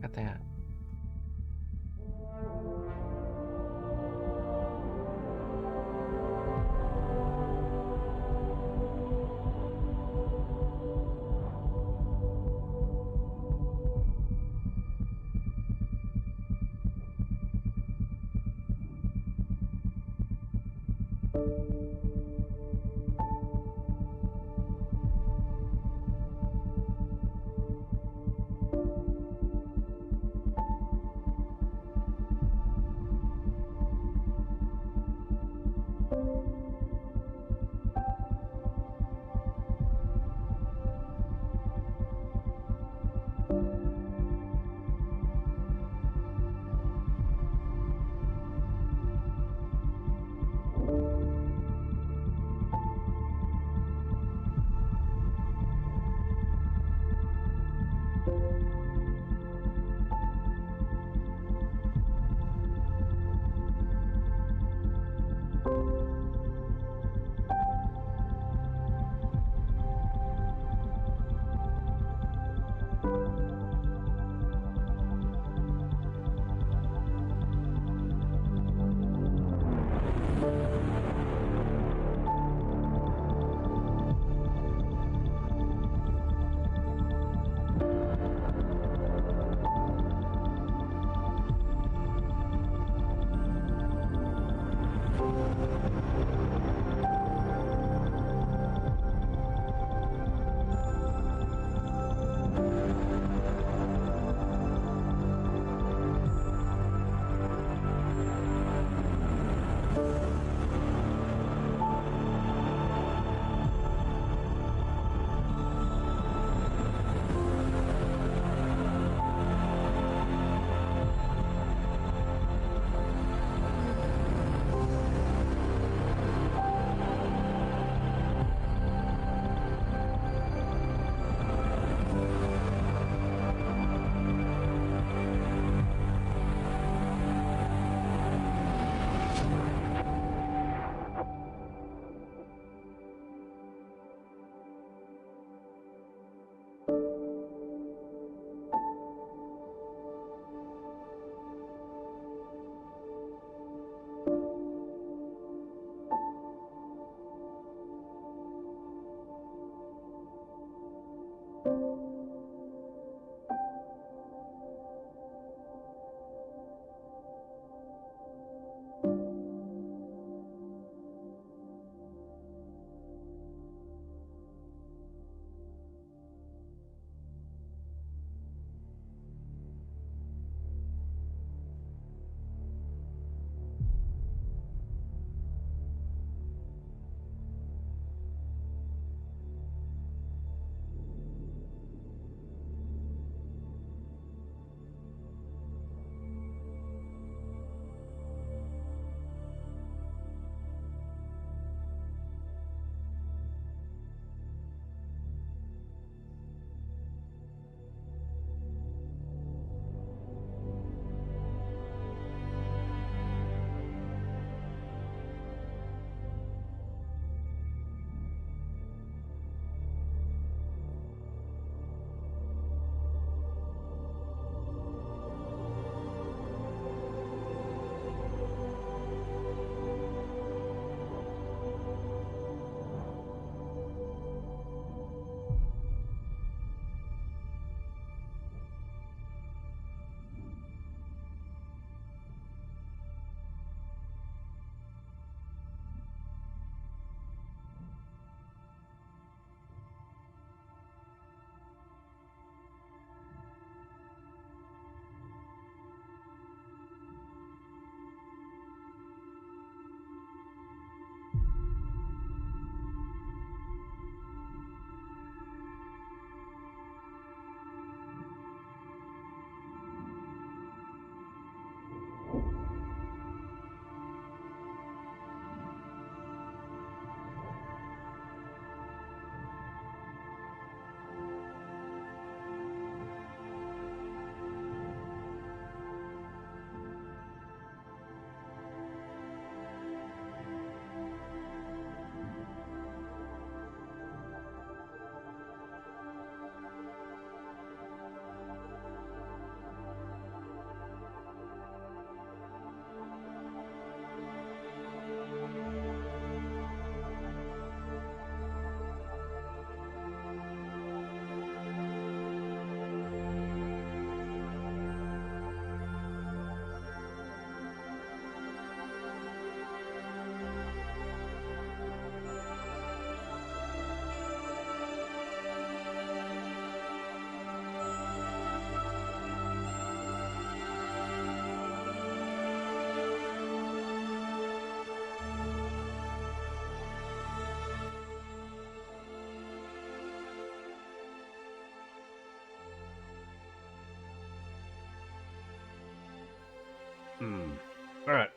katanya.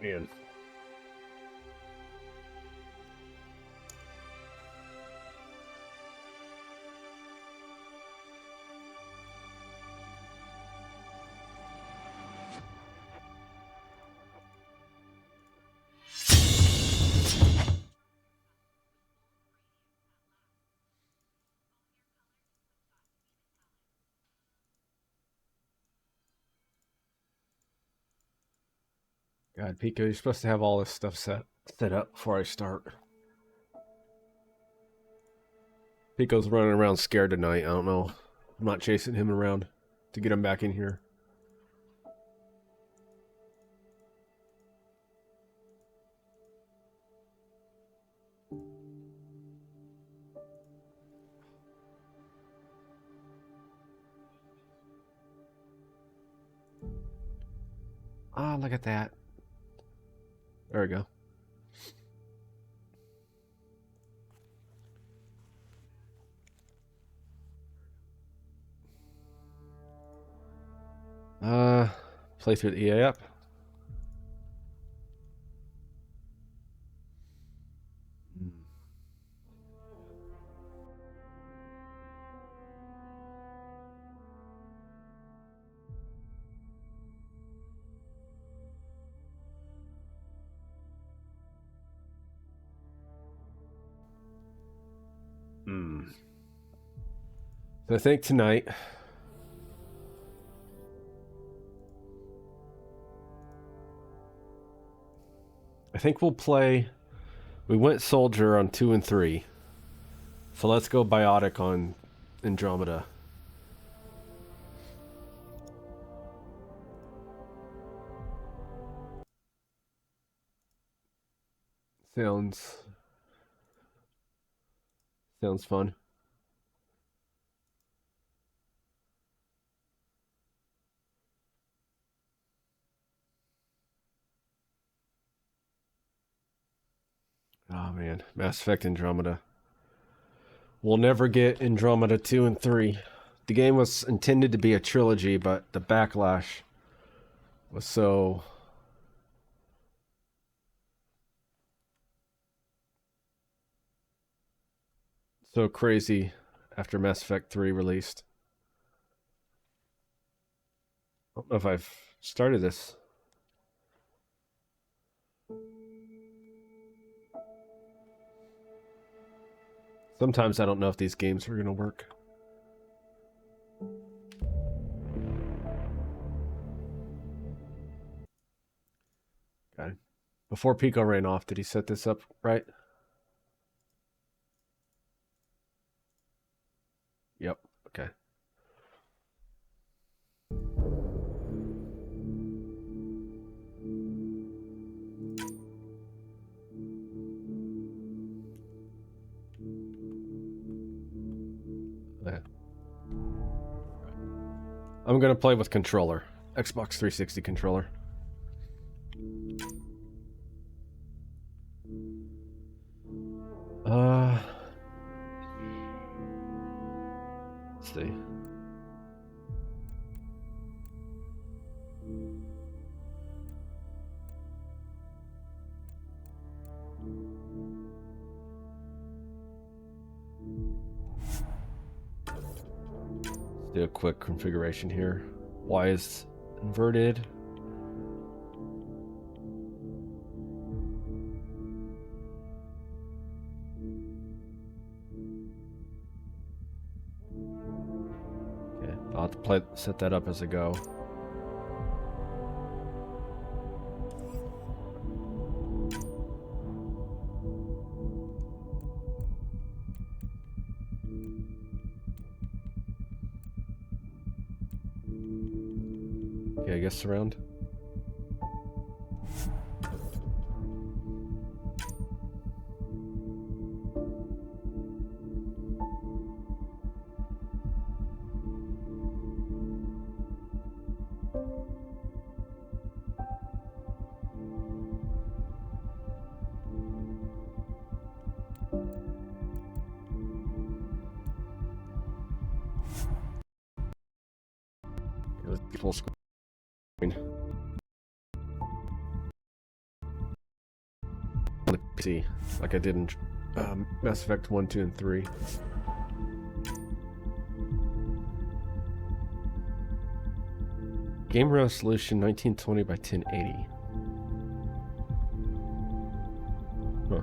Man. God, Pico, you're supposed to have all this stuff set up before I start. Pico's running around scared tonight. I don't know. I'm not chasing him around to get him back in here. Ah, look at that. There we go. Play through the EA app. So I think tonight we'll play. We went Soldier on 2 and 3. So let's go Biotic on Andromeda. Sounds fun. Oh man, Mass Effect Andromeda. We'll never get Andromeda 2 and 3. The game was intended to be a trilogy, but the backlash was so crazy after Mass Effect 3 released. I don't know if I've started this. Sometimes I don't know if these games are going to work. Okay. Before Pico ran off, did he set this up right? Yep. Okay. I'm going to play with controller. Xbox 360 controller. Let's see. Let's do a quick configuration here. Y is inverted. Okay, I'll have to set that up as I go. Okay, I guess surround. Full screen. difficulty, like I did in Mass Effect 1, 2, and 3. Game resolution 1920 by 1080. Huh.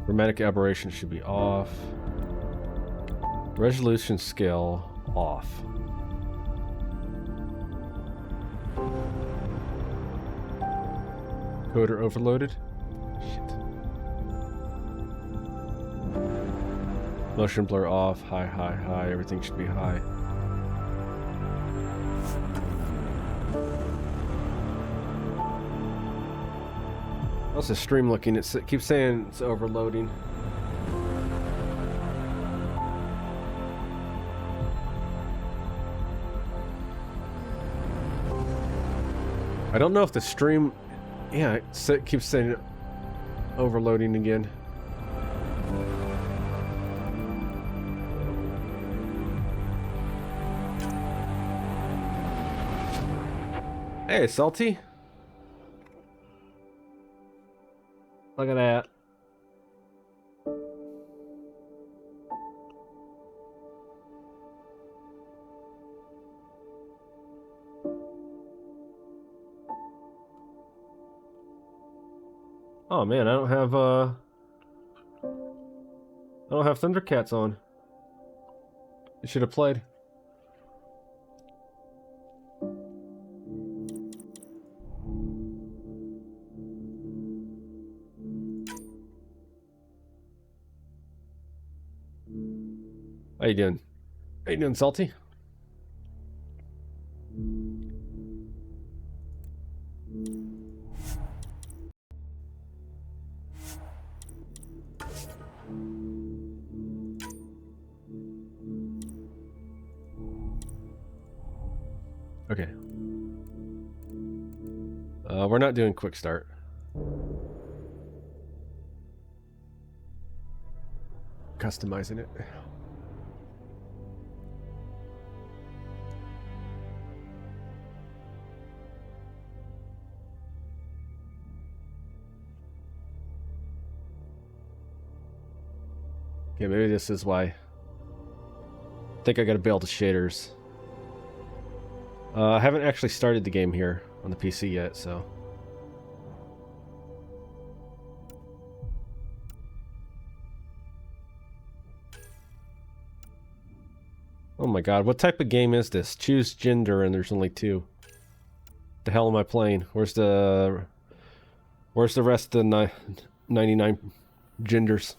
Chromatic aberration should be off. Resolution scale off. Coder overloaded? Shit. Motion blur off. High, high, high. Everything should be high. How's the stream looking? It keeps saying it's overloading. I don't know if the stream... Yeah, it keeps saying overloading again. Hey, Salty. Look at that. Oh man, I don't have Thundercats on. You should have played. How you doing? How you doing, Salty? Okay. We're not doing quick start. Customizing it. Okay, maybe this is why. I think I gotta build the shaders. I haven't actually started the game here on the PC yet, so... Oh my god, what type of game is this? Choose gender and there's only 2. The hell am I playing? Where's the rest of the 99 genders?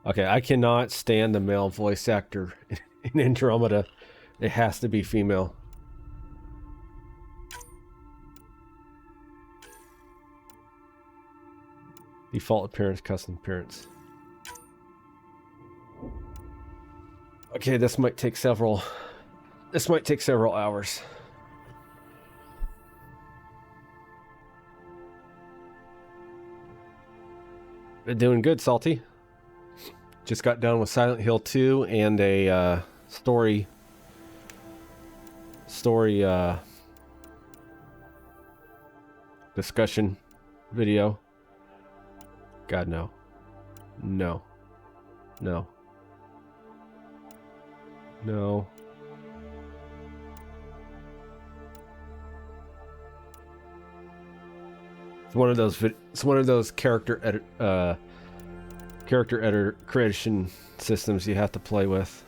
Okay, I cannot stand the male voice actor in Andromeda. It has to be female. Default appearance, custom appearance. Okay, this might take several hours. Been doing good, Salty. Just got done with Silent Hill 2 and a story discussion video. God, no. No. No. No. It's one of those character editor creation systems you have to play with.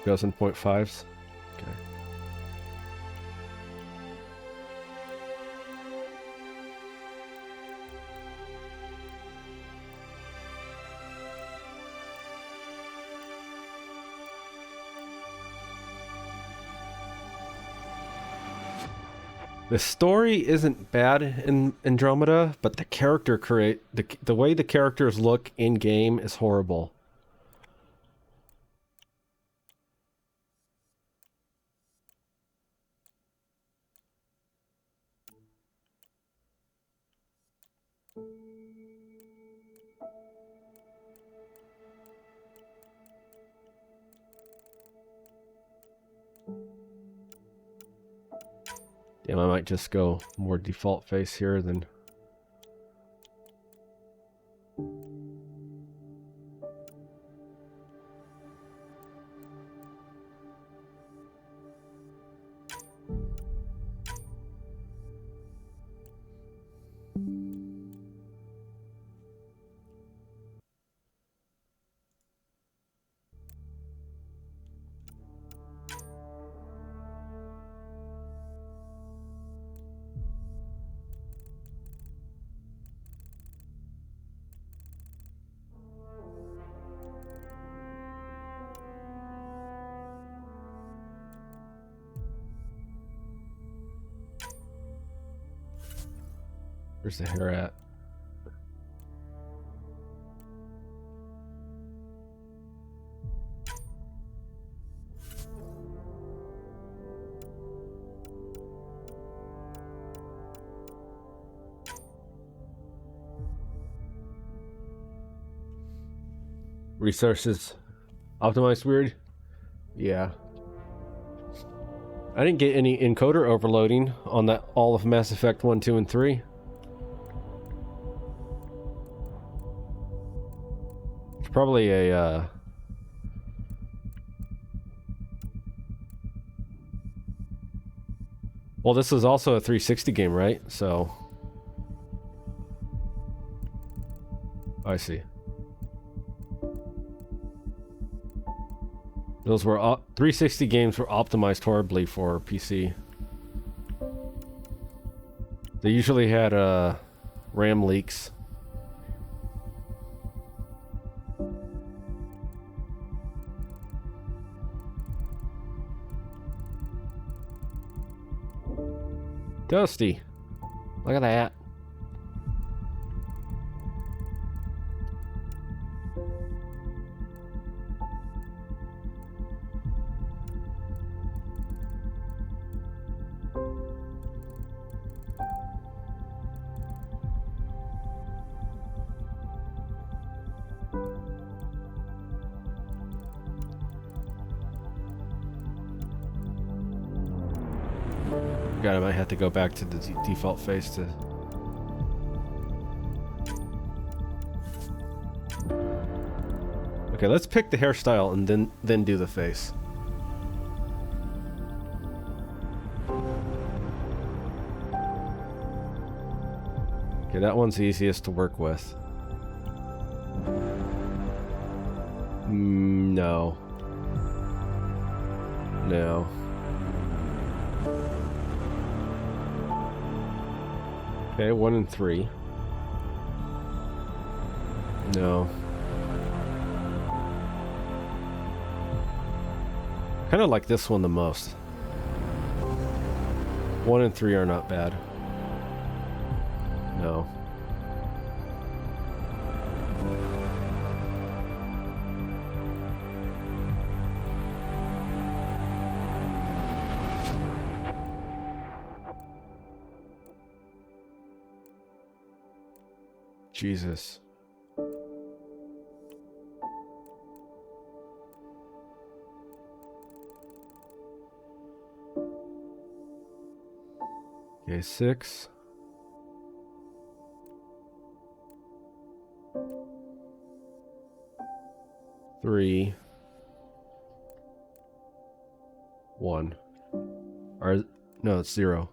Goes in 0.5s. Okay. The story isn't bad in Andromeda, but the character the way the characters look in game is horrible. Damn, I might just go more default face here than... Where's the hair at? Resources optimized weird? Yeah. I didn't get any encoder overloading on that all of Mass Effect 1, 2, and 3. It's probably a well, this is also a 360 game, right? So I see. Those were 360 games were optimized horribly for PC. They usually had RAM leaks. Dusty. Look at that. God, I might have to go back to the default face to... Okay, let's pick the hairstyle and then do the face. Okay, that one's easiest to work with. No. No. Okay, 1 and 3. No. Kind of like this one the most. 1 and 3 are not bad. No. Jesus. Okay, 6. Three. 1. Or no, it's 0.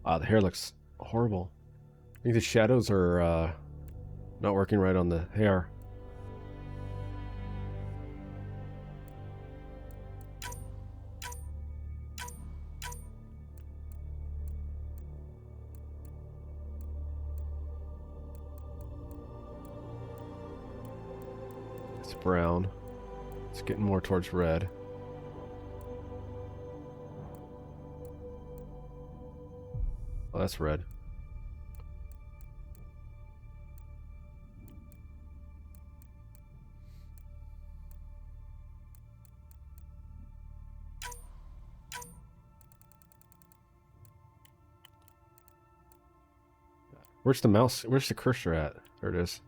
Ah, the hair looks horrible. I think the shadows are not working right on the hair. It's brown. It's getting more towards red. Oh, that's red. Where's the mouse? Where's the cursor at? There it is.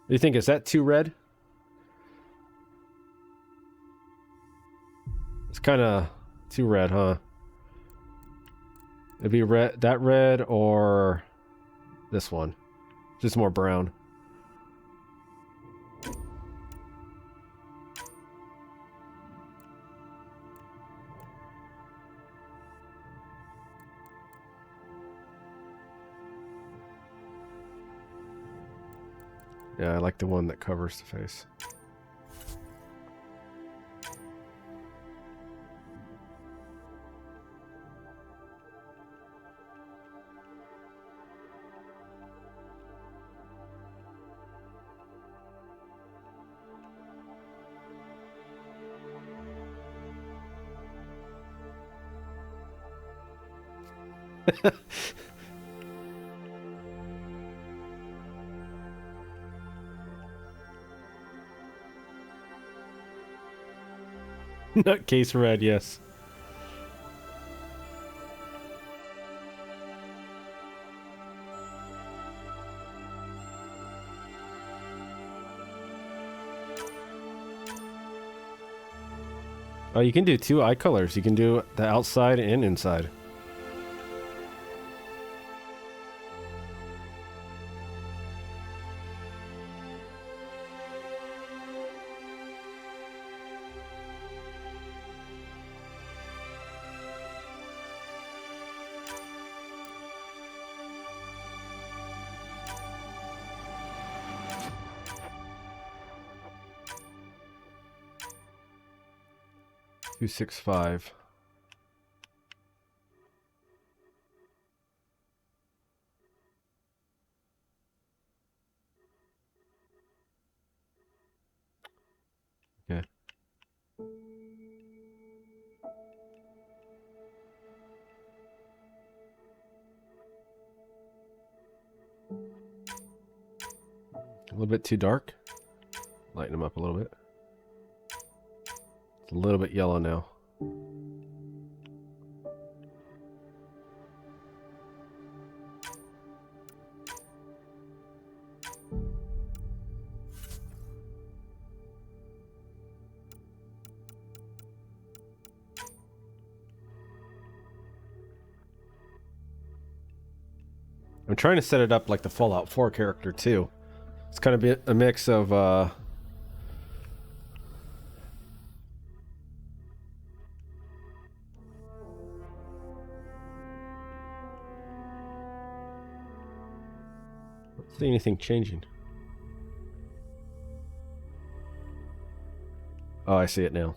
What do you think? Is that too red? It's kind of too red, huh? It'd be red, that red, or this one. Just more brown. Yeah, I like the one that covers the face. Nutcase red, yes. Oh, you can do two eye colors. You can do the outside and inside. Two, 6, 5. Okay. A little bit too dark. Lighten them up a little bit. It's a little bit yellow now. I'm trying to set it up like the Fallout 4 character too. It's kind of a mix of don't see anything changing. Oh, I see it now.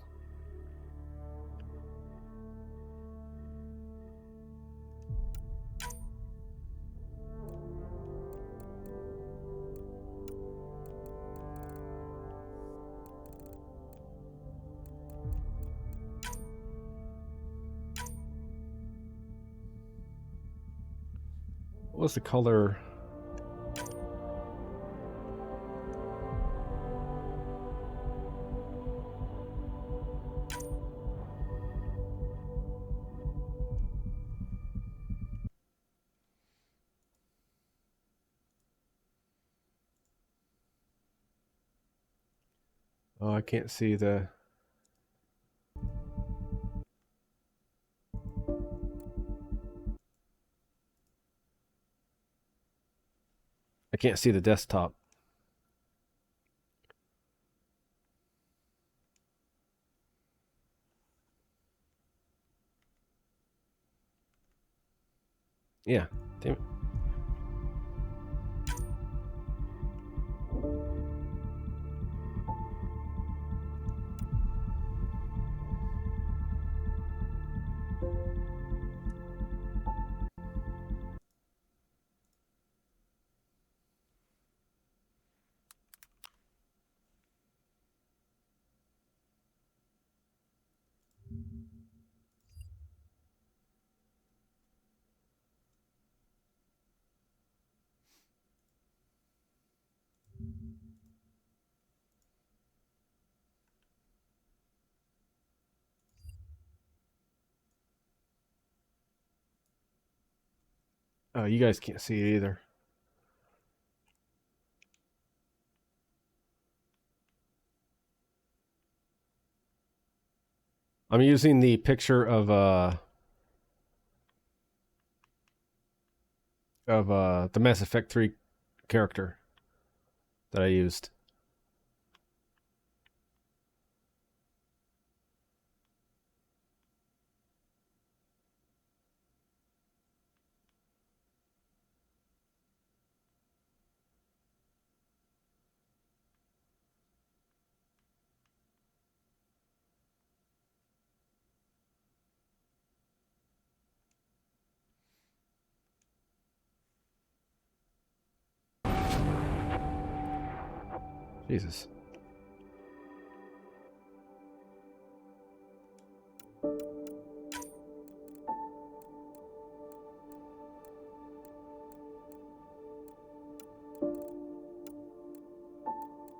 What was the color? Oh, I can't see the... I can't see the desktop. Yeah. Damn it. Oh, you guys can't see it either. I'm using the picture of the Mass Effect 3 character that I used. Jesus.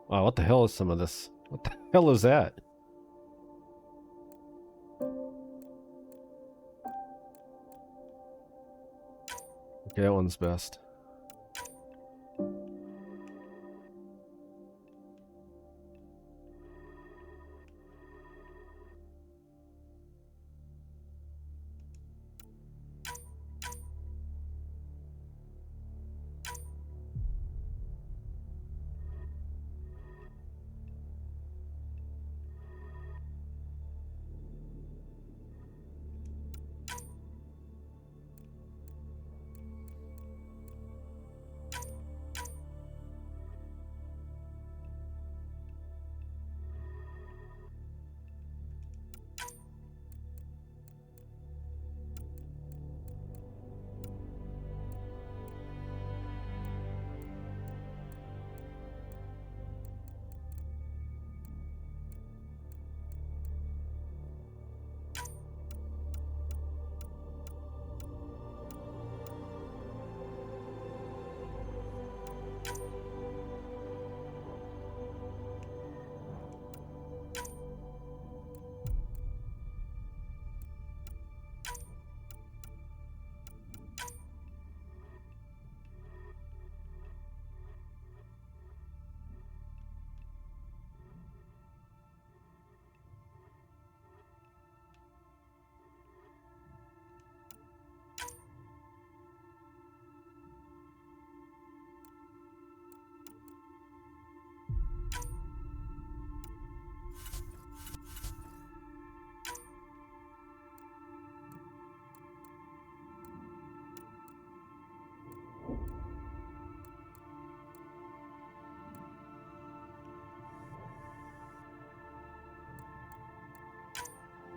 Wow, what the hell is some of this? What the hell is that? Okay, that one's best.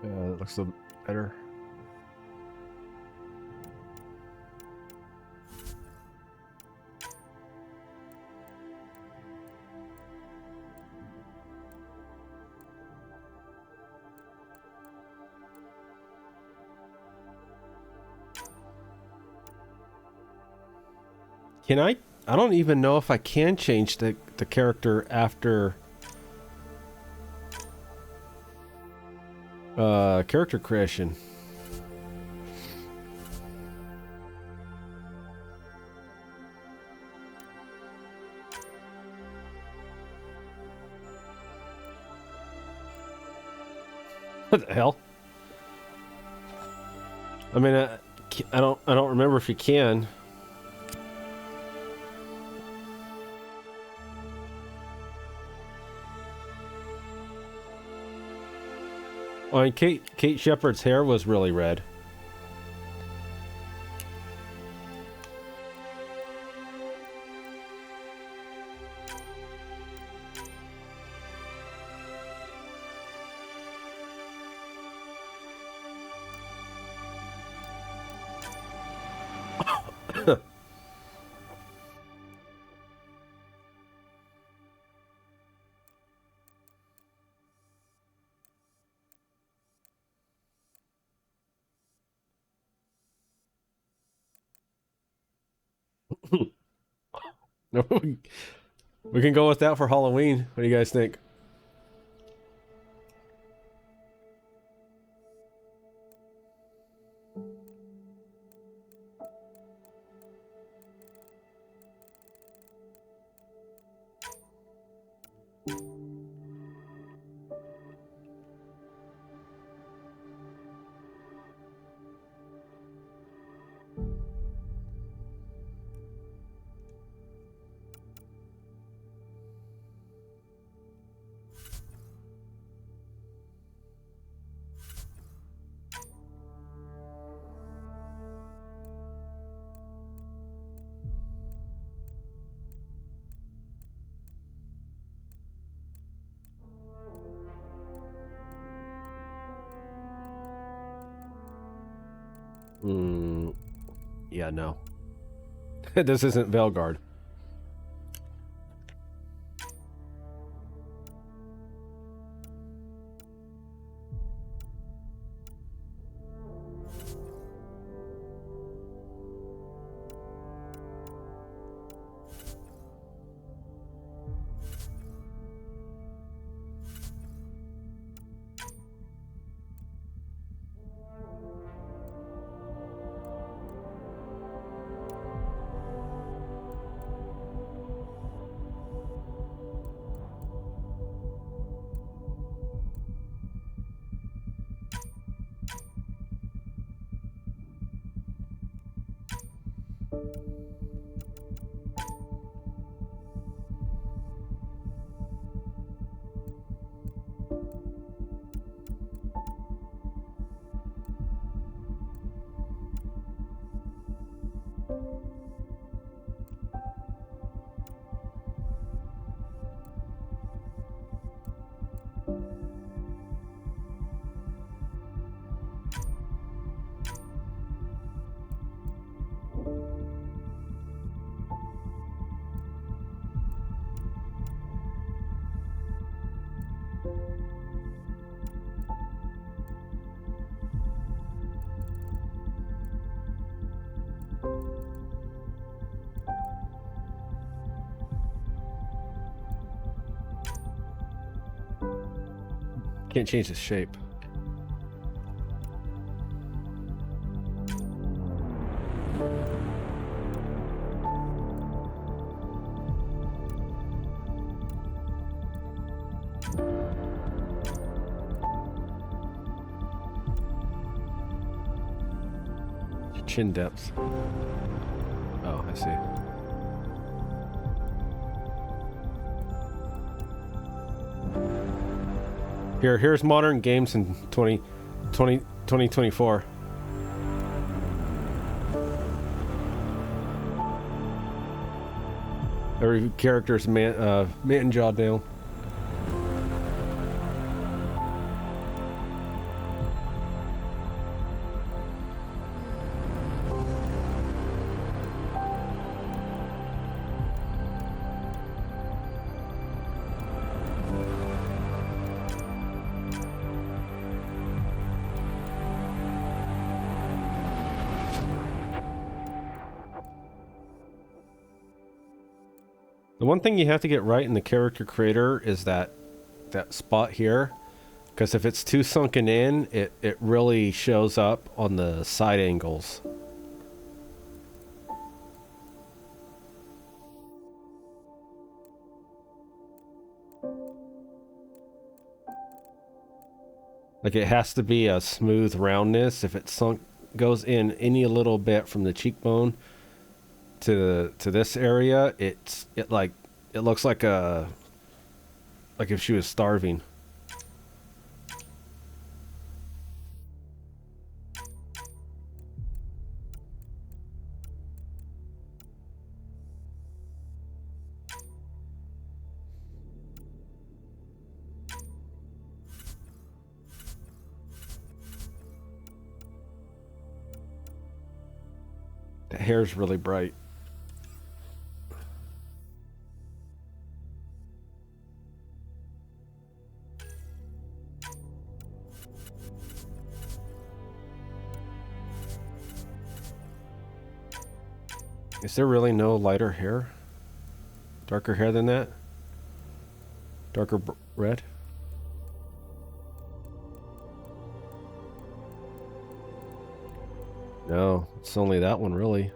That looks a little better. Can I? I don't even know if I can change the character after character creation. What the hell? I mean, I don't remember if you can. Well, I mean, Kate Shepard's hair was really red. We can go with that for Halloween. What do you guys think? Yeah, no. This isn't Velgard. Can't change the shape. Chin depth. Oh, I see. Here's modern games in 2024. Every character's man jaw down. The one thing you have to get right in the character creator is that spot here, because if it's too sunken in, it really shows up on the side angles. Like it has to be a smooth roundness. If it goes in any little bit from the cheekbone to this area, it looks like if she was starving. The hair's really bright. Is there really no lighter hair? Darker hair than that? Darker red? No, it's only that one, really.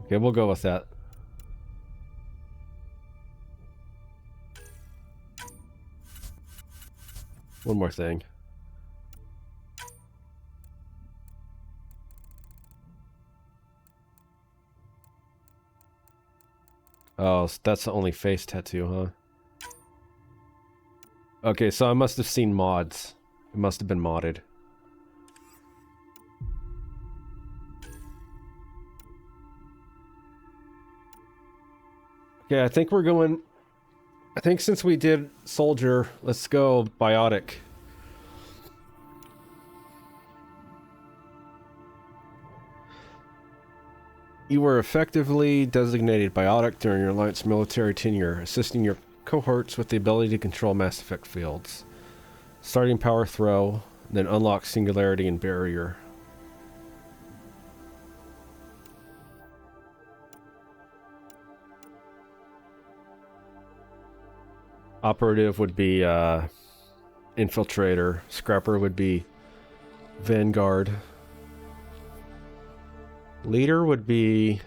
Okay, we'll go with that. One more thing. Oh, so that's the only face tattoo, huh? Okay, so I must have seen mods. It must have been modded. Okay, I think we're going... I think since we did Soldier, let's go Biotic. You were effectively designated Biotic during your Alliance military tenure, assisting your cohorts with the ability to control Mass Effect fields. Starting power throw, then unlock singularity and barrier. Operative would be Infiltrator. Scrapper would be Vanguard. Leader would be...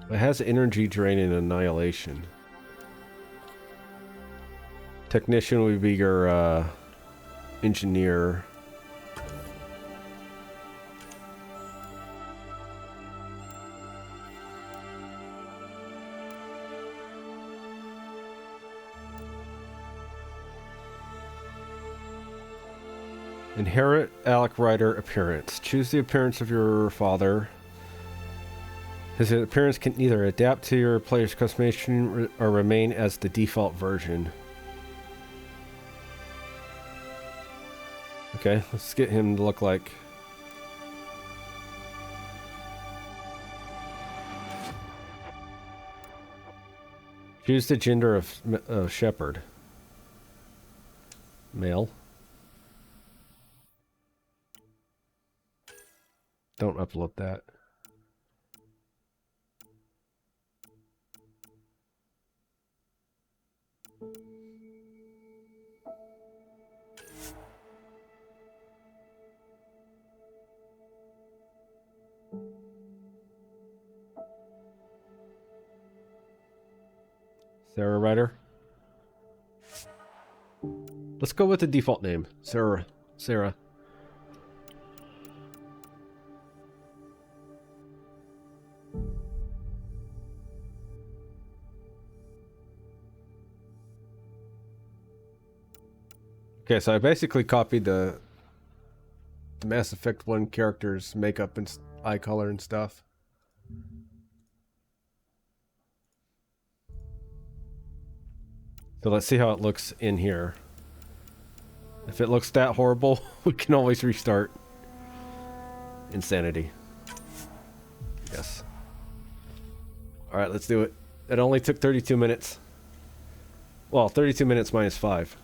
It has energy drain and annihilation. Technician would be your engineer. Inherit Alec Rider appearance. Choose the appearance of your father. His appearance can either adapt to your player's customization or remain as the default version. Okay, let's get him to look like... Choose the gender of Shepherd. Male. Don't upload that. Sarah Ryder. Let's go with the default name. Sarah. Okay, so I basically copied the Mass Effect 1 character's makeup and eye color and stuff. So let's see how it looks in here. If it looks that horrible, we can always restart. Insanity. Yes. Alright, let's do it. It only took 32 minutes. Well, 32 minutes minus 5.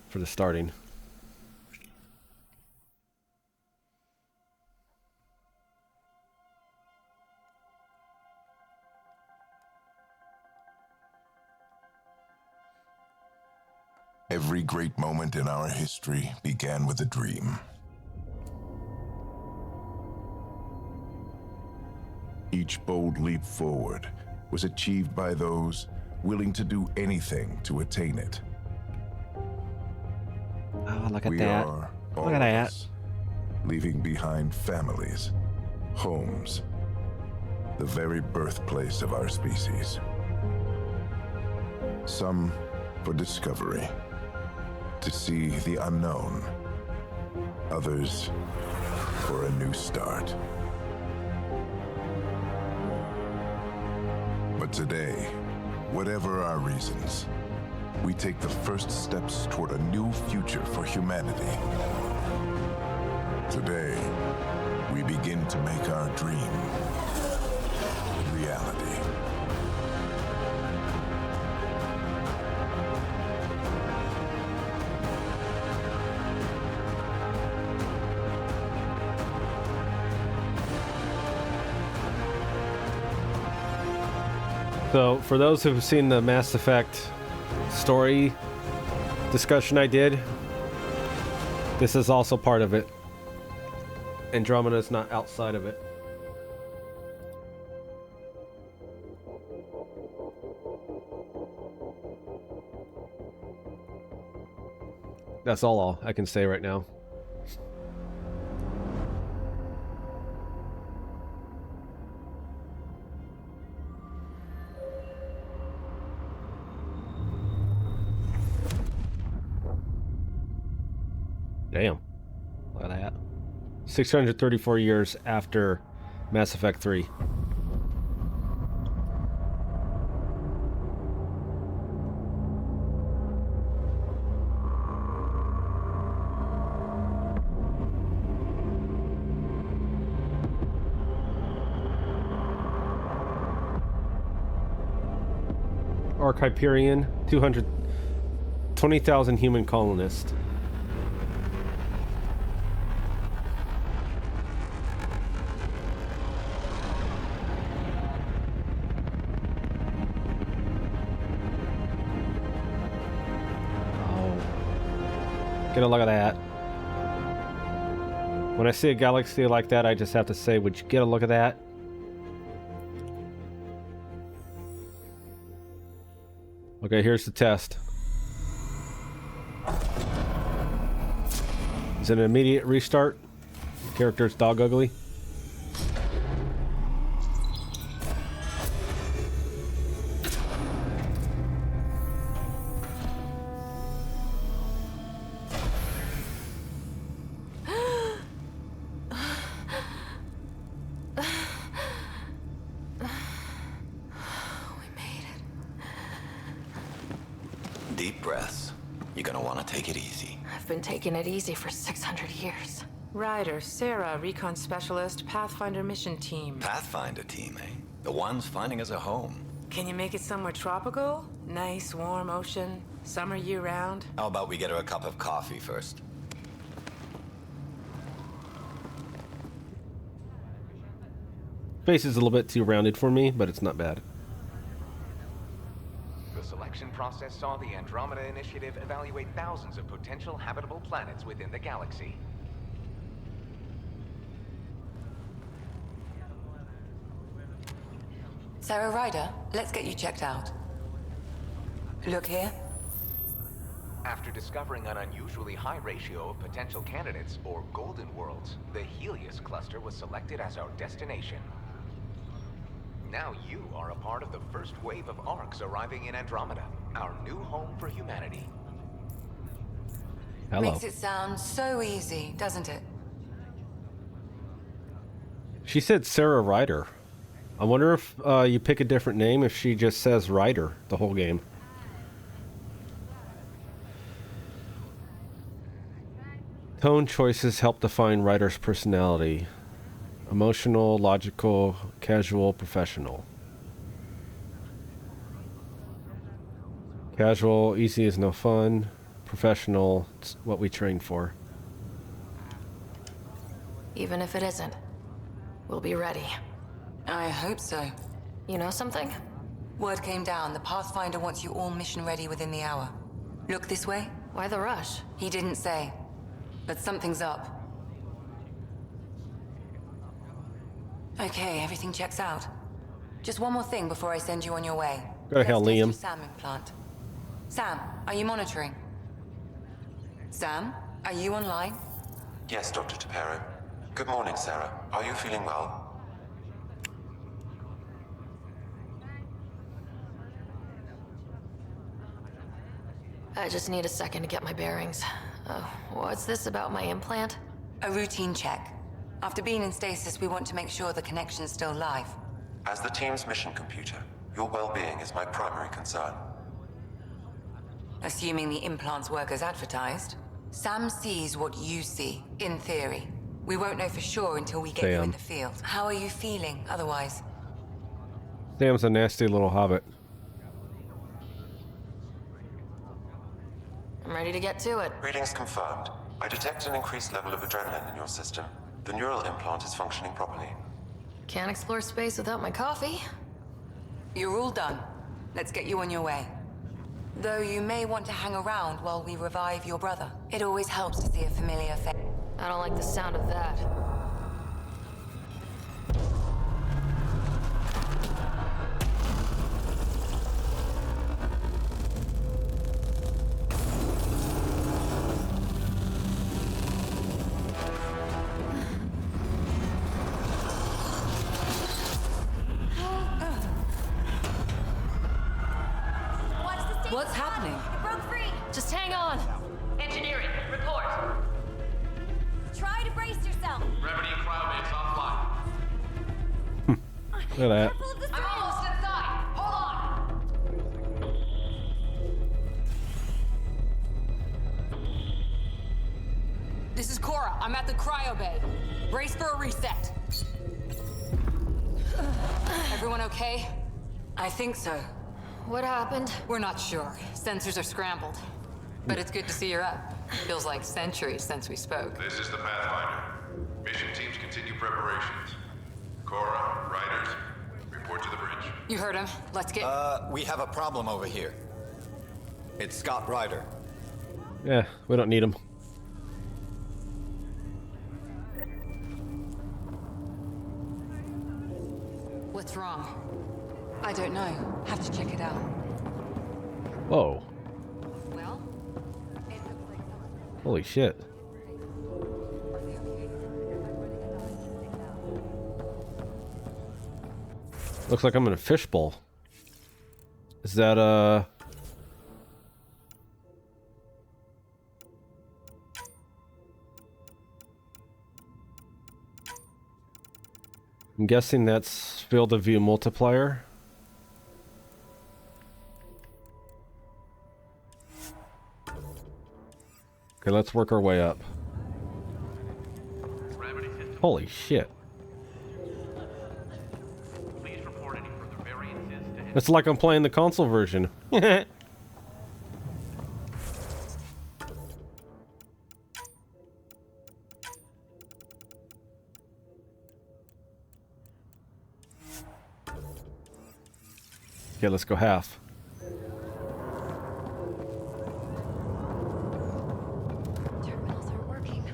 For the starting. Every great moment in our history began with a dream. Each bold leap forward was achieved by those willing to do anything to attain it. Oh, look at We that. are, Look all at of that. us, leaving behind families, homes, the very birthplace of our species. Some for discovery, to see the unknown. Others for a new start. But today, whatever our reasons, we take the first steps toward a new future for humanity. Today, we begin to make our dream reality. So, for those who've seen the Mass Effect story discussion I did, this is also part of it. Andromeda is not outside of it. That's all I can say right now. Damn. Look at that. 634 years after Mass Effect 3. Ark Hyperion, 220,000 human colonists. Get a look at that. When I see a galaxy like that, I just have to say, would you get a look at that? Okay, here's the test. Is it an immediate restart? Character's dog ugly? Deep breaths. You're gonna want to take it easy. I've been taking it easy for 600 years. Ryder, Sarah, Recon Specialist, Pathfinder Mission Team. Pathfinder team, eh? The ones finding us a home. Can you make it somewhere tropical? Nice, warm ocean, summer year-round? How about we get her a cup of coffee first? Face is a little bit too rounded for me, but it's not bad. The selection process saw the Andromeda Initiative evaluate thousands of potential habitable planets within the galaxy. Sarah Ryder, let's get you checked out. Look here. After discovering an unusually high ratio of potential candidates, or golden worlds, the Helios cluster was selected as our destination. Now you are a part of the first wave of Arks arriving in Andromeda, our new home for humanity. Hello. Makes it sound so easy, doesn't it? She said Sarah Ryder. I wonder if you pick a different name if she just says Ryder the whole game. Tone choices help define Ryder's personality. Emotional, logical, casual, professional. Casual, easy is no fun. Professional, it's what we train for. Even if it isn't, we'll be ready. I hope so. You know something? Word came down, the Pathfinder wants you all mission ready within the hour. Look this way? Why the rush? He didn't say, but something's up. Okay, everything checks out. Just one more thing before I send you on your way. Go to hell, Let's test Liam. your Sam implant. Sam, are you monitoring? Sam, are you online? Yes, Dr. Tapero. Good morning, Sarah. Are you feeling well? I just need a second to get my bearings. What's this about my implant? A routine check. After being in stasis, we want to make sure the connection's still live. As the team's mission computer, your well-being is my primary concern. Assuming the implants work as advertised, Sam sees what you see, in theory. We won't know for sure until we get you in the field. How are you feeling otherwise? Sam's a nasty little hobbit. I'm ready to get to it. Readings confirmed. I detect an increased level of adrenaline in your system. The neural implant is functioning properly. Can't explore space without my coffee. You're all done. Let's get you on your way. Though you may want to hang around while we revive your brother. It always helps to see a familiar face. I don't like the sound of that. What's happening? It broke free. Just hang on. Engineering, report. Try to brace yourself. Gravity and cryobanks offline. Look at that. Careful of the I'm almost inside. Hold on. This is Cora. I'm at the cryo bay. Brace for a reset. Everyone okay? I think so. What happened? We're not sure. Sensors are scrambled. But it's good to see you're up. Feels like centuries since we spoke. This is the Pathfinder. Mission teams continue preparations. Cora, Riders, report to the bridge. You heard him. Let's get... We have a problem over here. It's Scott Ryder. Yeah, we don't need him. What's wrong? I don't know. Have to check it out. Whoa. Well, it looks like someone... Holy shit. Looks like I'm in a fishbowl. Is that I'm guessing that's field of view multiplier. Okay, let's work our way up. Holy shit. Please report any further variances to It's like I'm playing the console version. Okay, let's go half. Terminals aren't working.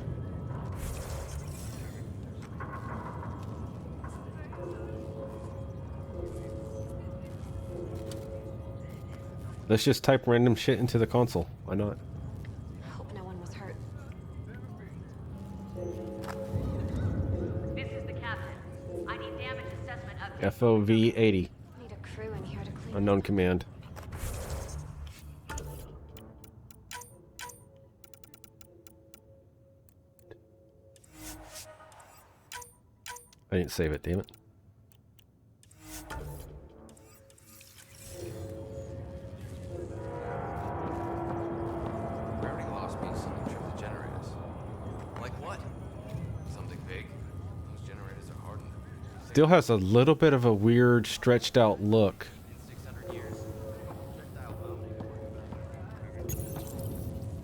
Let's just type random shit into the console. Why not? Hope no one was hurt. This is the captain. I need damage assessment update. FOV 80. Need a crew in here to clean. Unknown command. I didn't save it, damn it. Gravity lost me something trip the generators. Like what? Something big? Those generators are hardened. Still has a little bit of a weird stretched out look. In 600 years.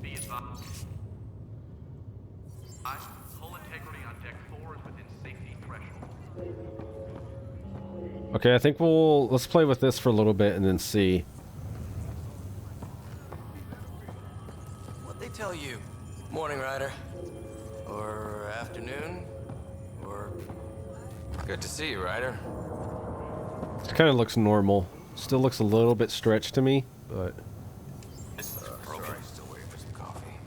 Be advised. Hull integrity on deck 4 is within safety threshold. Okay, I think let's play with this for a little bit and then see. What'd they tell you? Morning, Ryder. Or afternoon? Or... Good to see you, Ryder. It kind of looks normal. Still looks a little bit stretched to me, but Sorry, still waiting for some coffee.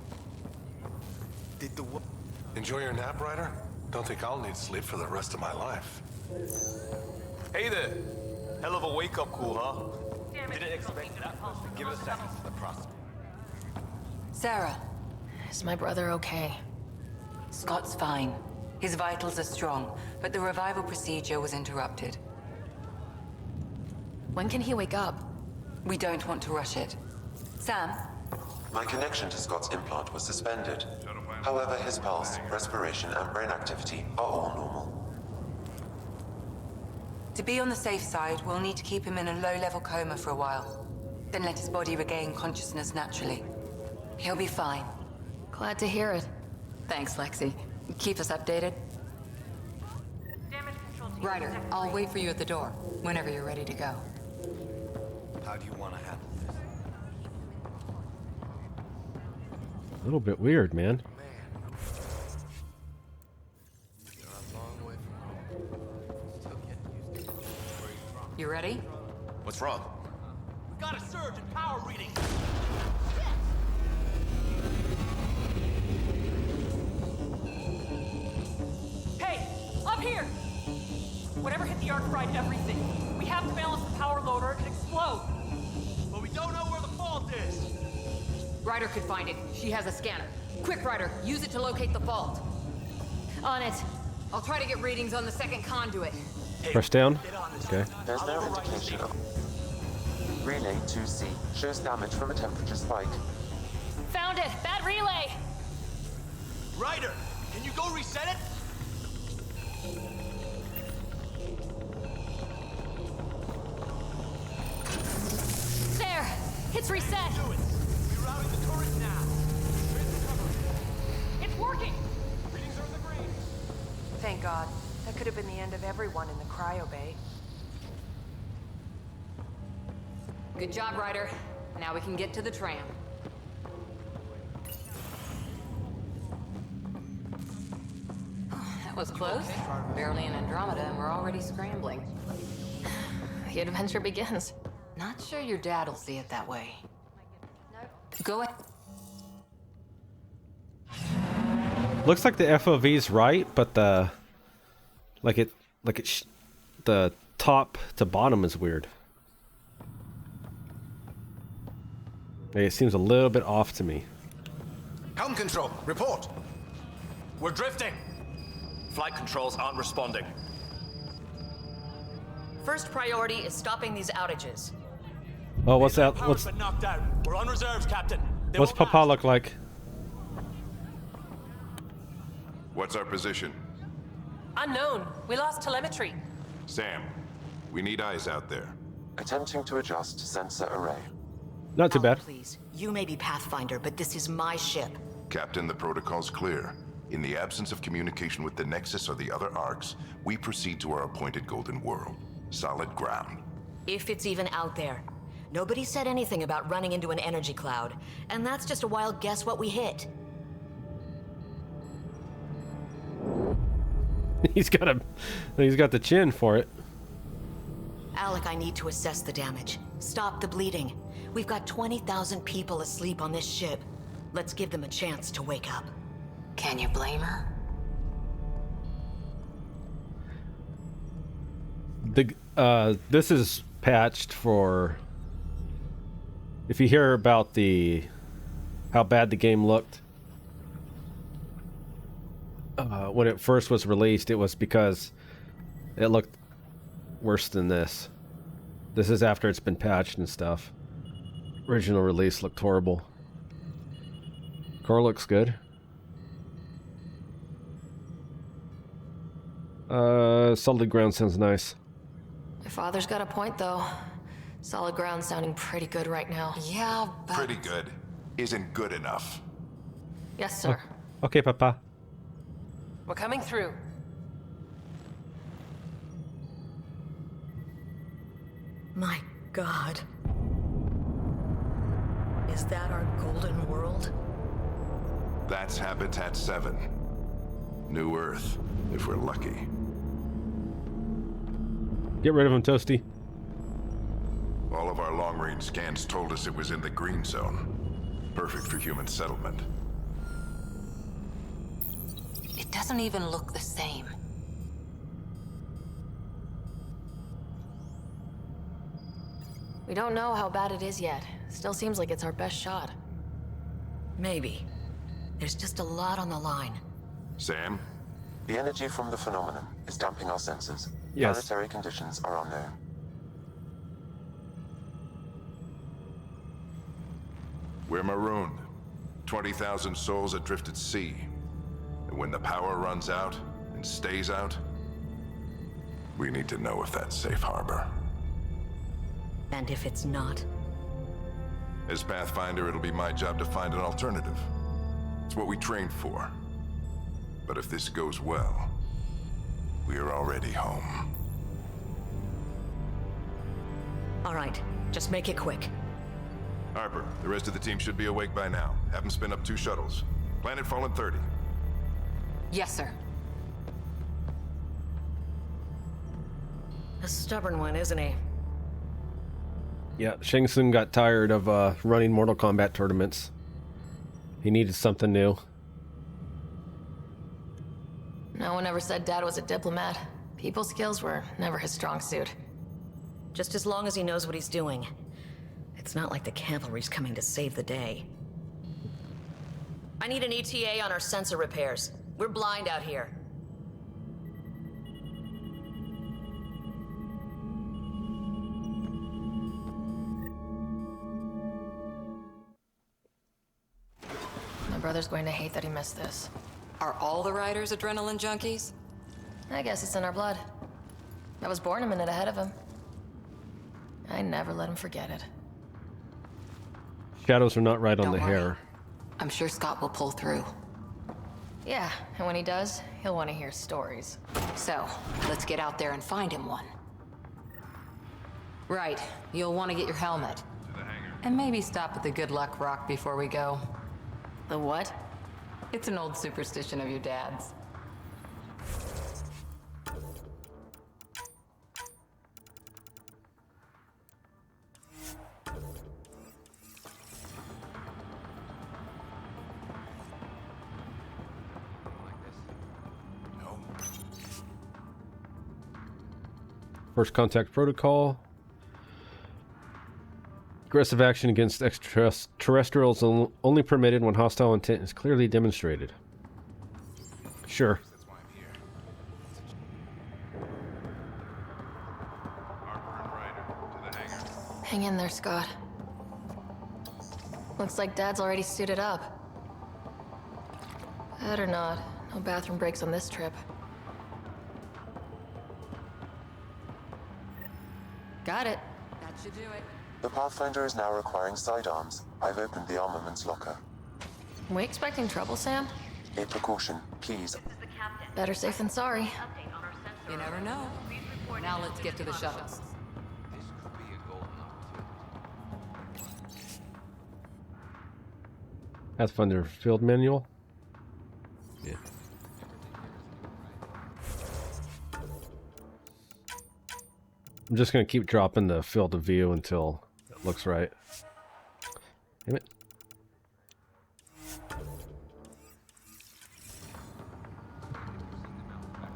Did the Enjoy your nap, Ryder? Don't think I'll need sleep for the rest of my life. Hey there. Hell of a wake-up call, huh? Didn't expect that. Give it a second. The process. Sarah, Is my brother okay? Scott's fine. His vitals are strong, but the revival procedure was interrupted. When can he wake up? We don't want to rush it. Sam, My connection to Scott's implant was suspended. However, his pulse, respiration, and brain activity are all normal. to be on the safe side, we'll need to keep him in a low-level coma for a while. Then let his body regain consciousness naturally. He'll be fine. Glad to hear it. Thanks, Lexi. Keep us updated. Damage control team. Ryder, I'll wait for you at the door, whenever you're ready to go. How do you want to handle this? A little bit weird, man. You ready? What's wrong? We got a surge in power reading. Hey, up here! Whatever hit the Ark fried everything. We have to balance the power load or it could explode. But we don't know where the fault is. Ryder could find it. She has a scanner. Quick, Ryder, use it to locate the fault. On it. I'll try to get readings on the second conduit. Press down. Okay. There's no indication of... Relay 2C shows damage from a temperature spike. Found it! Bad relay! Ryder, can you go reset it? There! It's reset! Do it. Rerouting the turret now. It's working! Readings are in the green. Thank God. That could have been the end of everyone in the cryo bay. Good job, Ryder. Now we can get to the tram. That was close. Barely in Andromeda, and we're already scrambling. The adventure begins. Not sure your dad'll see it that way. Go ahead. Looks like the FOV's right, but the the top to bottom is weird. It seems a little bit off to me. Helm control, report. We're drifting. Flight controls aren't responding. First priority is stopping these outages. Oh, what's that? Power's been knocked out. We're on reserves, Captain. They What's won't Papa look like? What's our position? Unknown. We lost telemetry. Sam, we need eyes out there. Attempting to adjust sensor array. Not too bad. Please. You may be Pathfinder, but this is my ship. Captain, the protocol's clear. In the absence of communication with the Nexus or the other Arks, we proceed to our appointed Golden World. Solid ground. If it's even out there. Nobody said anything about running into an energy cloud, and that's just a wild guess what we hit. He's got the chin for it. Alec, I need to assess the damage. Stop the bleeding. We've got 20,000 people asleep on this ship. Let's give them a chance to wake up. Can you blame her? This is patched for. If you hear about how bad the game looked when it first was released, it was because it looked worse than this. This is after it's been patched and stuff. Original release looked horrible. Core looks good. Solid ground sounds nice. My father's got a point, though. Solid ground sounding pretty good right now. Yeah, but... Pretty good isn't good enough. Yes, sir. Okay, Papa. We're coming through. My God. Is that our golden world? That's Habitat 7. New Earth, if we're lucky. Get rid of him, Toasty. All of our long-range scans told us it was in the green zone. Perfect for human settlement. It doesn't even look the same. We don't know how bad it is yet. Still seems like it's our best shot. Maybe. There's just a lot on the line. Sam? The energy from the phenomenon is damping our senses. Yes. Planetary conditions are unknown. We're marooned. 20,000 souls adrift at sea. And when the power runs out, and stays out, we need to know if that's safe harbor. And if it's not? As Pathfinder, it'll be my job to find an alternative. It's what we trained for. But if this goes well, we are already home. All right, just make it quick. Harper, the rest of the team should be awake by now. Have them spin up 2 shuttles. Planetfall in 30. Yes, sir. A stubborn one, isn't he? Yeah, Shang Tsung got tired of running Mortal Kombat tournaments. He needed something new. No one ever said Dad was a diplomat. People skills were never his strong suit. Just as long as he knows what he's doing. It's not like the cavalry's coming to save the day. I need an ETA on our sensor repairs. We're blind out here. My brother's going to hate that he missed this. Are all the riders adrenaline junkies? I guess it's in our blood. I was born a minute ahead of him. I never let him forget it. Shadows are not right on Don't the worry. hair. I'm sure Scott will pull through. Yeah, and when he does, he'll want to hear stories. So, let's get out there and find him one. Right, you'll want to get your helmet. And maybe stop at the Good Luck Rock before we go. The what? It's an old superstition of your dad's. First contact protocol. Aggressive action against extraterrestrials only permitted when hostile intent is clearly demonstrated. Sure. Hang in there, Scott. Looks like Dad's already suited up. Better not. No bathroom breaks on this trip. Got it. That should do it. The Pathfinder is now requiring sidearms. I've opened the armaments locker. We expecting trouble, Sam? A precaution, please. Better safe than sorry. You never know. Now let's get to the shuttles. Pathfinder field manual. Yeah. I'm just gonna keep dropping the field of view until it looks right. Damn it.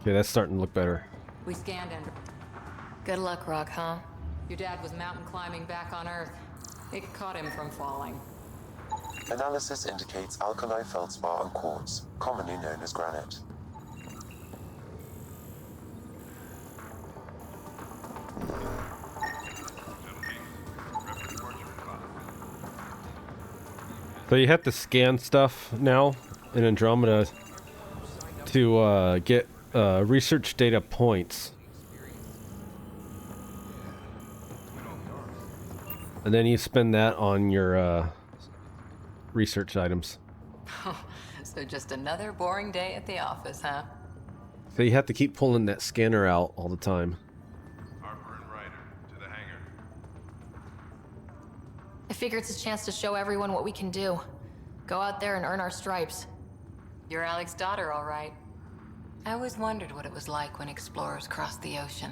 Okay, that's starting to look better. We scanned and Good luck, Rock, huh? your dad was mountain climbing back on Earth. It caught him from falling. Analysis indicates alkali feldspar and quartz, commonly known as granite. So you have to scan stuff now in Andromeda to get research data points. And then you spend that on your research items. So just another boring day at the office, huh? So you have to keep pulling that scanner out all the time. Harper and Ryder, to the hangar. I figure it's a chance to show everyone what we can do. Go out there and earn our stripes. You're Alec's daughter, all right. I always wondered what it was like when explorers crossed the ocean.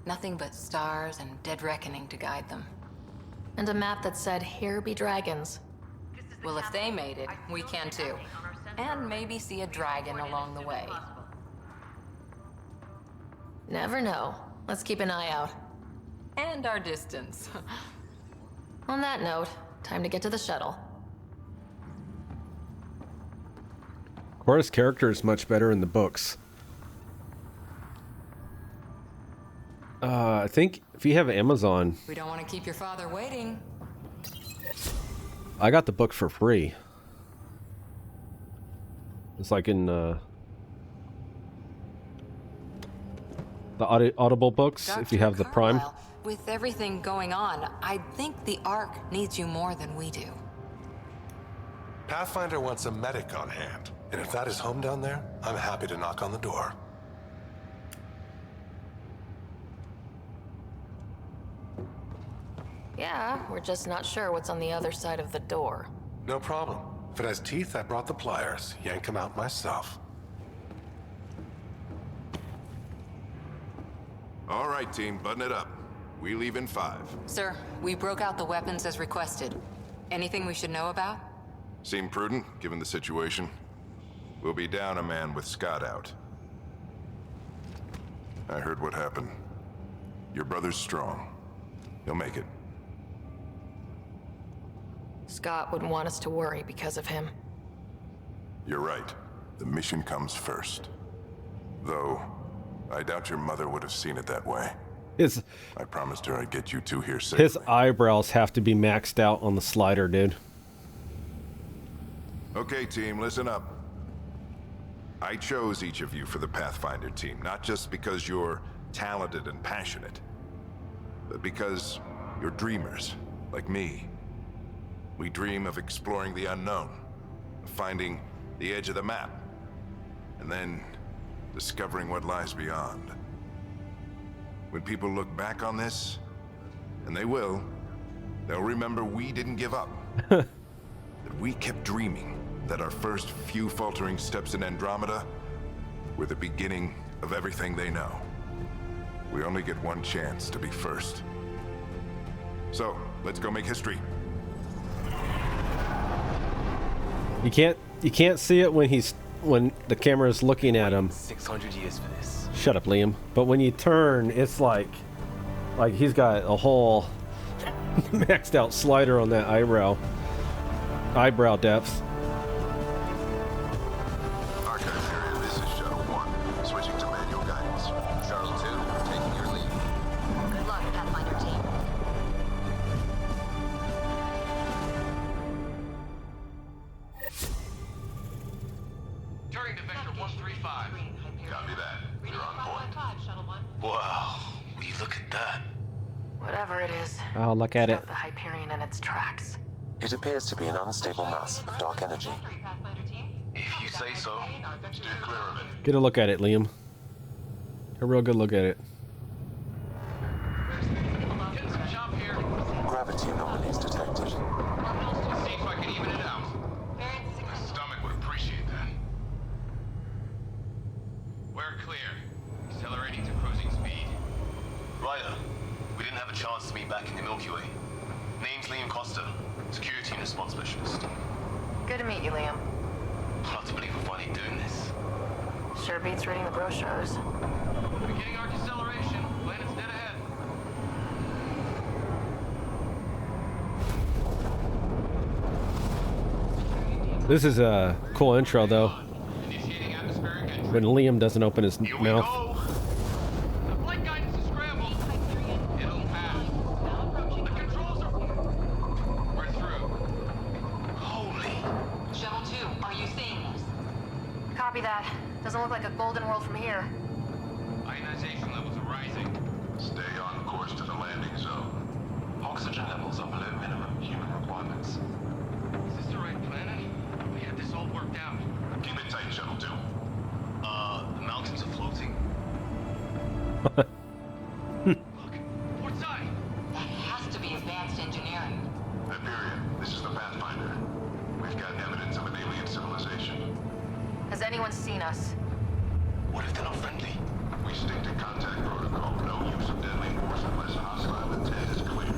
Nothing but stars and dead reckoning to guide them. And a map that said, "Here be dragons." Well, if they made it, we can too. And maybe see a dragon along the way. Never know. Let's keep an eye out. And our distance. On that note, time to get to the shuttle. Cora's character is much better in the books. I think if you have Amazon, We don't want to keep your father waiting. I got the book for free. It's like in the Audible books, if you have the Prime. Carlisle, with everything going on, I think the Ark needs you more than we do. Pathfinder wants a medic on hand, and if that is home down there, I'm happy to knock on the door. Yeah, we're just not sure what's on the other side of the door. No problem. If it has teeth, I brought the pliers. Yank them out myself. All right, team, button it up. We leave in 5. Sir, we broke out the weapons as requested. Anything we should know about? Seem prudent, given the situation. We'll be down a man with Scott out. I heard what happened. Your brother's strong. He'll make it. Scott wouldn't want us to worry because of him. You're right. The mission comes first. Though, I doubt your mother would have seen it that way. I promised her I'd get you two here safely. His eyebrows have to be maxed out on the slider, dude. Okay, team, listen up. I chose each of you for the Pathfinder team, not just because you're talented and passionate, but because you're dreamers, like me. We dream of exploring the unknown, of finding the edge of the map, and then discovering what lies beyond. When people look back on this, and they will, they'll remember we didn't give up. That we kept dreaming, that our first few faltering steps in Andromeda were the beginning of everything they know. We only get one chance to be first. So, let's go make history. You can't see it when the camera is looking at him. 600 years for this. Shut up, Liam. But when you turn, it's like he's got a whole maxed out slider on that eyebrow depth. Ark Hyperion, this is Shuttle 1. Switching to manual guidance. Shuttle 2, taking your lead. Good luck, Pathfinder team. Turning to Vector 135. Copy that. You're on point. Wow, will you look at that? Whatever it is. Oh, look at it. Stop the Hyperion in its tracks. It appears to be an unstable mass of dark energy. If you say so. Steer clear of it. Get a look at it, Liam. A real good look at it. Getting some chop here. Gravity anomalies detected. See if I can even it out. My stomach would appreciate that. We're clear. Accelerating to cruising speed. Ryder, we didn't have a chance to meet back in the Milky Way. Name's Liam Costa, security and response specialist. Good to meet you, Liam. Hard to believe we're finally doing this. Sure beats reading the brochures. Beginning arc acceleration. Planet's dead ahead. This is a cool intro, though. Initiating atmospheric entry. When Liam doesn't open his Here we mouth. go. The flight guidance is scrambled. It'll pass. The controls are... We're through. Holy. Shuttle 2, are you seeing this? Copy that. Doesn't look like a golden world from here. Ionization levels are rising. Stay on course to the landing zone. Oxygen levels are below minimum human requirements. Is this the right planet? We had this all worked out. Keep it tight, Shuttle 2. The mountains are floating. Look, port side. That has to be advanced engineering. Hyperion, this is the Pathfinder. We've got evidence of an alien civilization. Has anyone seen us? What if they're not friendly? We stick to contact protocol. No use of deadly force unless hostile intent is clear.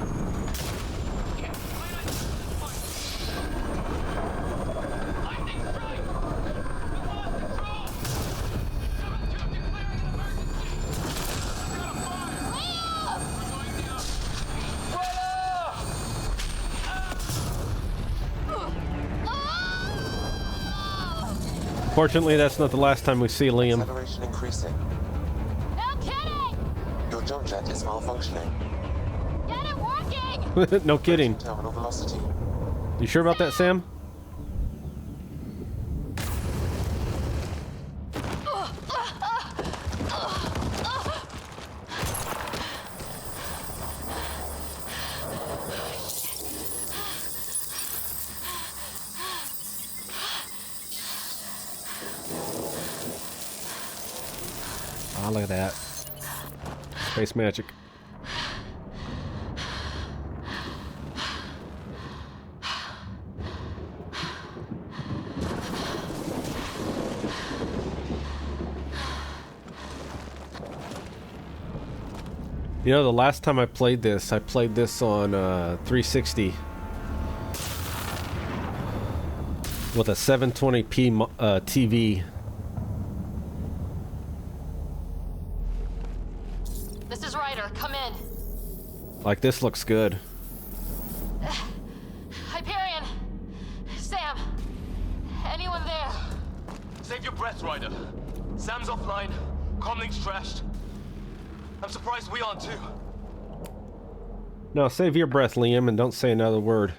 Lightning strike! We lost control! 7-2 declaring an emergency! We're on fire! We're going down! Fortunately, that's not the last time we see Liam. Acceleration increasing. No kidding! Your jump jet is malfunctioning. Get it working! No kidding. Terminal velocity. You sure about that, Sam? Oh, look at that. Space magic. You know, the last time I played this on 360 with a 720p TV. This is Ryder. Come in. Like, this looks good. Hyperion. Sam. Anyone there? Save your breath, Ryder. Sam's offline. Comlink's trashed. I'm surprised we aren't too. No, save your breath, Liam, and don't say another word.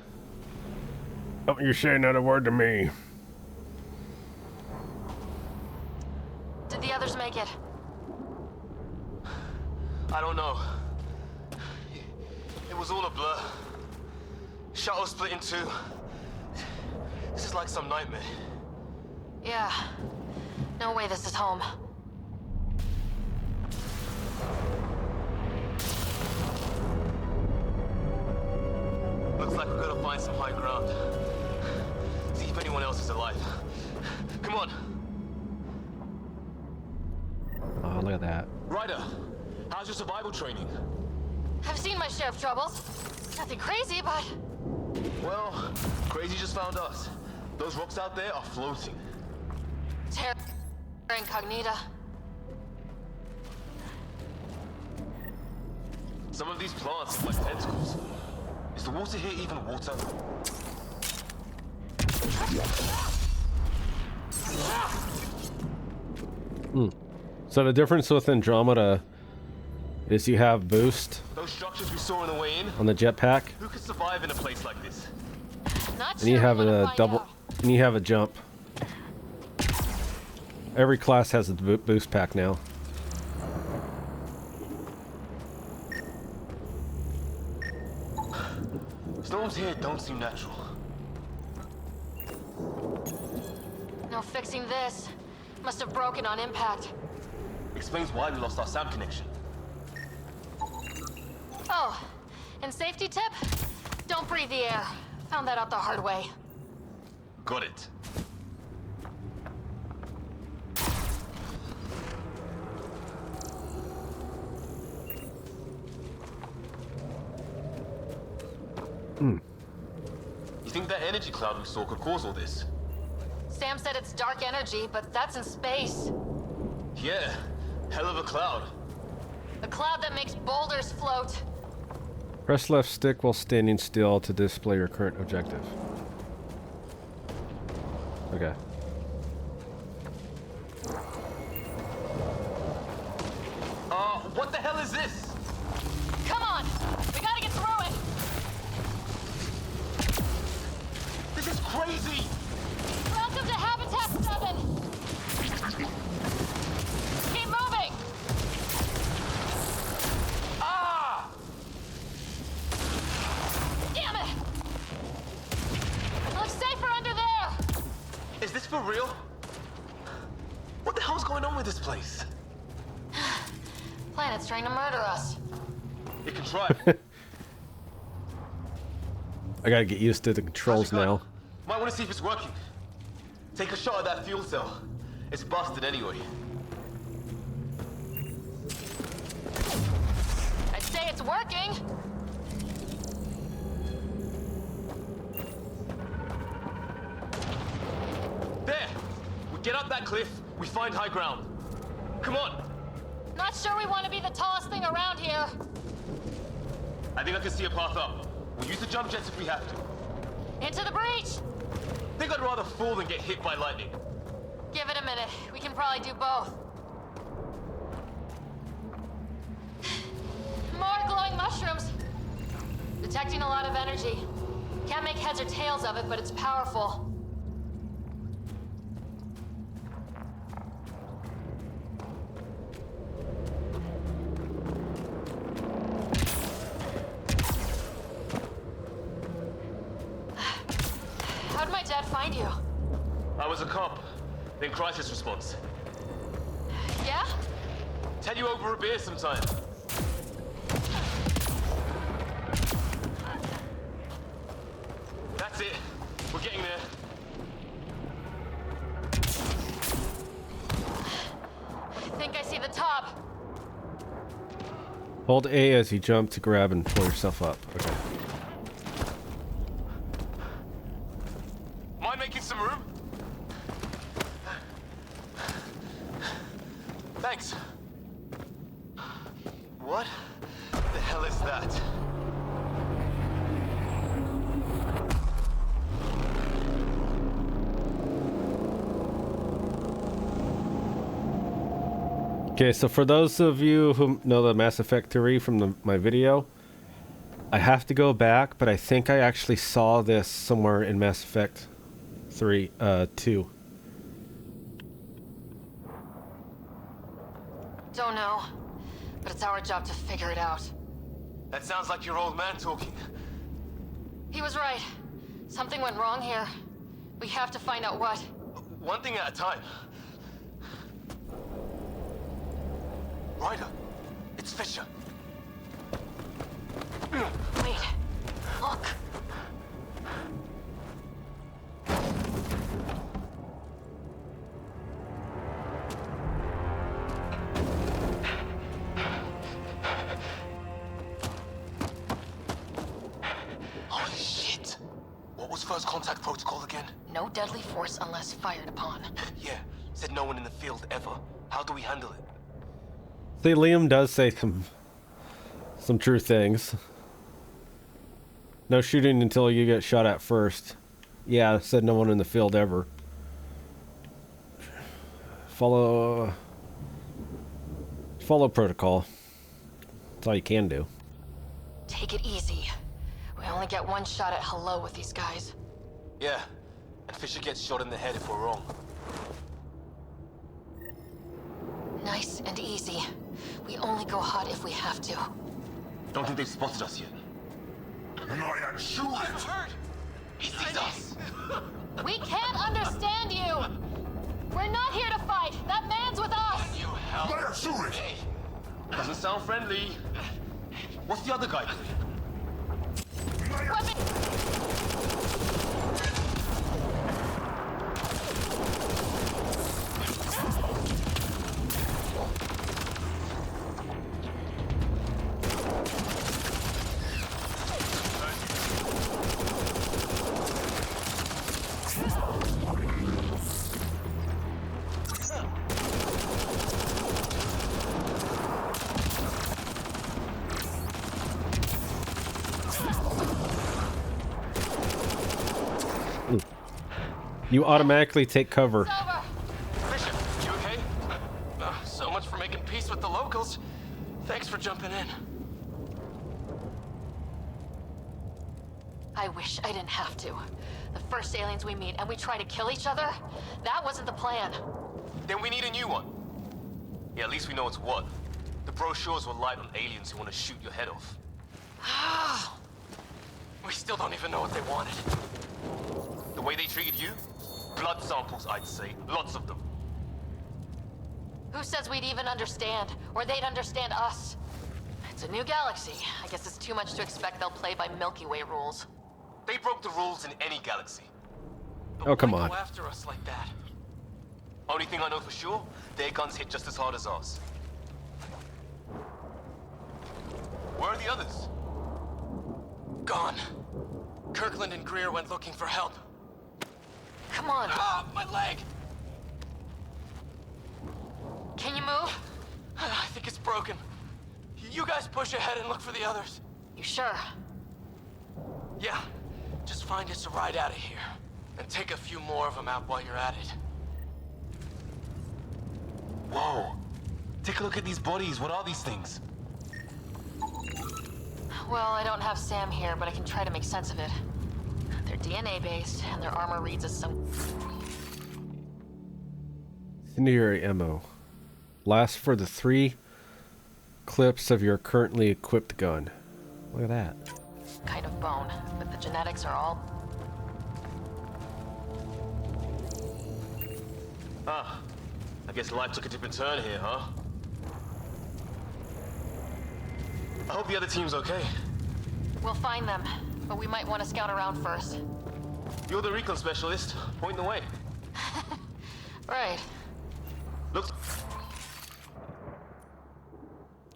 Don't you say another word to me. Did the others make it? I don't know. It was all a blur. Shuttle split in two. This is like some nightmare. Yeah. No way this is home. Looks like we're gonna find some high ground. See if anyone else is alive. Come on. Oh, look at that. Ryder, how's your survival training? I've seen my share of troubles. Nothing crazy, but... Well, crazy just found us. Those rocks out there are floating. Terra incognita. Some of these plants are like tentacles. Is the water here even water? So the difference with Andromeda is you have boost Those structures we saw on the way in. on the jetpack, Who could survive in a place like this? Not and you sure have we wanna a find double, out. and you have a jump. Every class has a boost pack now. Storms here don't seem natural. No fixing this. Must have broken on impact. Explains why we lost our SAM connection. Oh, and safety tip? Don't breathe the air. Found that out the hard way. Got it. You think that energy cloud we saw could cause all this? Sam said it's dark energy, but that's in space. Yeah, hell of a cloud. A cloud that makes boulders float. Press left stick while standing still to display your current objective. Okay. What the hell is this? Come on! We gotta get through it! This is crazy! Welcome to Habitat 7! Keep moving! Ah! Damn it! It looks safer under there! Is this for real? What the hell's going on with this place? Planet's trying to murder us. It can try. I gotta get used to the controls now. Might want to see if it's working. Take a shot at that fuel cell. It's busted anyway. I'd say it's working. There! We get up that cliff, we find high ground. Come on! Not sure we want to be the tallest thing around here. I think I can see a path up. We'll use the jump jets if we have to. Into the breach! Think I'd rather fall than get hit by lightning. Give it a minute. We can probably do both. More glowing mushrooms. Detecting a lot of energy. Can't make heads or tails of it, but it's powerful. How'd my dad find you? I was a cop, then crisis response. Yeah? Tell you over a beer sometime. That's it. We're getting there. I think I see the top. Hold A as you jump to grab and pull yourself up. Okay. Mind making some room? Thanks. What the hell is that? Okay, so for those of you who know the Mass Effect 3 from my video, I have to go back, but I think I actually saw this somewhere in Mass Effect 2. Don't know, but it's our job to figure it out. That sounds like your old man talking. He was right. Something went wrong here. We have to find out what. One thing at a time. Ryder, it's Fisher. Wait, look. Holy shit! What was first contact protocol again? No deadly force unless fired upon. Yeah, said no one in the field ever. How do we handle it? See, Liam does say some true things. No shooting until you get shot at first. Yeah, said no one in the field ever. Follow protocol. That's all you can do. Take it easy. We only get one shot at hello with these guys. Yeah, and Fisher gets shot in the head if we're wrong. Nice and easy. We only go hot if we have to. Don't think they've spotted us yet. Lion, shoot it! He sees us! We can't understand you! We're not here to fight! That man's with us! You help! Lion, shoot it! Hey, doesn't sound friendly. What's the other guy doing? Weapon! You automatically take cover. Bishop, you okay? So much for making peace with the locals. Thanks for jumping in. I wish I didn't have to. The first aliens we meet and we try to kill each other? That wasn't the plan. Then we need a new one. Yeah, at least we know it's what. The brochures were light on aliens who want to shoot your head off. We still don't even know what they wanted. The way they treated you? Blood samples, I'd say. Lots of them. Who says we'd even understand? Or they'd understand us? It's a new galaxy. I guess it's too much to expect they'll play by Milky Way rules. They broke the rules in any galaxy. But Oh, come why on. go after us like that? Only thing I know for sure, their guns hit just as hard as ours. Where are the others? Gone. Kirkland and Greer went looking for help. Come on. Ah, my leg! Can you move? I think it's broken. You guys push ahead and look for the others. You sure? Yeah. Just find us a ride out of here. And take a few more of them out while you're at it. Whoa. Take a look at these bodies. What are these things? Well, I don't have Sam here, but I can try to make sense of it. They're DNA-based, and their armor reads as some... Incendiary ammo. Lasts for the 3 clips of your currently equipped gun. Look at that. kind of bone, but the genetics are all... Ah, I guess life took a different turn here, huh? I hope the other team's okay. We'll find them, but we might want to scout around first. You're the recon specialist. Point the way. Right. Looks...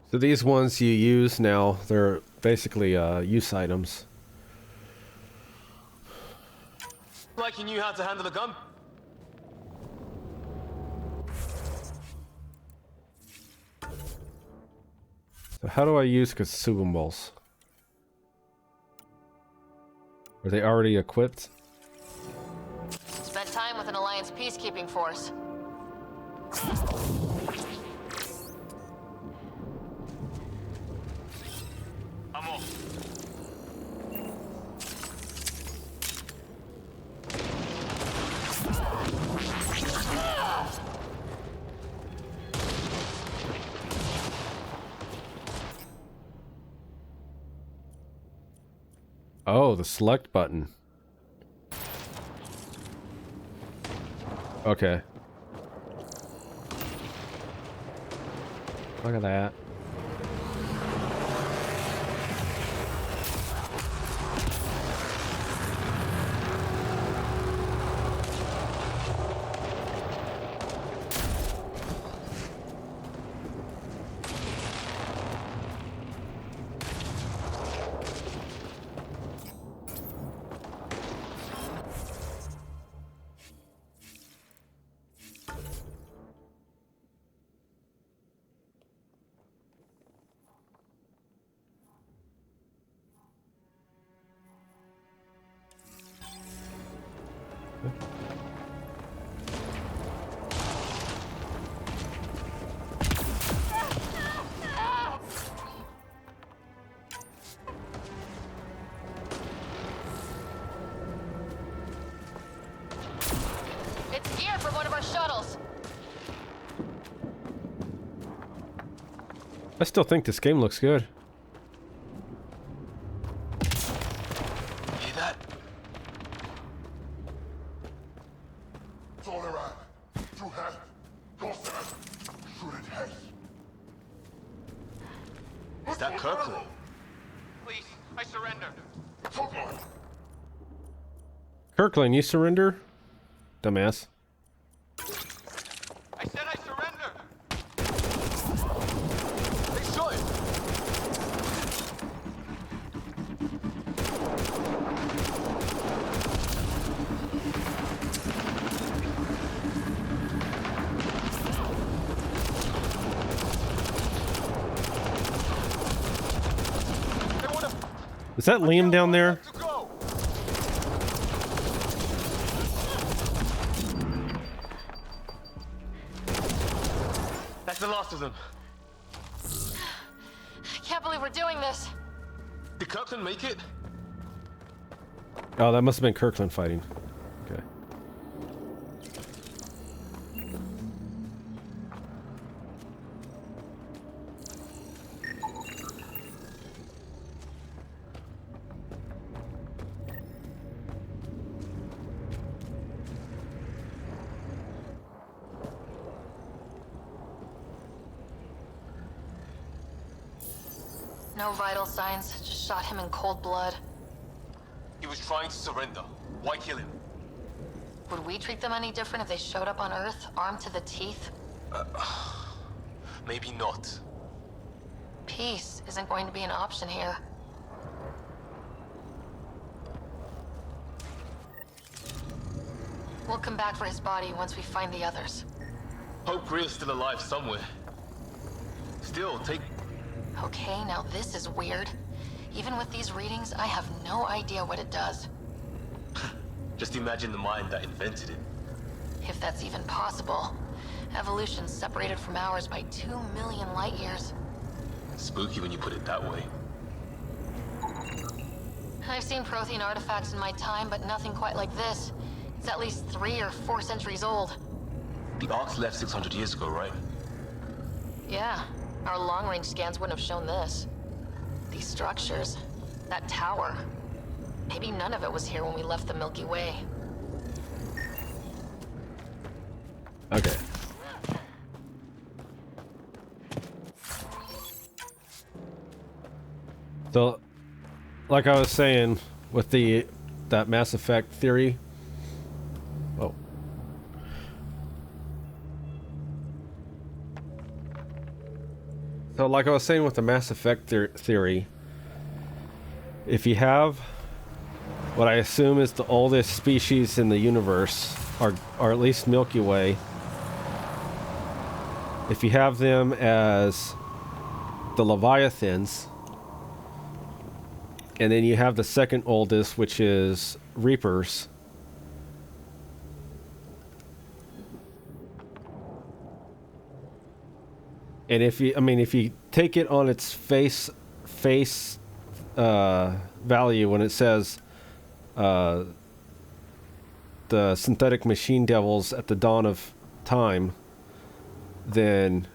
So these ones you use now, they're basically use items. Like you knew how to handle a gun. So how do I use consumables? Are they already equipped? Spent time with an Alliance peacekeeping force. I'm off. Oh, the select button. Okay. Look at that. It's gear from one of our shuttles. I still think this game looks good. Hear that? Turn around. Two hands. Cross hands. Shoot it head. Is that Kirkland? Please, I surrender. Kirkland, you surrender? Dumbass. I said I surrender. They shot him. Is that Liam down there? That's the last of them. I can't believe we're doing this. Did Kirkland make it? Oh, that must have been Kirkland fighting. Okay. No vital signs, just shot him in cold blood. He was trying to surrender. Why kill him? Would we treat them any different if they showed up on Earth, armed to the teeth? Maybe not. Peace isn't going to be an option here. We'll come back for his body once we find the others. Hope Greer's still alive somewhere. Still, take... Okay, now this is weird. Even with these readings, I have no idea what it does. Just imagine the mind that invented it. If that's even possible. Evolution's separated from ours by 2 million light years. Spooky when you put it that way. I've seen Prothean artifacts in my time, but nothing quite like this. It's at least 3 or 4 centuries old. The Ark's left 600 years ago, right? Yeah, our long-range scans wouldn't have shown this. These structures, that tower. Maybe none of it was here when we left the Milky Way. Okay. So, like I was saying, with that Mass Effect theory. Oh. So like I was saying with the Mass Effect theory, if you have what I assume is the oldest species in the universe, or at least Milky Way, if you have them as the Leviathans, and then you have the second oldest, which is Reapers, and if you take it on its face value when it says the synthetic machine devils at the dawn of time, then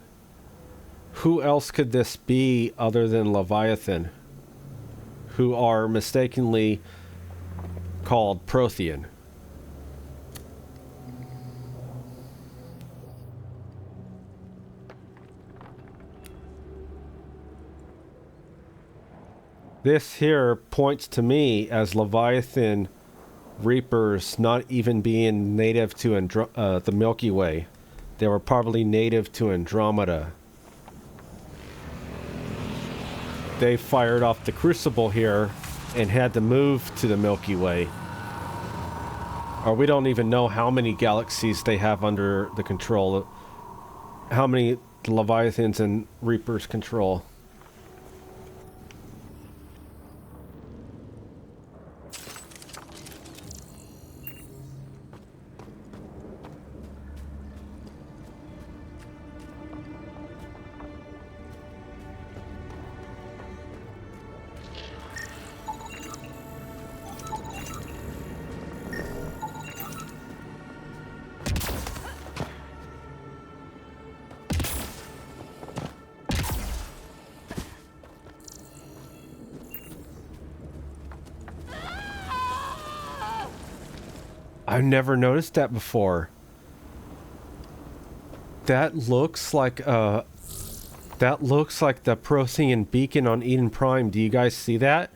who else could this be other than Leviathan, who are mistakenly called Prothean? This here points to me as Leviathan Reapers not even being native to the Milky Way. They were probably native to Andromeda. They fired off the Crucible here and had to move to the Milky Way. Or we don't even know how many galaxies they have under the control. How many Leviathans and Reapers control. I've never noticed that before. That looks like the Prothean beacon on Eden Prime. Do you guys see that?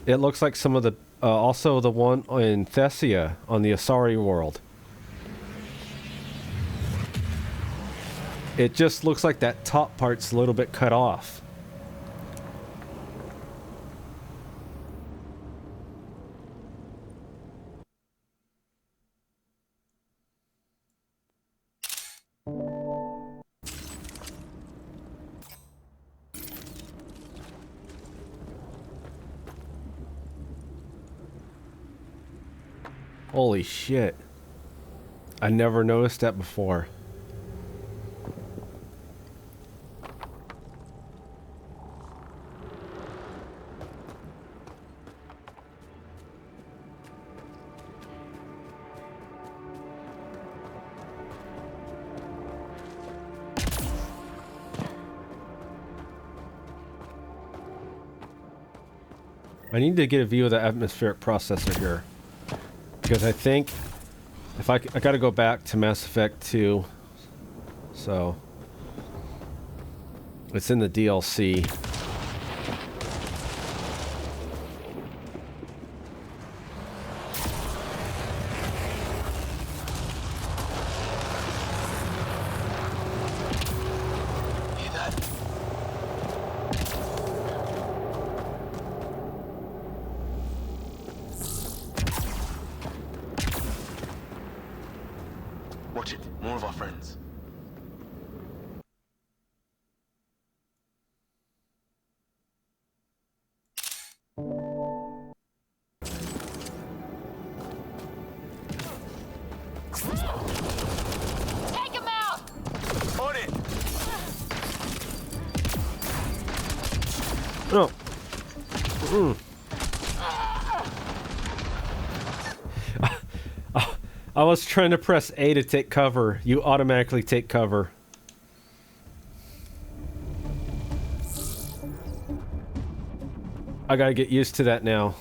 It looks like some of the also the one in Thessia on the Asari world. It just looks like that top part's a little bit cut off. Holy shit. I never noticed that before. I need to get a view of the atmospheric processor here. Because I think if I gotta go back to Mass Effect 2, so it's in the DLC. No. I was trying to press A to take cover. You automatically take cover. I gotta get used to that now.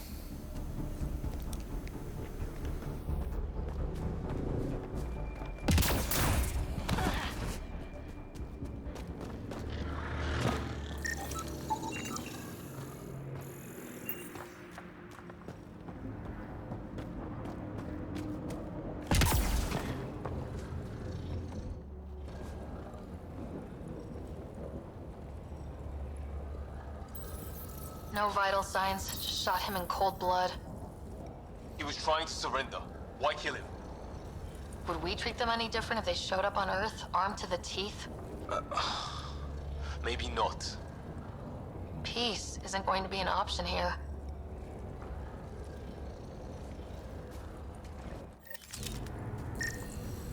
No vital signs. Just shot him in cold blood. He was trying to surrender. Why kill him? Would we treat them any different if they showed up on Earth, armed to the teeth? Maybe not. Peace isn't going to be an option here.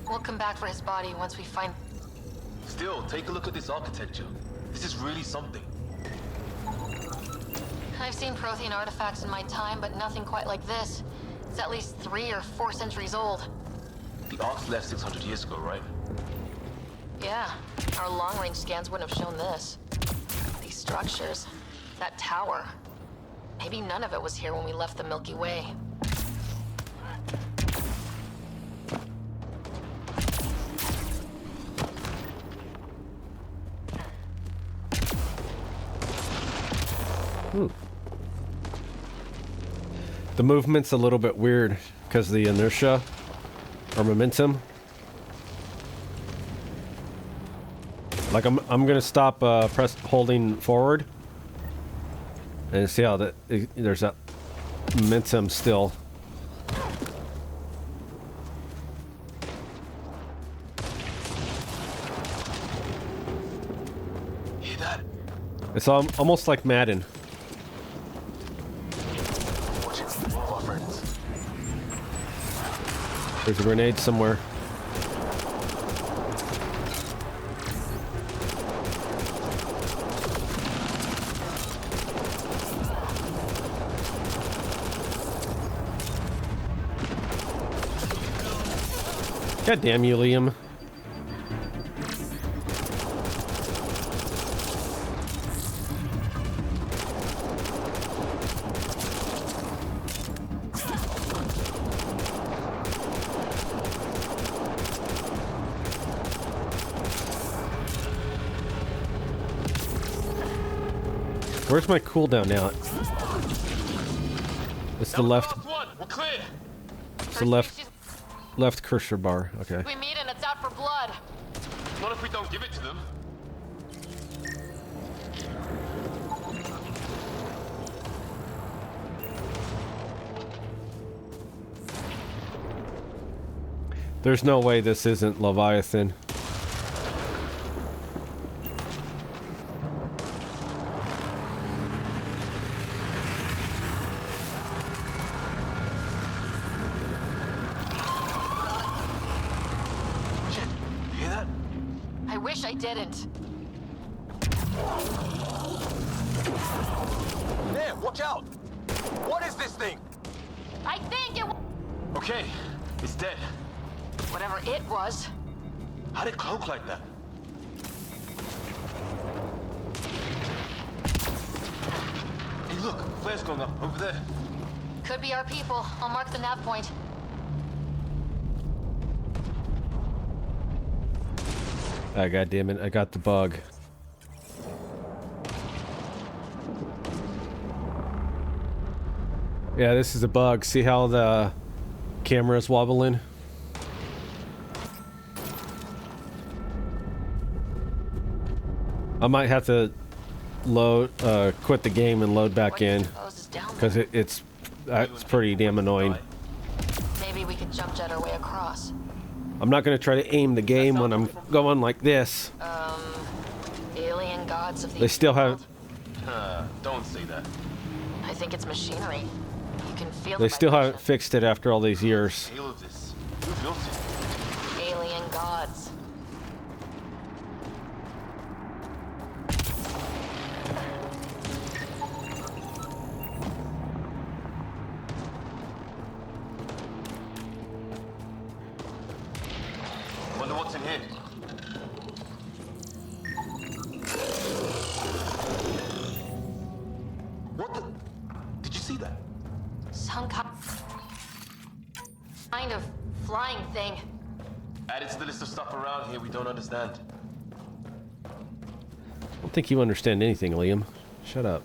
We'll come back for his body once we find... Still, take a look at this architecture. This is really something. I've seen Prothean artifacts in my time, but nothing quite like this. It's at least 3 or 4 centuries old. The Ark's left 600 years ago, right? Yeah, our long-range scans wouldn't have shown this. These structures, that tower. Maybe none of it was here when we left the Milky Way. The movement's a little bit weird because of the inertia or momentum. Like I'm gonna stop holding forward and see how there's that momentum still. Hear that? It's almost like Madden. Watch it, one of our friends. There's a grenade somewhere. God damn you, Liam. Where's my cooldown now? It's the left. We're clear. It's the left cursor bar. Okay. We meet and it's out for blood. Not if we don't give it to them. There's no way this isn't Leviathan. I didn't. There, watch out! What is this thing? I think it... Okay, it's dead. Whatever it was. How'd it cloak like that? Hey, look, flare's going up over there. Could be our people. I'll mark the nav point. Ah, God damn it! I got the bug. Yeah, this is a bug. See how the camera's wobbling? I might have to quit the game and load back in because it's pretty damn annoying. Maybe we could jump jet our way across. I'm not going to try to aim the game when I'm going like this. Alien gods of the... They still have... Don't say that. I think it's machinery. You can feel They still haven't fixed it after all these years. Who built it? Alien gods. Wonder what's in here. What the? Did you see that? Some kind of flying thing. Add it to the list of stuff around here we don't understand. I don't think you understand anything, Liam. Shut up.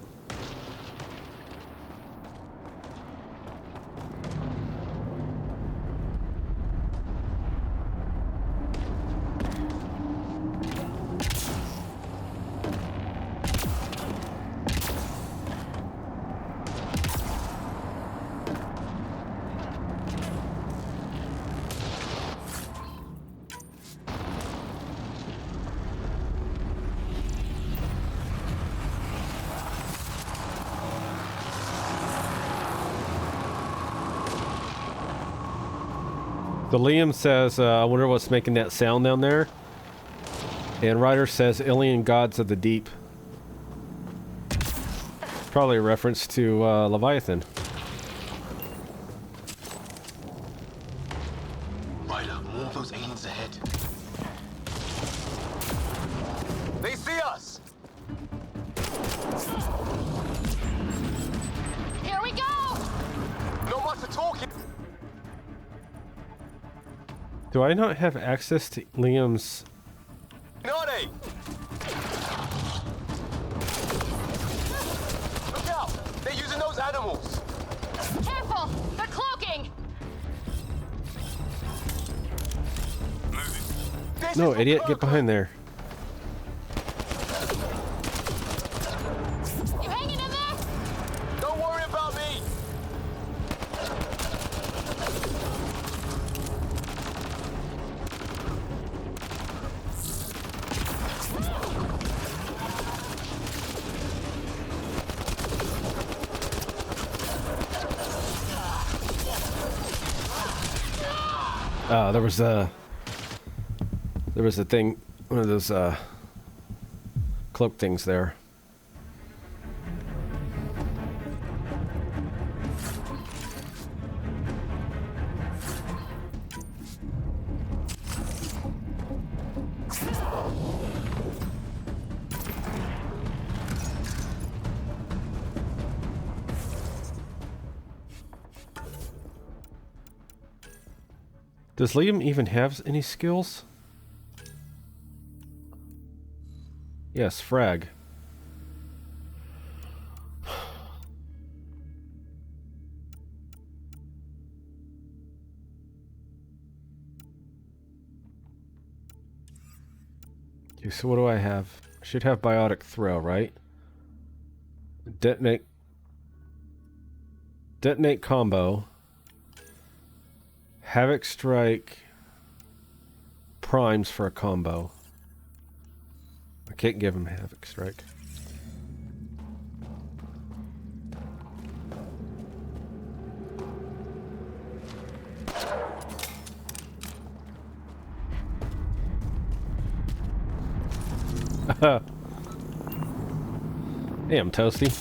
But Liam says, I wonder what's making that sound down there. And Ryder says, alien gods of the deep. Probably a reference to Leviathan. Ryder, more of those aliens ahead. They see us! Here we go! Not much to talk. Do I not have access to Liam's... Are they? Look out! They're using those animals! Careful! They're cloaking! No, idiot, get behind there. You hanging in there? Don't worry about me! There was a thing, one of those cloak things there. Does Liam even have any skills? Yes, frag. Okay, so what do I have? I should have biotic throw, right? Detonate combo. Havoc strike. Primes for a combo. I can't give him Havoc strike. Damn, Toasty.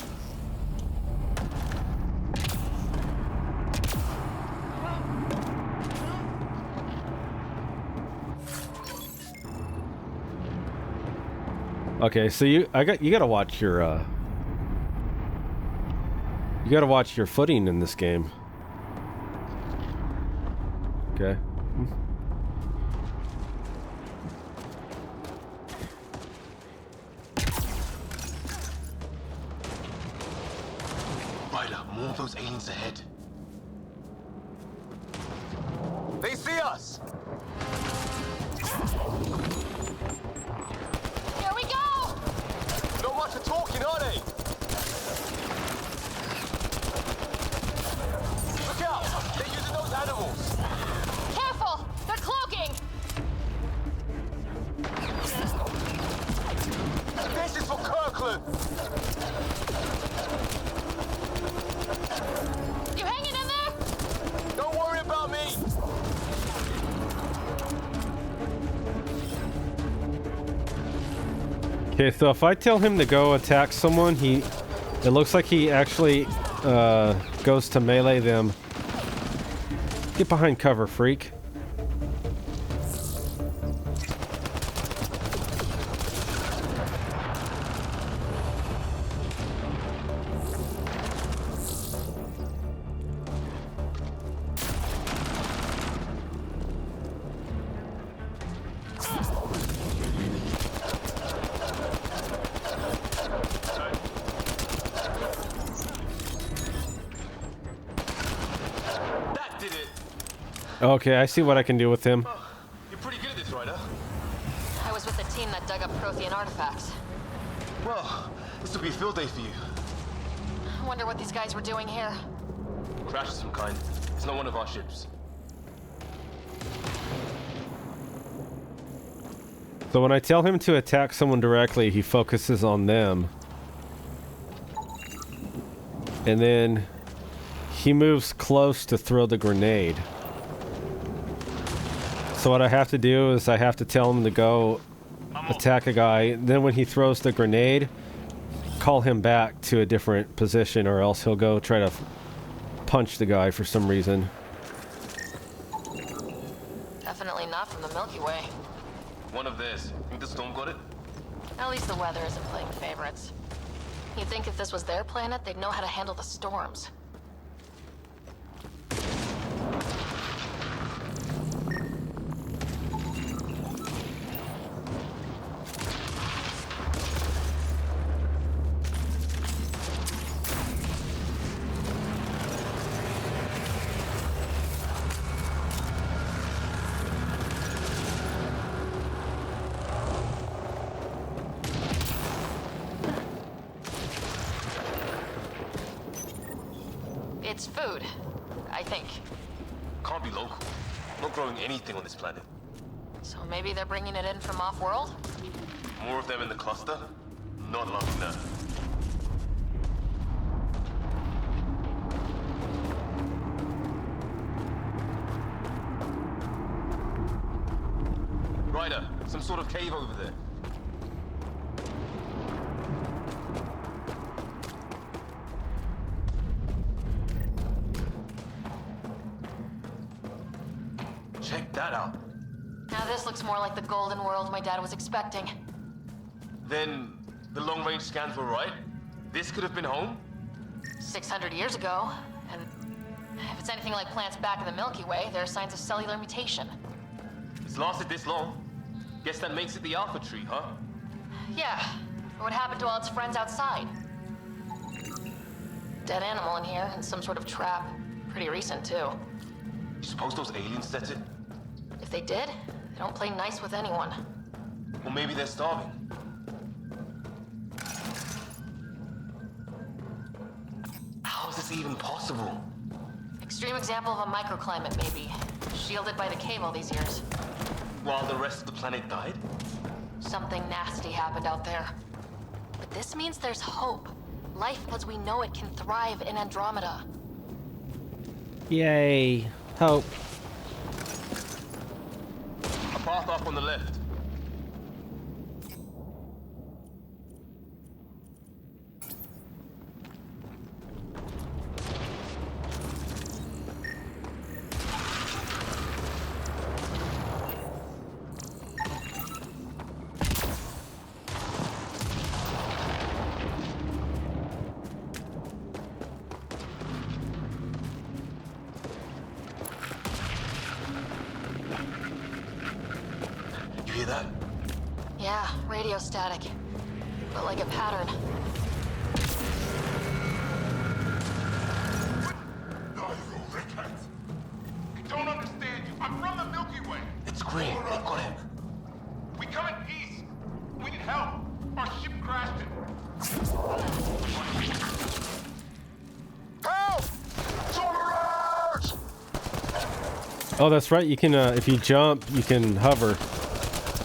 Okay, so you gotta watch your footing in this game. Okay. Ryder, more of those aliens ahead. They see us! Here we go! Not much of talking, are they? Look out! They're using those animals! Careful! They're cloaking! This is for Kirkland! You hanging in there? Don't worry about me! Okay, so if I tell him to go attack someone, it looks like he actually goes to melee them. Get behind cover, freak. Okay, I see what I can do with him. You're pretty good at this, Ryder. I was with the team that dug up Prothean artifacts. Well, this will be a field day for you. I wonder what these guys were doing here. Crash of some kind. It's not one of our ships. So when I tell him to attack someone directly, he focuses on them. And then he moves close to throw the grenade. So what I have to do is I have to tell him to go attack a guy. Then when he throws the grenade, call him back to a different position, or else he'll go try to punch the guy for some reason. Definitely not from the Milky Way. One of theirs. Think the storm got it? At least the weather isn't playing favorites. You'd think if this was their planet, they'd know how to handle the storms. It's food, I think. Can't be local. Not growing anything on this planet. So maybe they're bringing it in from off-world? More of them in the cluster? Not loving that. Ryder, some sort of cave over there. Check that out. Now this looks more like the golden world my dad was expecting. Then the long-range scans were right? This could have been home? 600 years ago, and if it's anything like plants back in the Milky Way, there are signs of cellular mutation. It's lasted this long. Guess that makes it the Alpha Tree, huh? Yeah, but what happened to all its friends outside? Dead animal in here, and some sort of trap. Pretty recent, too. You suppose those aliens set it? If they did, they don't play nice with anyone. Or maybe they're starving. How is this even possible? Extreme example of a microclimate, maybe. Shielded by the cave all these years. While the rest of the planet died? Something nasty happened out there. But this means there's hope. Life as we know it can thrive in Andromeda. Yay. Hope. A path up on the left. Hear that? Yeah, radio static. But like a pattern. I don't understand you. I'm from the Milky Way. It's green. They got it. We come in peace. We need help. Our ship crashed it. Help! Soldiers! Oh, that's right. You can, if you jump, you can hover.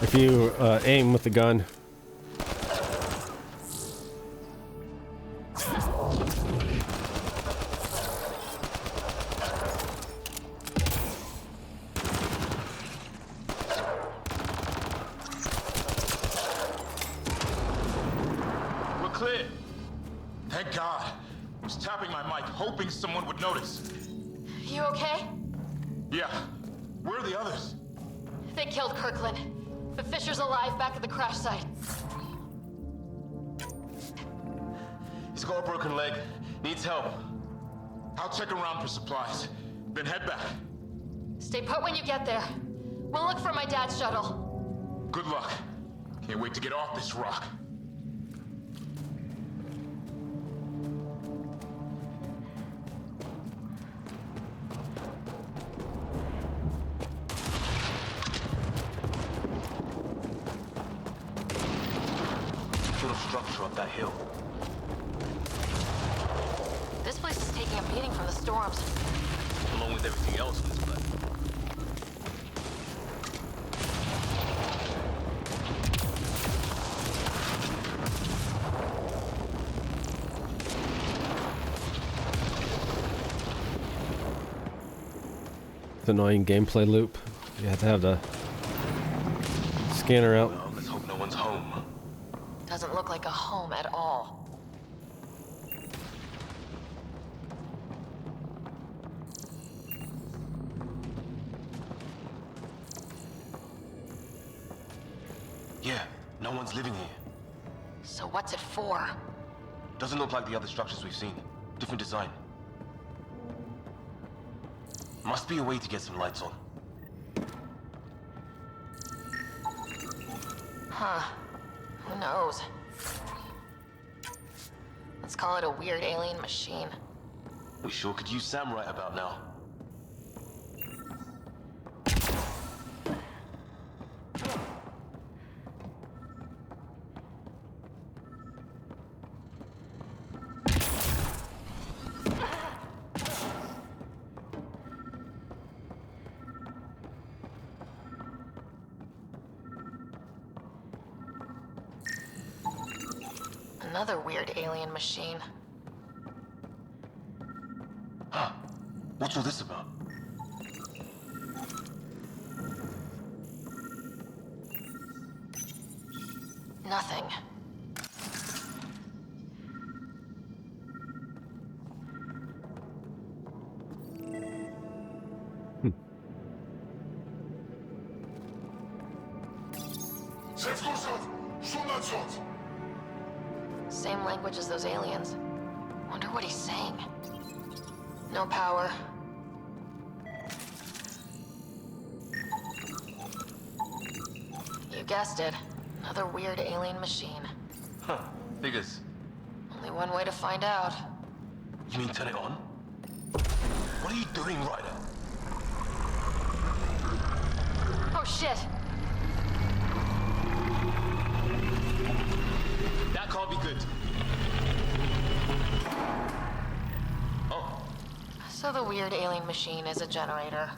If you aim with the gun. We're clear. Thank God. I was tapping my mic, hoping someone would notice. You okay? Yeah. Where are the others? They killed Kirkland. But Fisher's alive back at the crash site. He's got a broken leg. Needs help. I'll check around for supplies. Then head back. Stay put when you get there. We'll look for my dad's shuttle. Good luck. Can't wait to get off this rock. Sort of structure up that hill. This place is taking a beating from the storms. Along with everything else on this planet. Annoying gameplay loop. You have to have the scanner out. Well, let's hope no one's home. Doesn't look like a home at all. Yeah, no one's living here. So what's it for? Doesn't look like the other structures we've seen. Different design. Must be a way to get some lights on. Huh. Who knows? Let's call it a weird alien machine. We sure could use Sam right about now. Another weird alien machine. Huh. What's all this about? Nothing. Same language as those aliens. Wonder what he's saying. No power. You guessed it. Another weird alien machine. Huh. Figures. Only one way to find out. You mean turn it on? What are you doing, Ryder? Oh shit! That can't be good. Oh. So the weird alien machine is a generator.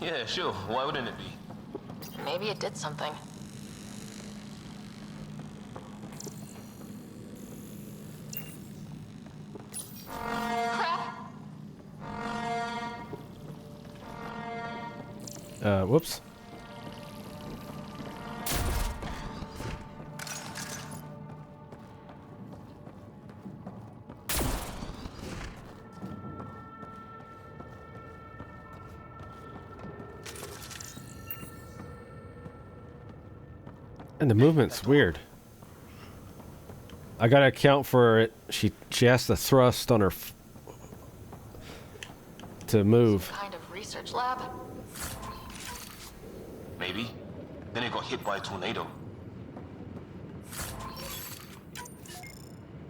Yeah, sure. Why wouldn't it be? Maybe it did something. Whoops. And the movement's weird. I gotta account for it. She has to thrust on her to move. Some kind of research lab? Maybe. Then it got hit by a tornado.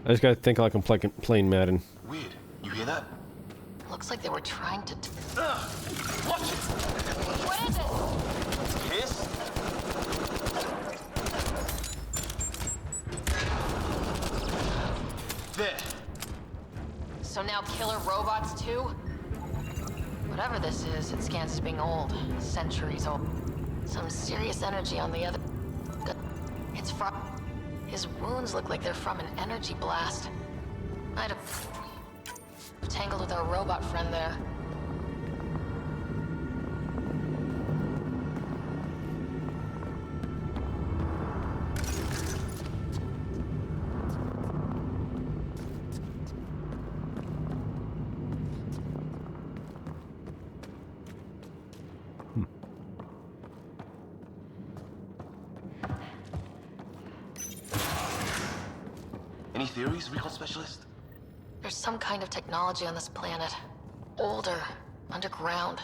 I just gotta think like I'm playing Madden. Weird. You hear that? Looks like they were trying to... Watch it! What is it? Hiss? There. So now killer robots too? Whatever this is, it scans as being old. Centuries old. Some serious energy on the other... It's from... His wounds look like they're from an energy blast. Might have... tangled with our robot friend there. Any theories, recon specialist? There's some kind of technology on this planet. Older, underground.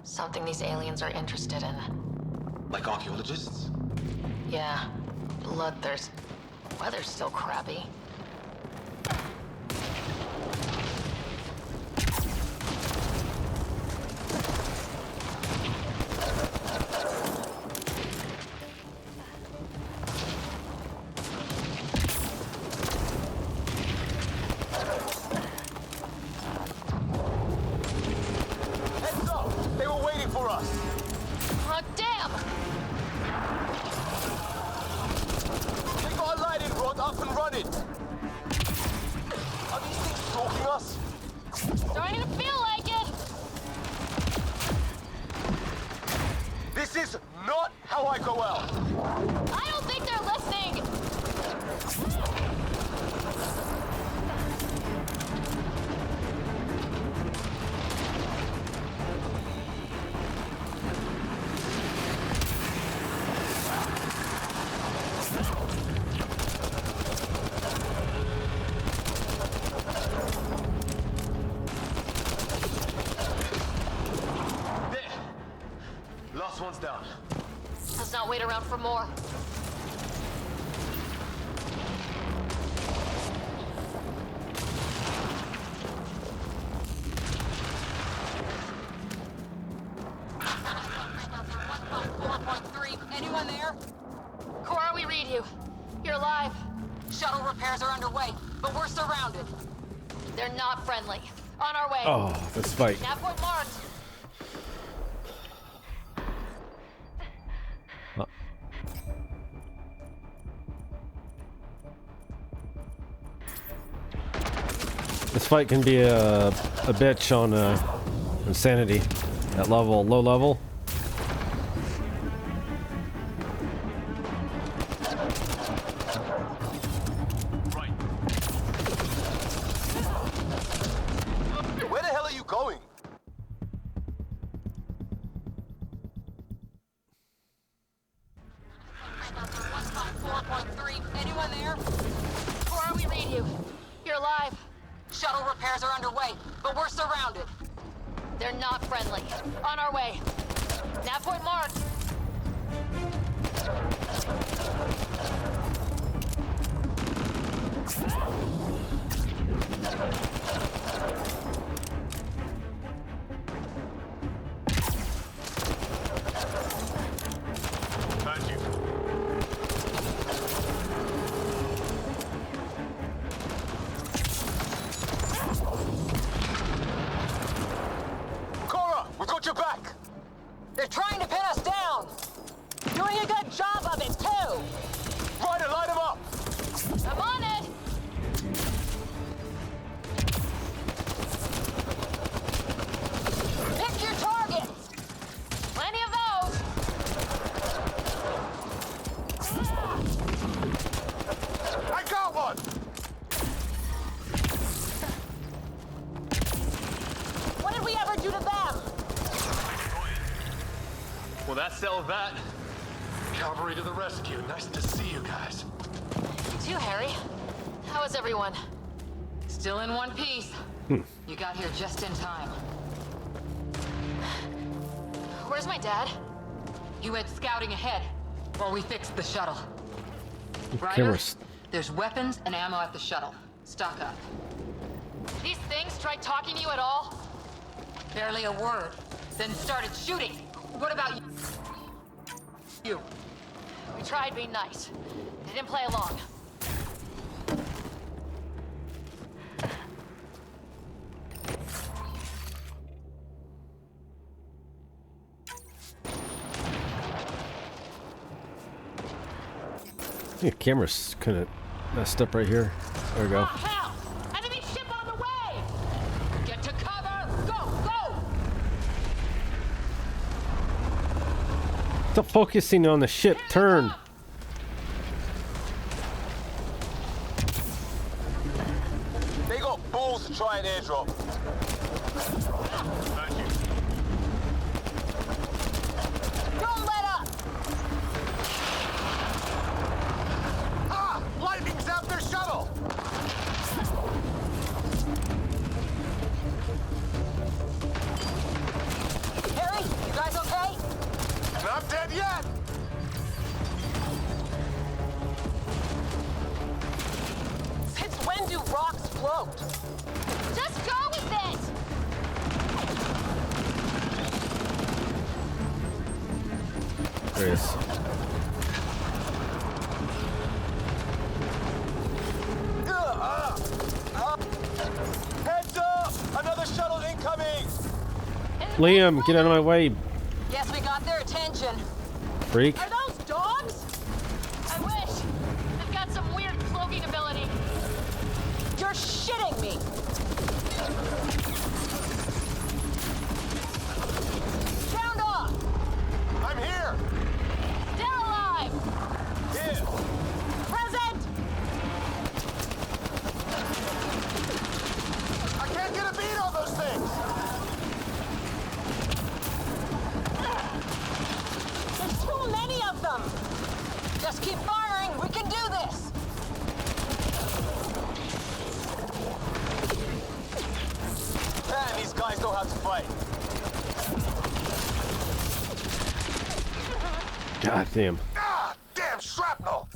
Something these aliens are interested in. Like archaeologists? Yeah, bloodthirst. Weather's still crappy. Now I go out. I don't think they're listening! Last one's down. Let's not wait around for more. Anyone there? Cora, we read you. You're alive. Shuttle repairs are underway, but we're surrounded. They're not friendly. On our way. Oh, this fight. Nav point marked. This fight can be a bitch on insanity. That level, low level. Where the hell are you going? Anyone there? Cora, we read you. You're alive. Shuttle repairs are underway, but we're surrounded. They're not friendly. On our way. Nav point marked. Thank you. Cora, we got your back. They're trying to pin us down. Doing a good job of it, too. Ryder, light him up. I'm on it. Pick your targets. Plenty of those. I got one. What did we ever do to them? Well, that settled that. Cavalry to the rescue. Nice to see you guys. You too, Harry. How is everyone? Still in one piece. You got here just in time. Where's my dad? He went scouting ahead while we fixed the shuttle. Ryder, Cameras. there's weapons and ammo at the shuttle. Stock up. These things tried talking to you at all? Barely a word. Then started shooting. What about you? You. We tried being nice. They didn't play along. Yeah, camera's kind of messed up right here. There we go. Hell! Enemy ship on the way! Get to cover! Go, go! Stop focusing on the ship. Turn. They got balls to try an airdrop. Thank you. Don't let up! Ah! Lightning zapped their shuttle! Harry, you guys okay? Not dead yet! Since when do rocks float? Just go with it! There he is. Heads up! Another shuttle incoming! Liam, get out of my way, Guess we got their attention. freak. Are those dogs? I wish. They've got some weird cloaking ability. You're shitting me! Sound off! I'm here! guys know how to fight. God damn. Ah, damn shrapnel!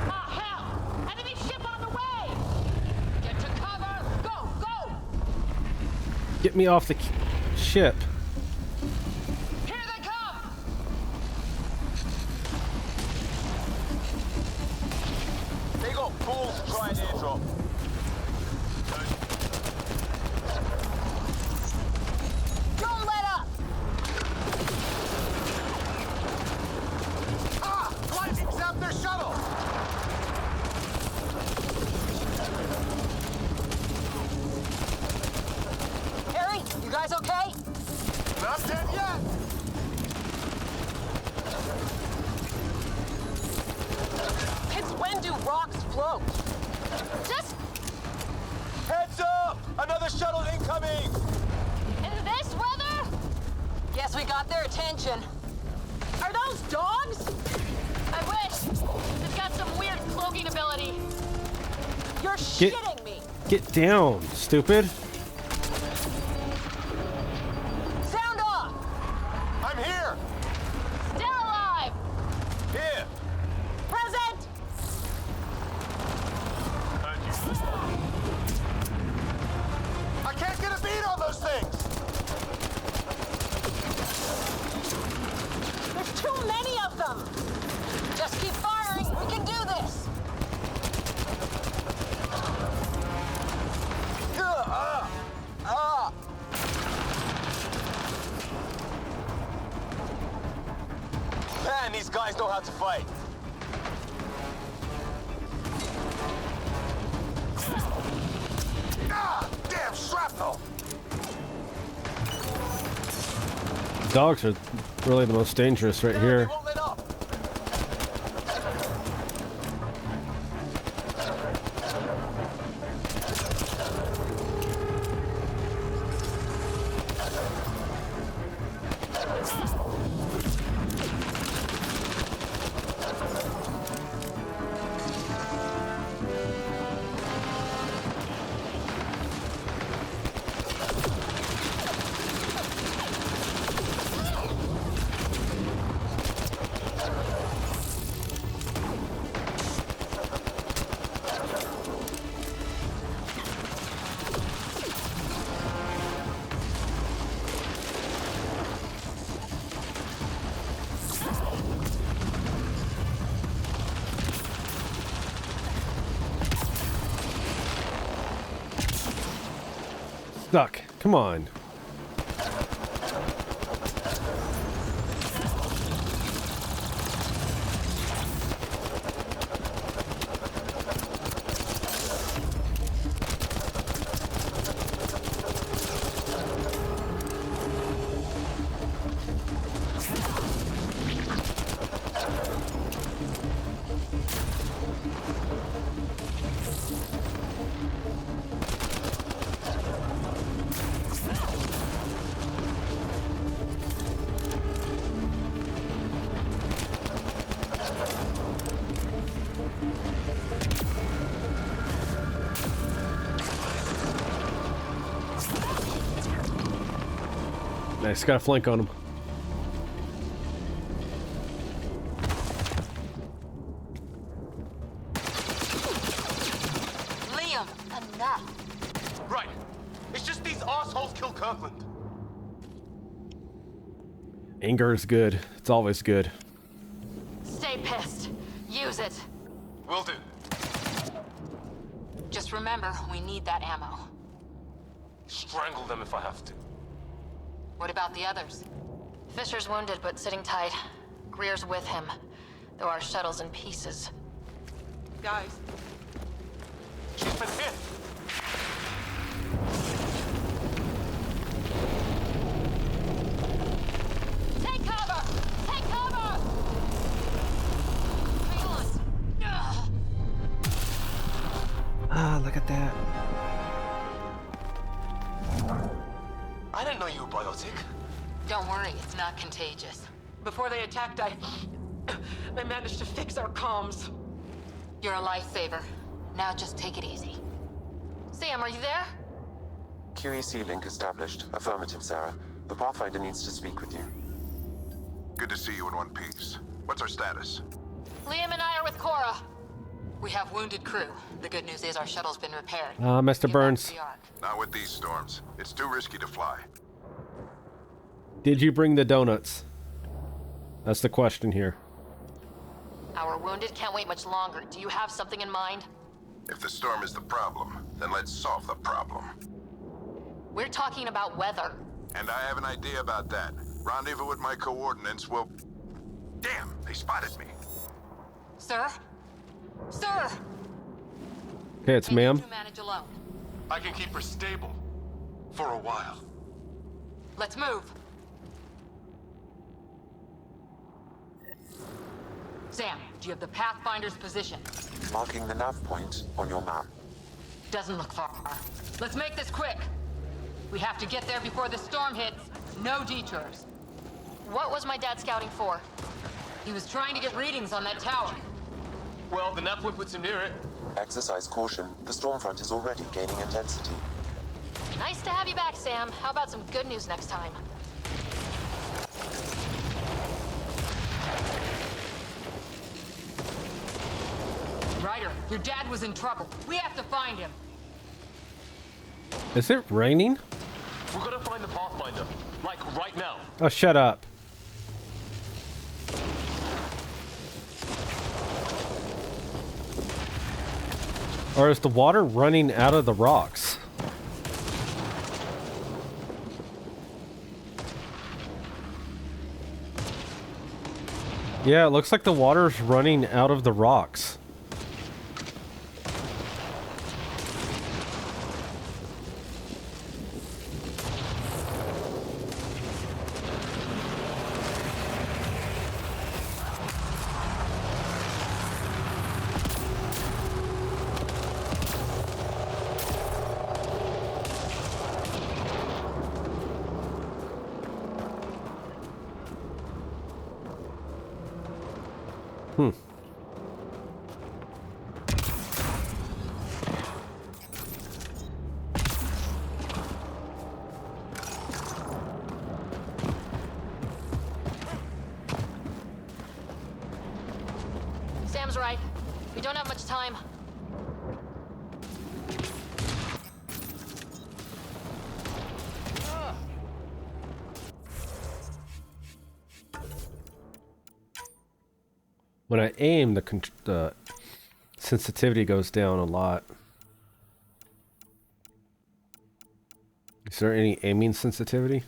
Ah, hell! Enemy ship on the way! Get to cover! Go, go! Get me off the ship. Here they come! They got balls to try and airdrop. Don't let up! Ah! Lightning zapped their shuttle! Harry, you guys okay? Not dead yet! Since when do rocks float? Just Heads up! Another shuttle incoming! in this weather? Guess we got their attention. Are those dogs? I wish. It's got some weird cloaking ability. You're shitting me. Get down, stupid. Sound off. I'm here! Still alive. Here! Present. I can't get a beat on those things! There's too many of them. Just keep firing. We can do this. Man, these guys know how to fight. Ah! Damn shrapnel! Dogs are really the most dangerous right here. Won't let up. Stuck. Come on. Nice, got a flank on him. Liam, enough. Right. It's just these assholes kill Kirkland. Anger is good. It's always good. Stay pissed. Use it. Will do. Just remember, we need that ammo. Strangle them if I have to. What about the others? Fisher's wounded, but sitting tight. Greer's with him, though our shuttle's in pieces. Guys, She's been hit. Take cover! Take cover! Hang on. Ugh. Ah, look at that. I didn't know you were biotic. Don't worry, it's not contagious. before they attacked, I managed to fix our comms. You're a lifesaver. Now just take it easy. Sam, are you there? QEC link established. Affirmative, Sarah. The Pathfinder needs to speak with you. Good to see you in one piece. What's our status? Liam and I are with Cora. We have wounded crew. The good news is our shuttle's been repaired. Mr. Burns. Not with these storms. It's too risky to fly. Did you bring the donuts? That's the question here. Our wounded can't wait much longer. Do you have something in mind? If the storm is the problem, then let's solve the problem. We're talking about weather. And I have an idea about that. Rendezvous with my coordinates will... Damn, they spotted me. Sir? Sir! Okay, it's ma'am. You manage alone. I can keep her stable. For a while. Let's move. Sam, do you have the Pathfinder's position? Marking the nav point on your map. Doesn't look far. Let's make this quick. We have to get there before the storm hits. No detours. What was my dad scouting for? He was trying to get readings on that tower. Well, the nav point puts him near it. Exercise caution. The storm front is already gaining intensity. Nice to have you back, Sam. How about some good news next time? Ryder, your dad was in trouble. We have to find him. Is it raining? We're gonna find the Pathfinder. Like, right now. Oh, shut up. Or is the water running out of the rocks? Yeah, it looks like the water's running out of the rocks. Sam's right. We don't have much time. When I aim, the sensitivity goes down a lot. Is there any aiming sensitivity?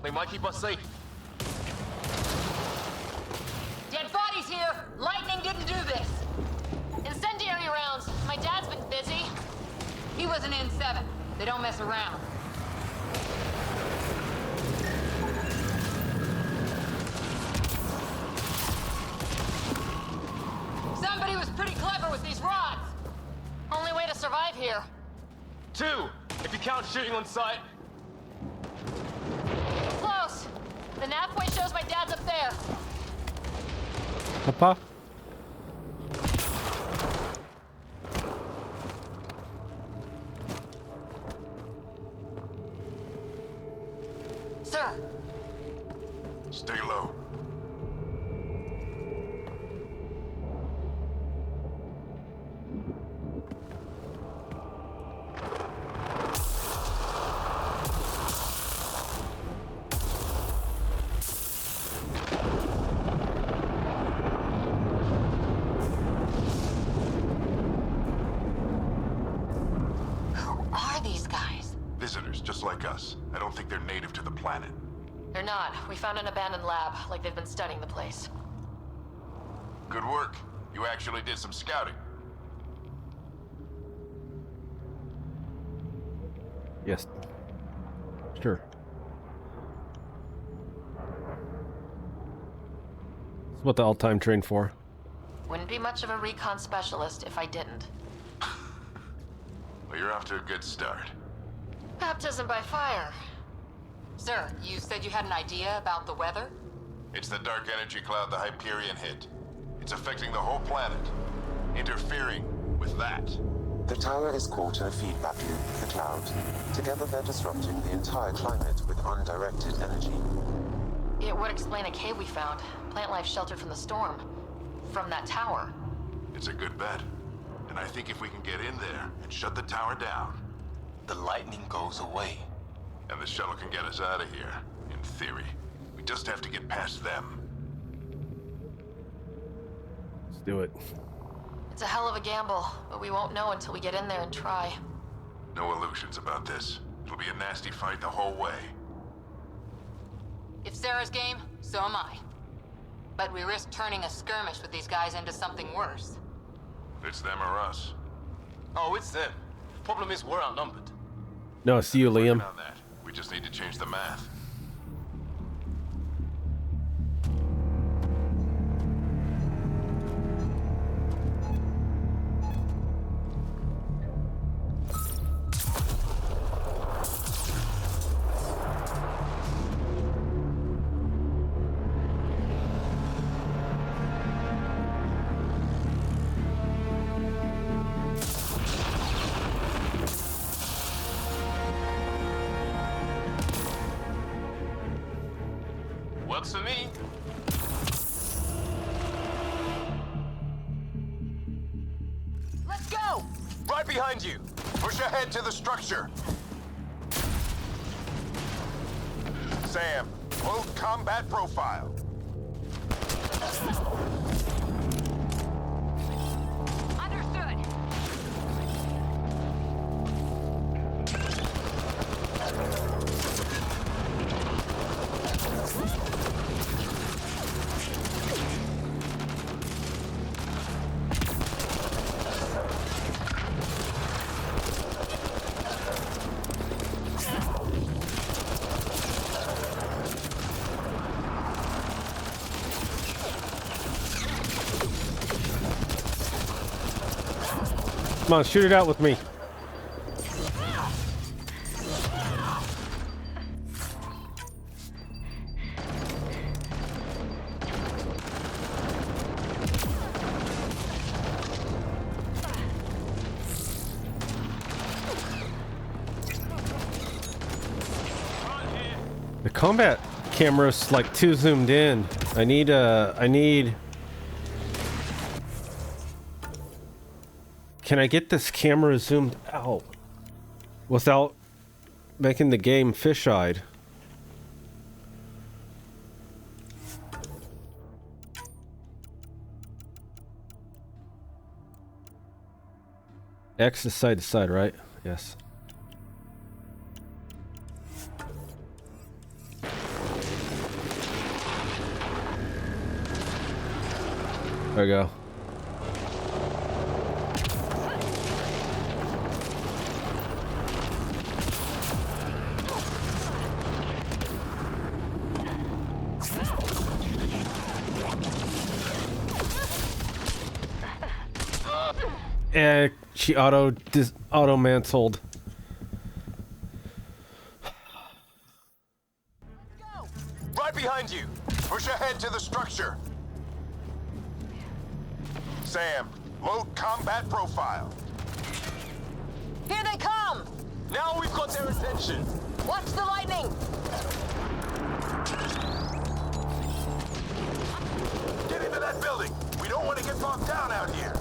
They might keep us safe. Dead bodies here! Lightning didn't do this! Incendiary rounds! My dad's been busy. He was an N7. They don't mess around. Somebody was pretty clever with these rods! Only way to survive here. 2, if you count shooting on sight. Close! The nav point shows my dad's up there. Papa? Sir! Stay low. I don't think they're native to the planet. They're not. We found an abandoned lab, like they've been studying the place. Good work. You actually did some scouting. Yes. Sure. That's what the all-time train for. Wouldn't be much of a recon specialist if I didn't. Well, you're off to a good start. Baptism by fire. Sir, you said you had an idea about the weather? It's the dark energy cloud the Hyperion hit. It's affecting the whole planet, interfering with that. The tower is caught in a feedback loop with the cloud. Together they're disrupting the entire climate with undirected energy. It would explain a cave we found. Plant life sheltered from the storm. From that tower. It's a good bet. And I think if we can get in there and shut the tower down, the lightning goes away. And the shuttle can get us out of here, in theory. We just have to get past them. Let's do it. It's a hell of a gamble, but we won't know until we get in there and try. No illusions about this. It'll be a nasty fight the whole way. If Sarah's game, so am I. But we risk turning a skirmish with these guys into something worse. It's them or us. Oh, it's them. Problem is, we're outnumbered. No, it's you, Liam. On that. We just need to change the math. Works for me. Let's go! Right behind you. Push ahead to the structure. Sam, load combat profile. Understood. Come on, shoot it out with me. The combat camera's like too zoomed in. I need Can I get this camera zoomed out without making the game fish-eyed? X is side to side, right? Yes. There we go. She auto-mantled. Right behind you. Push ahead to the structure. Sam, load combat profile. Here they come! Now we've got their attention. Watch the lightning! Get into that building. We don't want to get bogged down out here.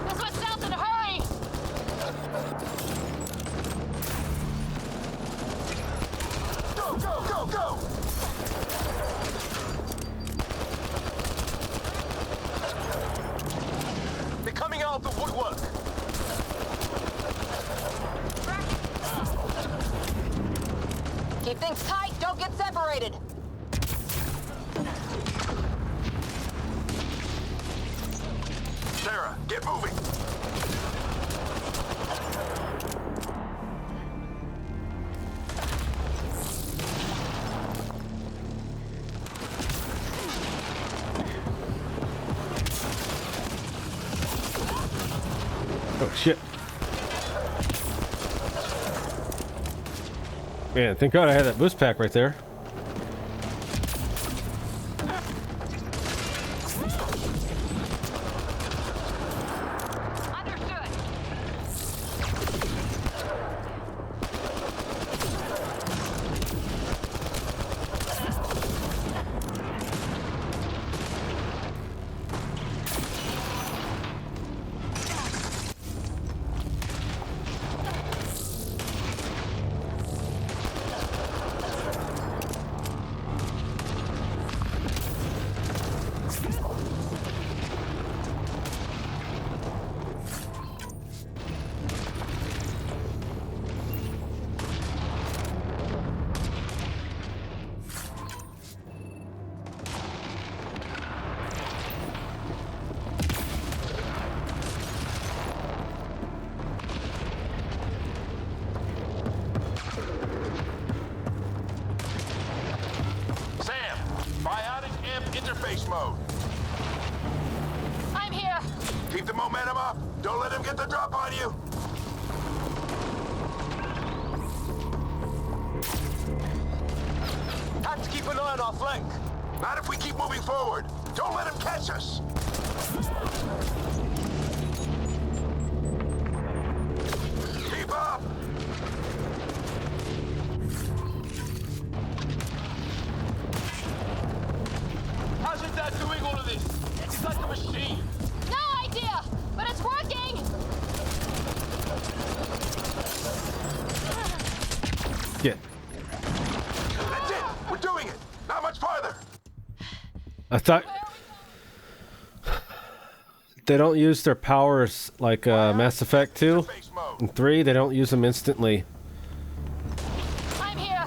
This went south in a hurry! Go, go, go, go! They're coming out of the woodwork. Keep things tight, don't get separated! Sarah, Get moving! Oh shit. Man, thank God I had that boost pack right there. Interface mode. I'm here. Keep the momentum up. Don't let him get the drop on you. Time to keep an eye on our flank. Not if we keep moving forward. Don't let him catch us. Keep up. How's your dad doing all of this? He's like a machine. No idea, but it's working. Yeah. That's it. We're doing it. Not much farther. I thought they don't use their powers like Mass Effect 2 and 3. They don't use them instantly. I'm here.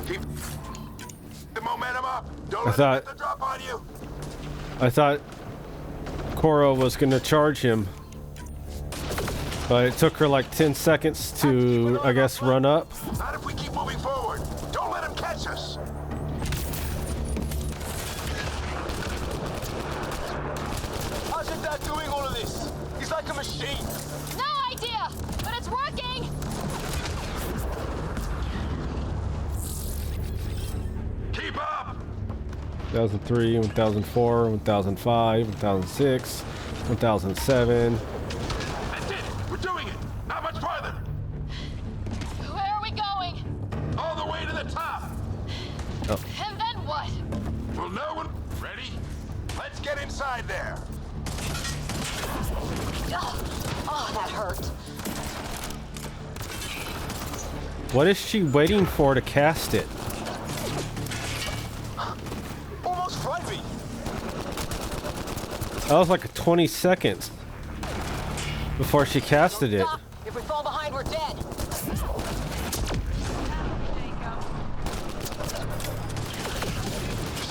Keep the momentum up. Don't I let him get the drop on you. I thought Cora was gonna charge him, but it took her like 10 seconds to, I guess, run up. Not if we keep moving forward. Don't let him catch us. How's your dad doing all of this? He's like a machine. No idea, but it's working. Keep up. 2003, 2004, 2005, 2006, 2007. That's it. We're doing it. Not much farther. Where are we going? All the way to the top. Oh. And then what? We'll know when. Ready? Let's get inside there. Oh, that hurt. What is she waiting for to cast it? Almost fried me. That was like 20 seconds before she casted it. Stop. If we fall behind, we're dead.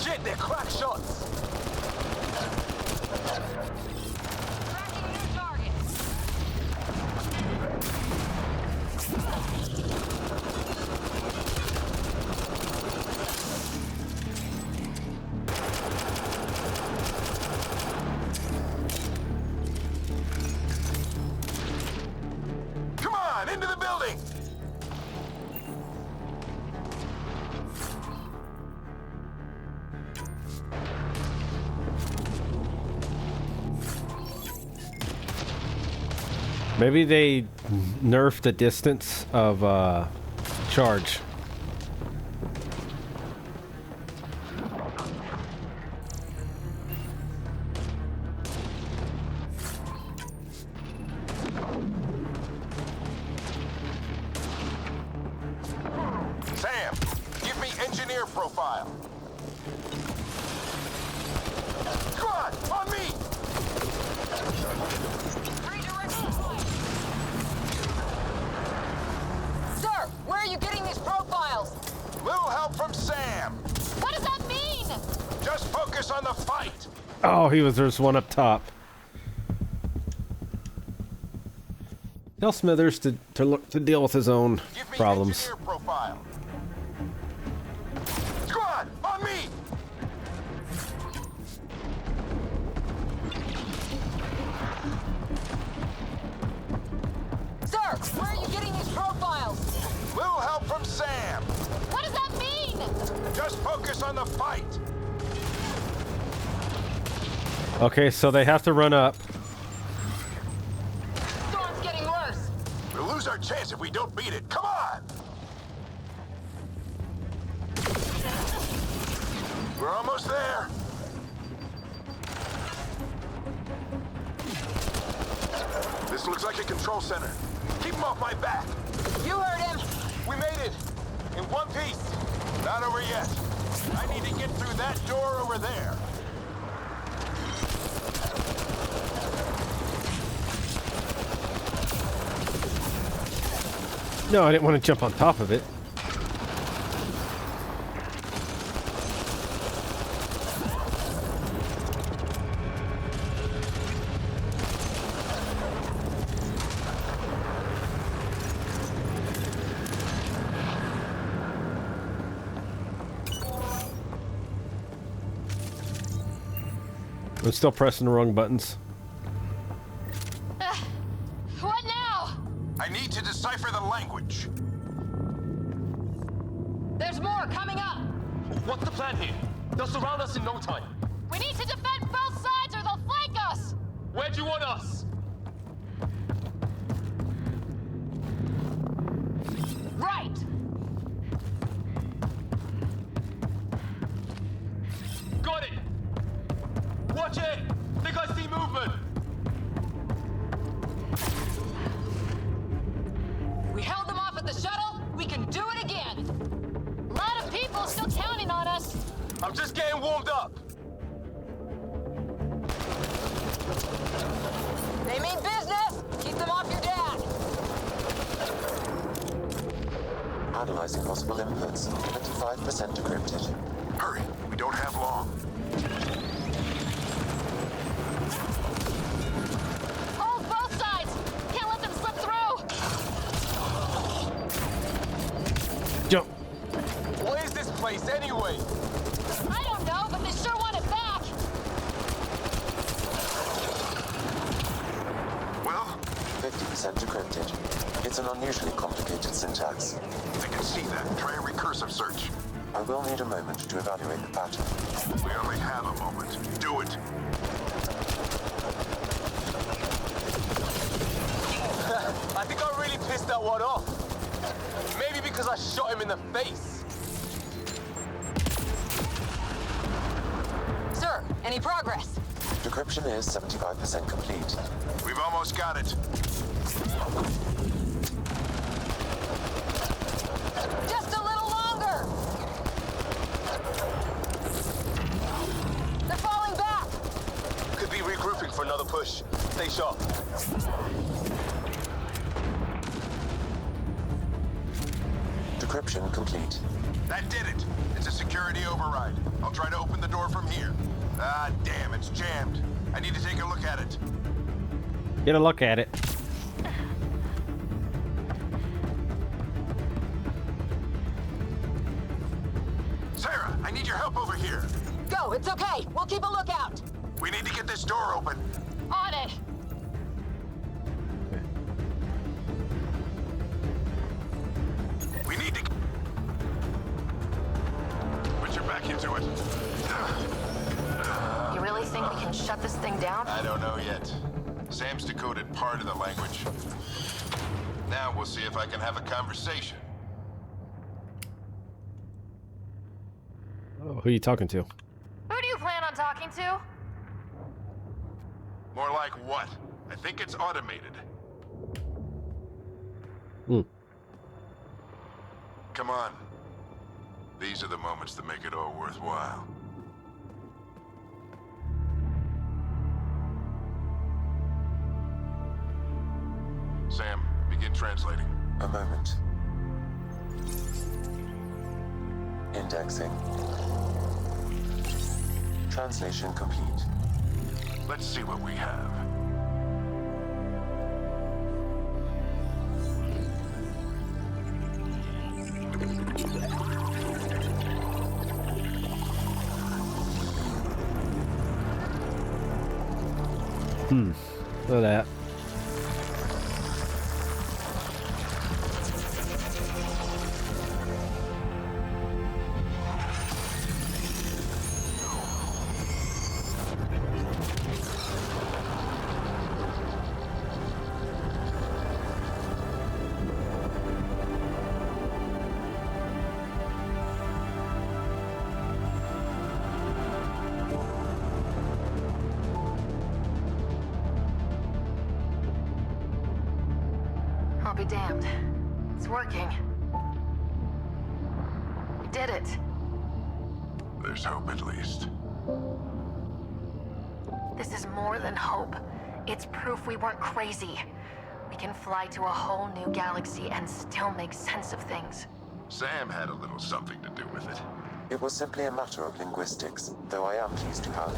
Shit, they're crack shots. Come on, into the building. Maybe they nerfed the distance of charge. Sam, give me engineer profile. Come on me. Sir, where are you getting these profiles? Little help from Sam. What does that mean? Just focus on the fight. Oh, there's one up top. Tell Smithers to deal with his own problems. Engineer profile. Squad, on me! Sir, where are you getting these profiles? Little help from Sam. What does that mean? Just focus on the fight. Okay, so they have to run up. Storm's getting worse. We'll lose our chance if we don't beat it. Come on! We're almost there. This looks like a control center. Keep him off my back. You heard him. We made it. In one piece. Not over yet. I need to get through that door over there. No, I didn't want to jump on top of it. I'm still pressing the wrong buttons. What now? I need to decipher the language. There's more coming up. What's the plan here? They'll surround us in no time. We need to defend both sides or they'll flank us. Where do you want us? Right. Got it! Watch it! Think I see movement! We held them off at the shuttle. We can do it again. A lot of people still counting on us. I'm just getting warmed up! They mean business. Keep them off your dad. Analyzing possible inputs. 25% decrypted. Hurry, we don't have long. Hold both sides. Can't let them slip through. Jump. What is this place anyway? I don't know, but they sure want it back. Well, 50% decrypted. It's an unusually complicated syntax. I can see that. Try a recursive search. I will need a moment to evaluate the pattern. We only have a moment. Do it. I think I really pissed that one off. Maybe because I shot him in the face. Sir, any progress? Decryption is 75% complete. We've almost got it. Just a little longer. They're falling back. Could be regrouping for another push. Stay sharp. Decryption complete. That did it. It's a security override. I'll try to open the door from here. Ah, damn, it's jammed. I need to take a look at it. Get a look at it. Sarah, I need your help over here. Go, it's okay. We'll keep a lookout. We need to get this door open. On it. We need to... Put your back into it. You really think we can shut this thing down? I don't know yet. Sam's decoded part of the language. Now we'll see if I can have a conversation. Oh, who are you talking to? Who do you plan on talking to? More like what? I think it's automated. Hmm. Come on. These are the moments that make it all worthwhile. Sam, begin translating. A moment. Indexing. Translation complete. Let's see what we have. Look at that. I'll be damned. It's working. We did it. There's hope at least. This is more than hope. It's proof we weren't crazy. We can fly to a whole new galaxy and still make sense of things. Sam had a little something to do with it. It was simply a matter of linguistics, though I am pleased to have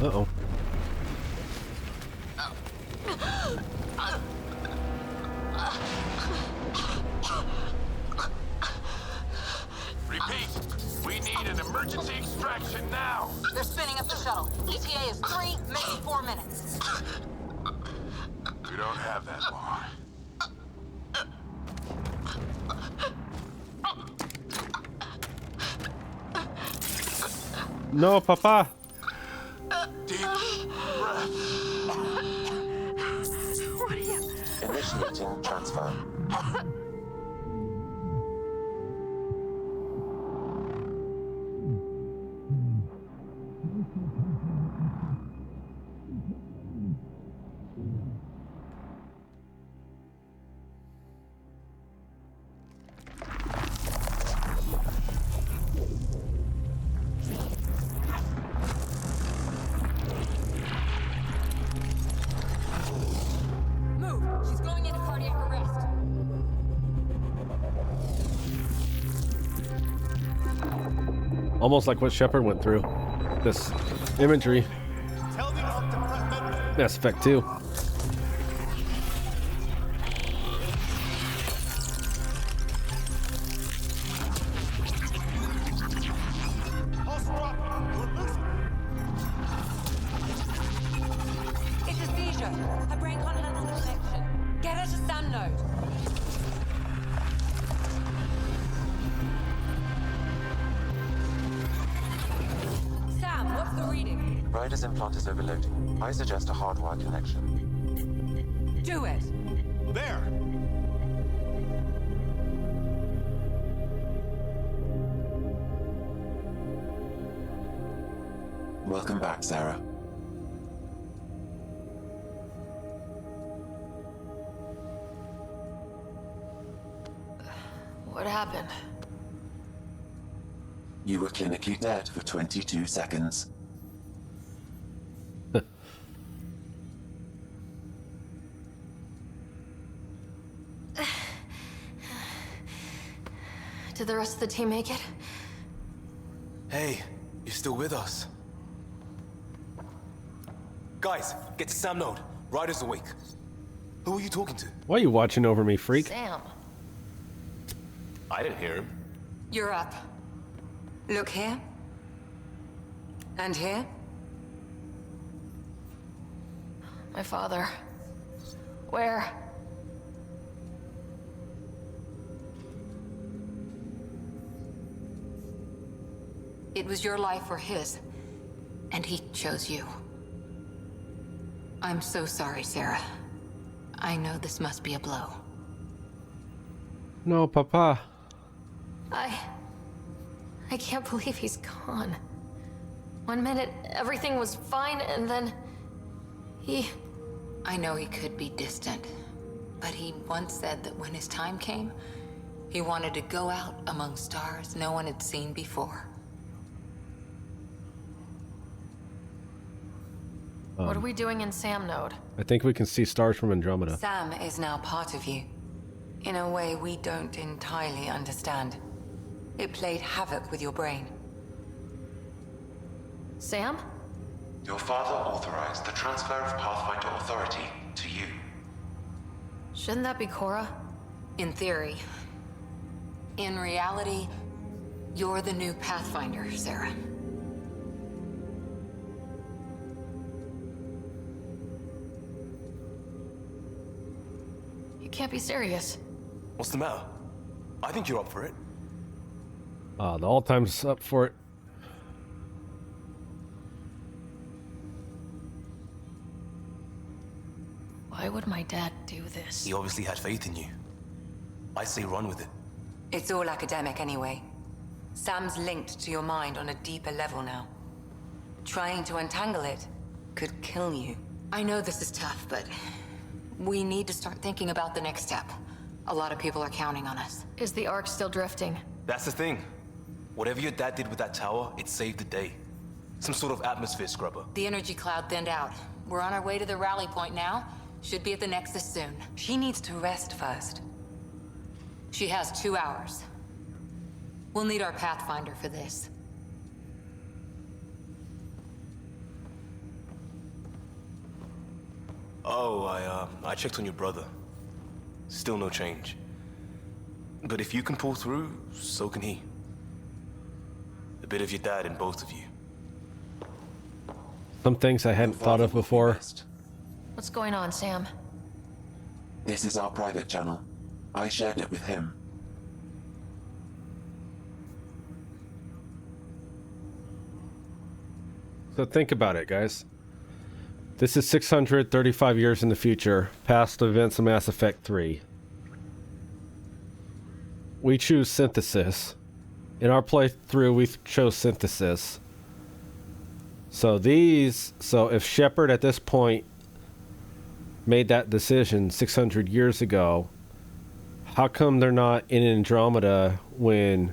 Uh-oh. Repeat, we need an emergency extraction now. They're spinning up the shuttle. ETA is 3, maybe 4 minutes. We don't have that long. No, Papa. Deep breath. What are you? initiating transfer. Almost like what Shepard went through. This imagery. Mass Effect 2. It's a seizure. Her brain can't handle the connection. Get her to Sam node. Sam, what's the reading? Ryder's implant is overloading. I suggest a hardwire connection. Do it. There. Welcome back, Sarah. What happened? You were clinically dead for 22 seconds. Did the rest of the team make it? Hey, you're still with us. Guys, get to Sam node. Ryder's awake. Who are you talking to? Why are you watching over me, freak? Sam. I didn't hear him. You're up. Look here. And here. My father. Where? It was your life or his. And he chose you. I'm so sorry, Sarah. I know this must be a blow. No, Papa. I can't believe he's gone. 1 minute, everything was fine, and then... I know he could be distant, but he once said that when his time came, he wanted to go out among stars no one had seen before. What are we doing in Sam node? I think we can see stars from Andromeda. Sam is now part of you, in a way we don't entirely understand. It played havoc with your brain. Sam? Your father authorized the transfer of Pathfinder authority to you. Shouldn't that be Cora? In theory. In reality, you're the new Pathfinder, Sarah. You can't be serious. What's the matter? I think you're up for it. The all-time's up for it. Why would my dad do this? He obviously had faith in you. I say run with it. It's all academic anyway. Sam's linked to your mind on a deeper level now. Trying to untangle it could kill you. I know this is tough, but we need to start thinking about the next step. A lot of people are counting on us. Is the Ark still drifting? That's the thing. Whatever your dad did with that tower, it saved the day. Some sort of atmosphere scrubber. The energy cloud thinned out. We're on our way to the rally point now. Should be at the Nexus soon. She needs to rest first. She has 2 hours. We'll need our Pathfinder for this. Oh, I checked on your brother. Still no change. But if you can pull through, so can he. A bit of your dad in both of you. Some things I hadn't thought of before. What's going on, Sam? This is our private channel. I shared it with him. So think about it, guys. This is 635 years in the future, past the events of Mass Effect 3. We choose synthesis. In our playthrough, we chose synthesis. So if Shepard at this point made that decision 600 years ago, how come they're not in Andromeda when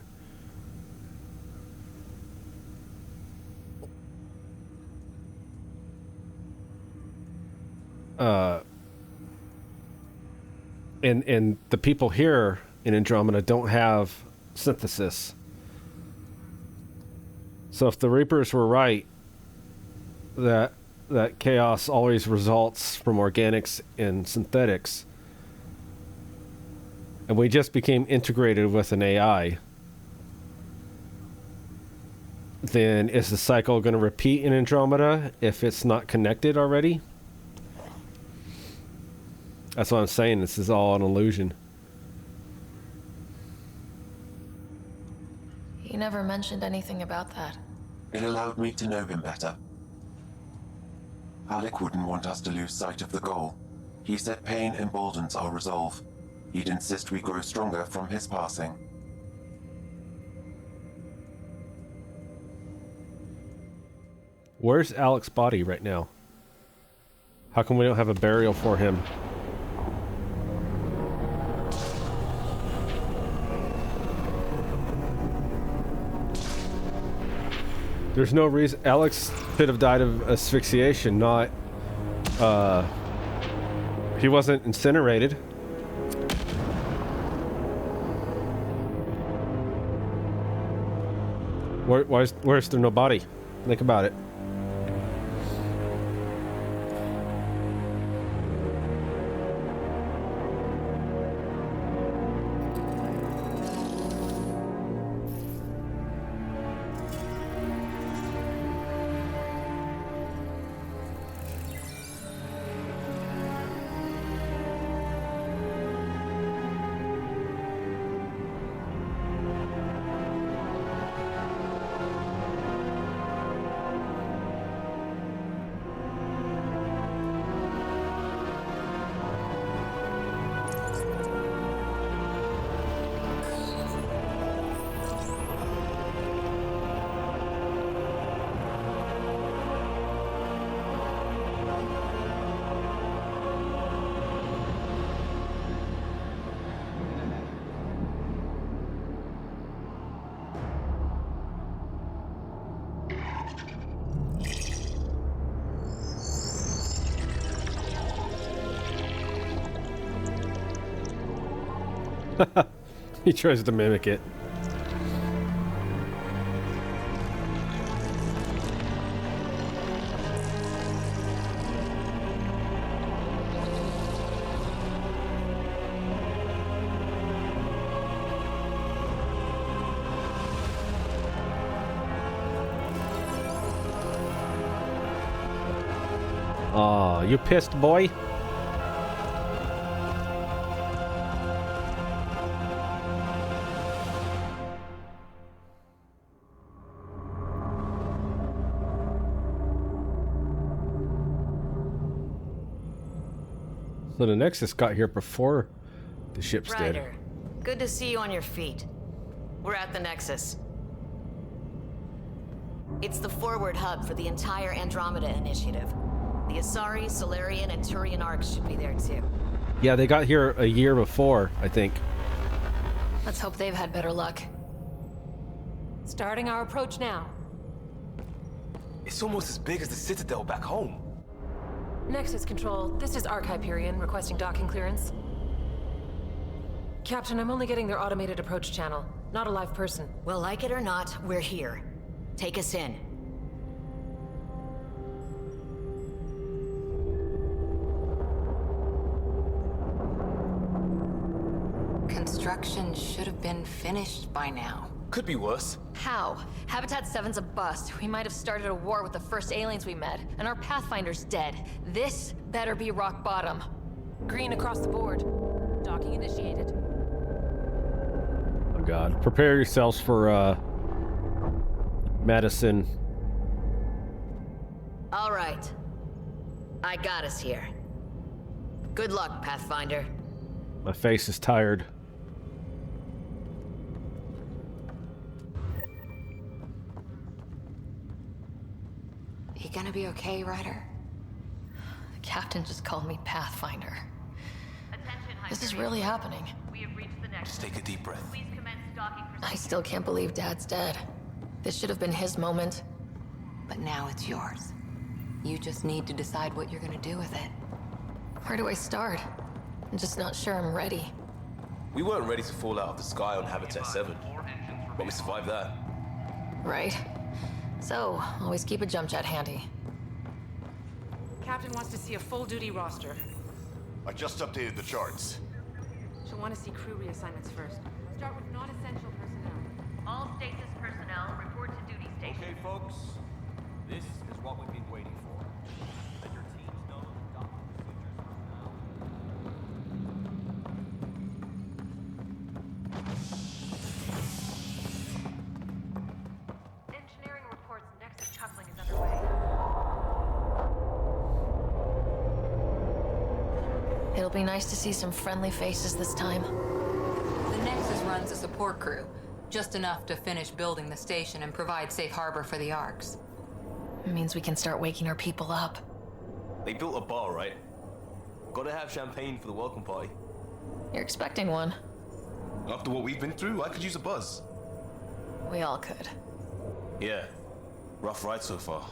and the people here in Andromeda don't have synthesis? So if the Reapers were right, that chaos always results from organics and synthetics, and we just became integrated with an AI, then is the cycle going to repeat in Andromeda if it's not connected already? That's what I'm saying. This is all an illusion. He never mentioned anything about that. It allowed me to know him better. Alec wouldn't want us to lose sight of the goal. He said pain emboldens our resolve. He'd insist we grow stronger from his passing. Where's Alec's body right now? How come we don't have a burial for him? There's no reason. Alex could have died of asphyxiation, not he wasn't incinerated. Where's there no body? Think about it. He tries to mimic it. Oh, you pissed, boy? So the Nexus got here before the ships did. Ryder, good to see you on your feet. We're at the Nexus. It's the forward hub for the entire Andromeda initiative. The Asari, Solarian, and Turian arcs should be there too. Yeah, they got here a year before, I think. Let's hope they've had better luck. Starting our approach now. It's almost as big as the Citadel back home. Nexus Control, this is Ark Hyperion requesting docking clearance. Captain, I'm only getting their automated approach channel, not a live person. Well, like it or not, we're here. Take us in. Construction should have been finished by now. Could be worse. How? Habitat 7's a bust. We might have started a war with the first aliens we met, and our Pathfinder's dead. This better be rock bottom. Green across the board. Docking initiated. Oh god. Prepare yourselves for Madison. All right. I got us here. Good luck, Pathfinder. My face is tired. You gonna be okay, Ryder? The captain just called me Pathfinder. This is really happening. Just take a deep breath. I still can't believe Dad's dead. This should have been his moment. But now it's yours. You just need to decide what you're gonna do with it. Where do I start? I'm just not sure I'm ready. We weren't ready to fall out of the sky on Habitat 7, but we survived that. Right. So, always keep a jump jet handy. Captain wants to see a full-duty roster. I just updated the charts. She'll want to see crew reassignments first. Start with non-essential personnel. All stasis personnel report to duty station. Okay, folks. This is what we've been waiting for. Let your teams know the docking procedures Engineering reports Nexus coupling is underway. It'll be nice to see some friendly faces this time. The Nexus runs a support crew. Just enough to finish building the station and provide safe harbor for the Arks. It means we can start waking our people up. They built a bar, right? Gotta have champagne for the welcome party. You're expecting one. After what we've been through, I could use a buzz. We all could. Yeah. Rough ride so far.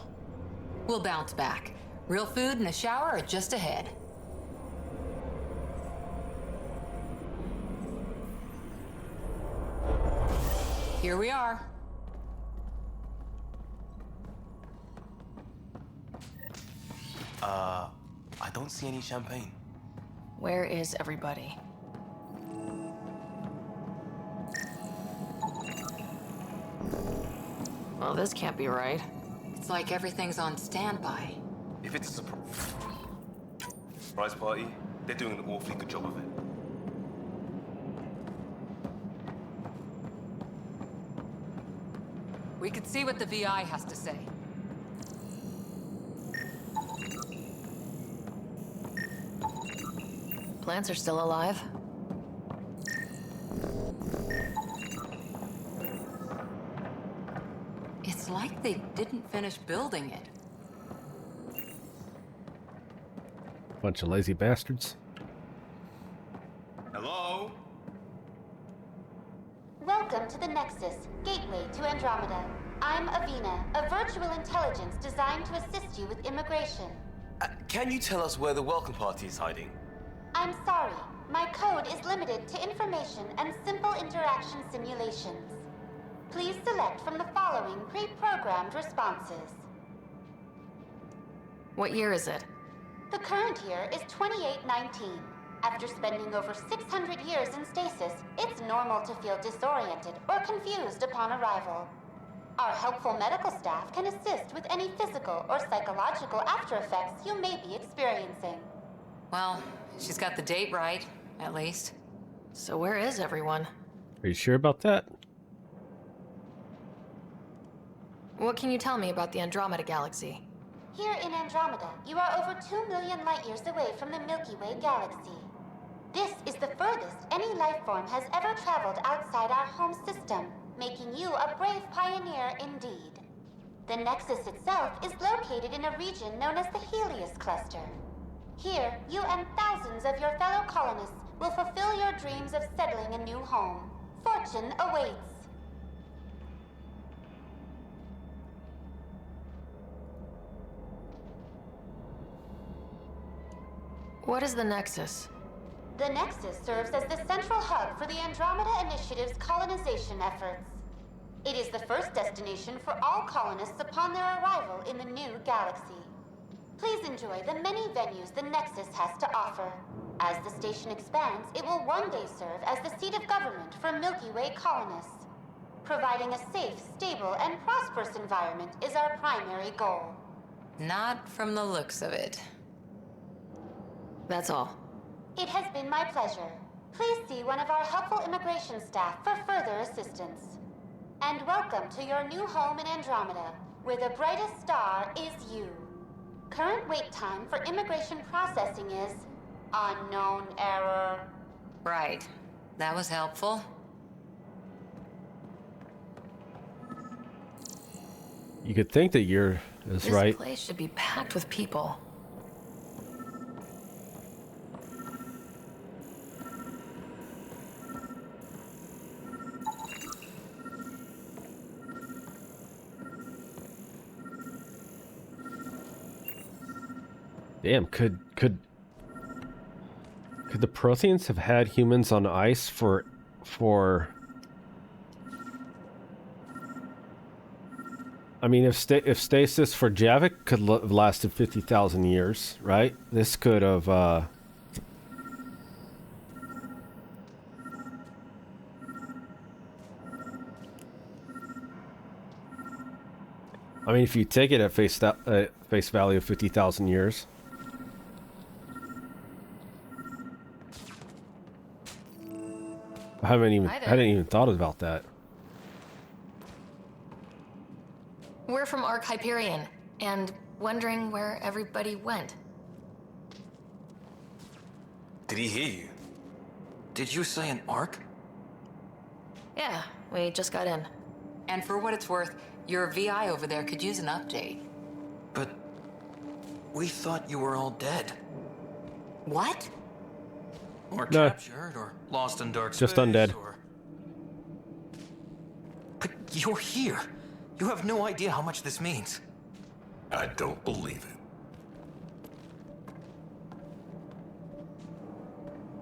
We'll bounce back. Real food and a shower are just ahead. Here we are. I don't see any champagne. Where is everybody? Well, this can't be right. It's like everything's on standby. If it's a surprise party, they're doing an awfully good job of it. We could see what the VI has to say. Plants are still alive. It's like they didn't finish building it. Bunch of lazy bastards. Hello? Welcome to the Nexus, gateway to Andromeda. I'm Avina, a virtual intelligence designed to assist you with immigration. Can you tell us where the welcome party is hiding? I'm sorry. My code is limited to information and simple interaction simulations. Please select from the following pre-programmed responses. What year is it? The current year is 2819. After spending over 600 years in stasis, it's normal to feel disoriented or confused upon arrival. Our helpful medical staff can assist with any physical or psychological after effects you may be experiencing. Well, she's got the date right, at least. So where is everyone? Are you sure about that? What can you tell me about the Andromeda Galaxy? Here in Andromeda, you are over 2 million light years away from the Milky Way galaxy. This is the furthest any life form has ever traveled outside our home system, making you a brave pioneer indeed. The Nexus itself is located in a region known as the Helios Cluster. Here, you and thousands of your fellow colonists will fulfill your dreams of settling a new home. Fortune awaits. What is the Nexus? The Nexus serves as the central hub for the Andromeda Initiative's colonization efforts. It is the first destination for all colonists upon their arrival in the new galaxy. Please enjoy the many venues the Nexus has to offer. As the station expands, it will one day serve as the seat of government for Milky Way colonists. Providing a safe, stable, and prosperous environment is our primary goal. Not from the looks of it. That's all. It has been my pleasure. Please see one of our helpful immigration staff for further assistance. And welcome to your new home in Andromeda, where the brightest star is you. Current wait time for immigration processing is unknown error. Right. That was helpful. You could think that you're is right. This place should be packed with people. Damn, could the Protheans have had humans on ice for I mean, if stasis for Javik could have lasted 50,000 years, right? This could have I mean, if you take it at face value of 50,000 years. I hadn't even thought about that. We're from Ark Hyperion, and wondering where everybody went. Did he hear you? Did you say an Ark? Yeah, we just got in. And for what it's worth, your VI over there could use an update. But we thought you were all dead. What? Or No. captured, or lost in dark space. Just undead. But you're here. You have no idea how much this means. I don't believe it.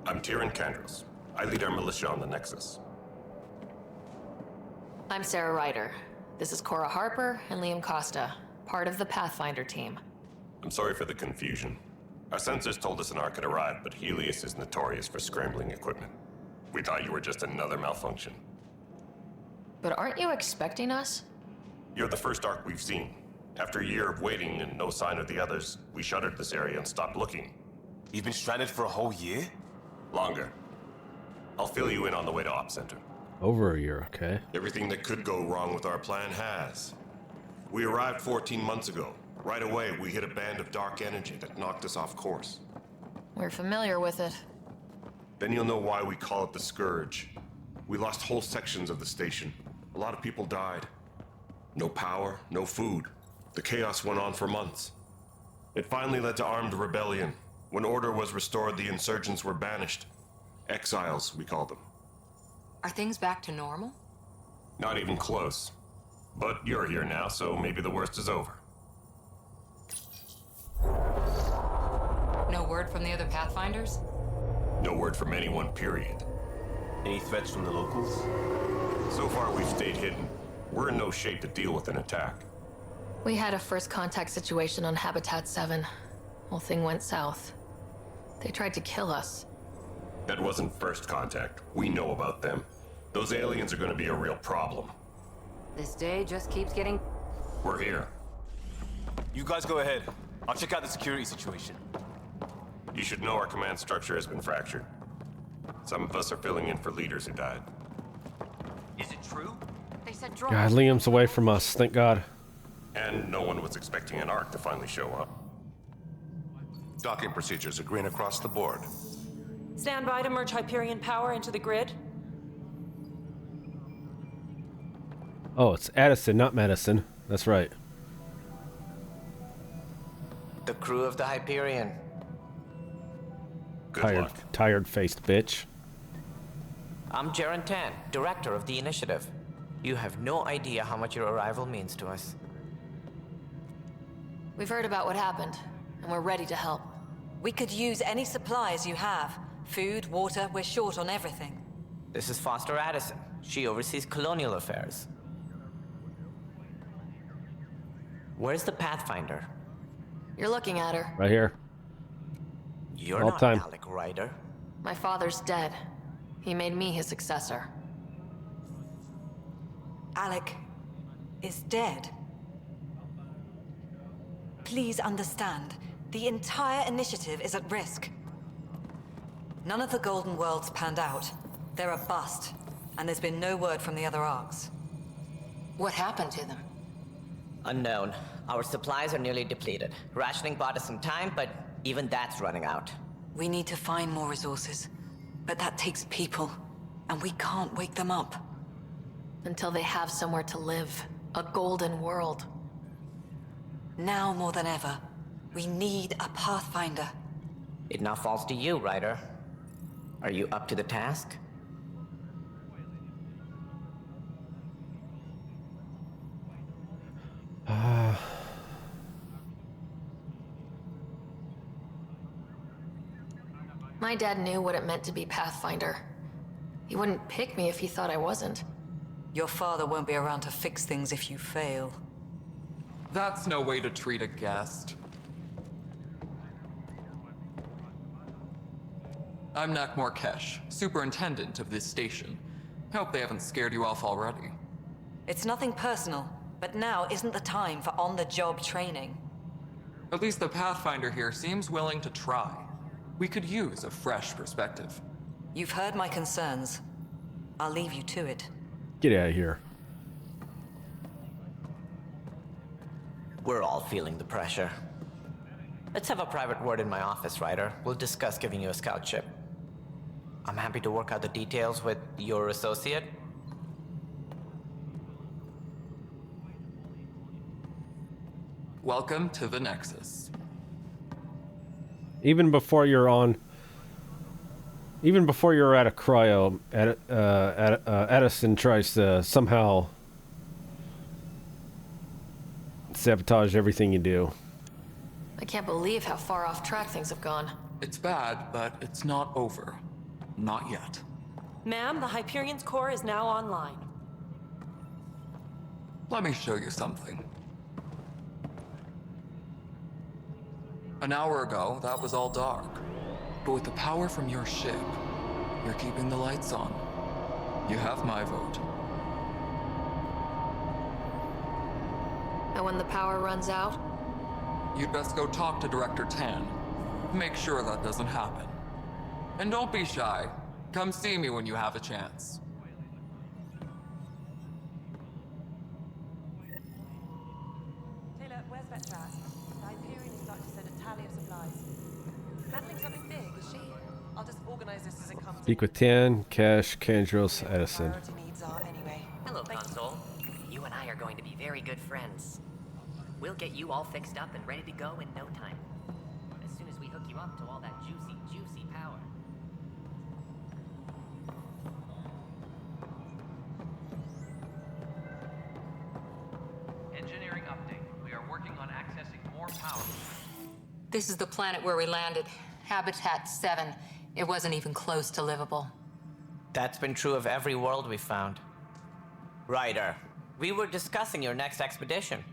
I'm Tyrion Kandros. I lead our militia on the Nexus. I'm Sarah Ryder. This is Cora Harper and Liam Costa, part of the Pathfinder team. I'm sorry for the confusion. Our sensors told us an Ark had arrived, but Helios is notorious for scrambling equipment. We thought you were just another malfunction. But aren't you expecting us? You're the first Ark we've seen. After a year of waiting and no sign of the others, we shuttered this area and stopped looking. You've been stranded for a whole year? Longer. I'll fill you in on the way to Op Center. Over a year, okay. Everything that could go wrong with our plan has. We arrived 14 months ago. Right away, we hit a band of dark energy that knocked us off course. We're familiar with it. Then you'll know why we call it the Scourge. We lost whole sections of the station. A lot of people died. No power, no food. The chaos went on for months. It finally led to armed rebellion. When order was restored, the insurgents were banished. Exiles, we call them. Are things back to normal? Not even close. But you're here now, so maybe the worst is over. No word from the other Pathfinders? No word from anyone, period. Any threats from the locals? So far, we've stayed hidden. We're in no shape to deal with an attack. We had a first contact situation on Habitat 7. Whole thing went south. They tried to kill us. That wasn't first contact. We know about them. Those aliens are going to be a real problem. This day just keeps getting... We're here. You guys go ahead. I'll check out the security situation. You should know our command structure has been fractured. Some of us are filling in for leaders who died. Is it true? They said draw. God, Liam's away from us. Thank God. And no one was expecting an Ark to finally show up. Docking procedures are green across the board. Stand by to merge Hyperion power into the grid. Oh, it's Addison, not Medicine. That's right. The crew of the Hyperion. Good luck. Tired-faced bitch. I'm Jaren Tan, director of the initiative. You have no idea how much your arrival means to us. We've heard about what happened, and we're ready to help. We could use any supplies you have. Food, water, we're short on everything. This is Foster Addison. She oversees colonial affairs. Where's the Pathfinder? You're looking at her. Right here. You're All not time. Alec Ryder. My father's dead. He made me his successor. Alec is dead. Please understand, the entire initiative is at risk. None of the Golden Worlds panned out. They're a bust, and there's been no word from the other Arks. What happened to them? Unknown. Our supplies are nearly depleted. Rationing bought us some time, but even that's running out. We need to find more resources, but that takes people, and we can't wake them up. Until they have somewhere to live. A golden world. Now more than ever, we need a Pathfinder. It now falls to you, Ryder. Are you up to the task? My dad knew what it meant to be Pathfinder. He wouldn't pick me if he thought I wasn't. Your father won't be around to fix things if you fail. That's no way to treat a guest. I'm Nak Morkesh, superintendent of this station. Hope they haven't scared you off already. It's nothing personal, but now isn't the time for on-the-job training. At least the Pathfinder here seems willing to try. We could use a fresh perspective. You've heard my concerns. I'll leave you to it. Get out of here. We're all feeling the pressure. Let's have a private word in my office, Ryder. We'll discuss giving you a scout ship. I'm happy to work out the details with your associate. Welcome to the Nexus. Even before you're at a cryo, Addison tries to somehow sabotage everything you do. I can't believe how far off track things have gone. It's bad, but it's not over. Not yet. Ma'am, the Hyperion's core is now online. Let me show you something. An hour ago, that was all dark. But with the power from your ship, you're keeping the lights on. You have my vote. And when the power runs out? You'd best go talk to Director Tan. Make sure that doesn't happen. And don't be shy. Come see me when you have a chance. Taylor, where's Vetras? The Hyperion is about to send a tally of supplies. Handling something big, is she? I'll just organize this as it comes. Speak with Tan, Cash, Kandros, Addison. Hello, Console. You and I are going to be very good friends. We'll get you all fixed up and ready to go in no time. As soon as we hook you up to all that juicy, juicy power. Engineering update. We are working on accessing more power. This is the planet where we landed. Habitat 7. It wasn't even close to livable. That's been true of every world we found. Ryder, we were discussing your next expedition.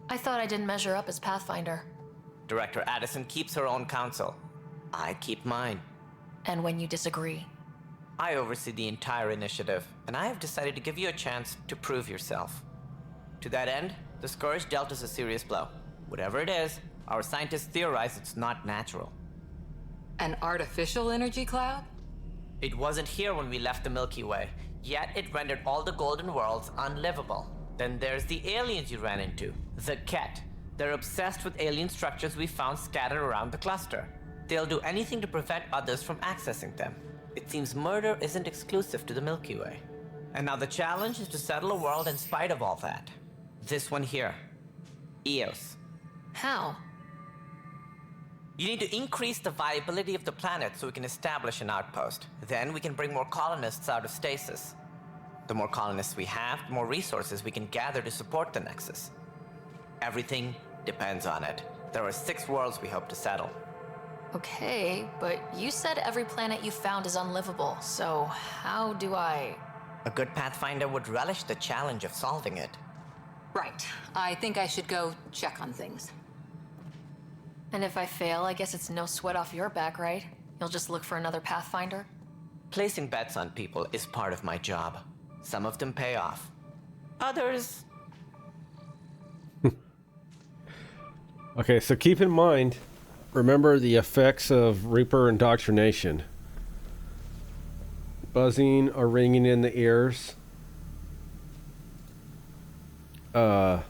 I thought I didn't measure up as Pathfinder. Director Addison keeps her own counsel. I keep mine. And when you disagree? I oversee the entire initiative, and I have decided to give you a chance to prove yourself. To that end, the Scourge dealt us a serious blow. Whatever it is, our scientists theorize it's not natural. An artificial energy cloud? It wasn't here when we left the Milky Way, yet it rendered all the golden worlds unlivable. Then there's the aliens you ran into, the Ket. They're obsessed with alien structures we found scattered around the cluster. They'll do anything to prevent others from accessing them. It seems murder isn't exclusive to the Milky Way. And now the challenge is to settle a world in spite of all that. This one here. Eos. How? You need to increase the viability of the planet so we can establish an outpost. Then we can bring more colonists out of stasis. The more colonists we have, the more resources we can gather to support the Nexus. Everything depends on it. There are 6 worlds we hope to settle. Okay, but you said every planet you found is unlivable, so how do I... A good Pathfinder would relish the challenge of solving it. Right. I think I should go check on things. And if I fail, I guess it's no sweat off your back, right? You'll just look for another Pathfinder? Placing bets on people is part of my job. Some of them pay off. Others... Okay, so keep in mind, remember the effects of Reaper indoctrination. Buzzing or ringing in the ears. Pay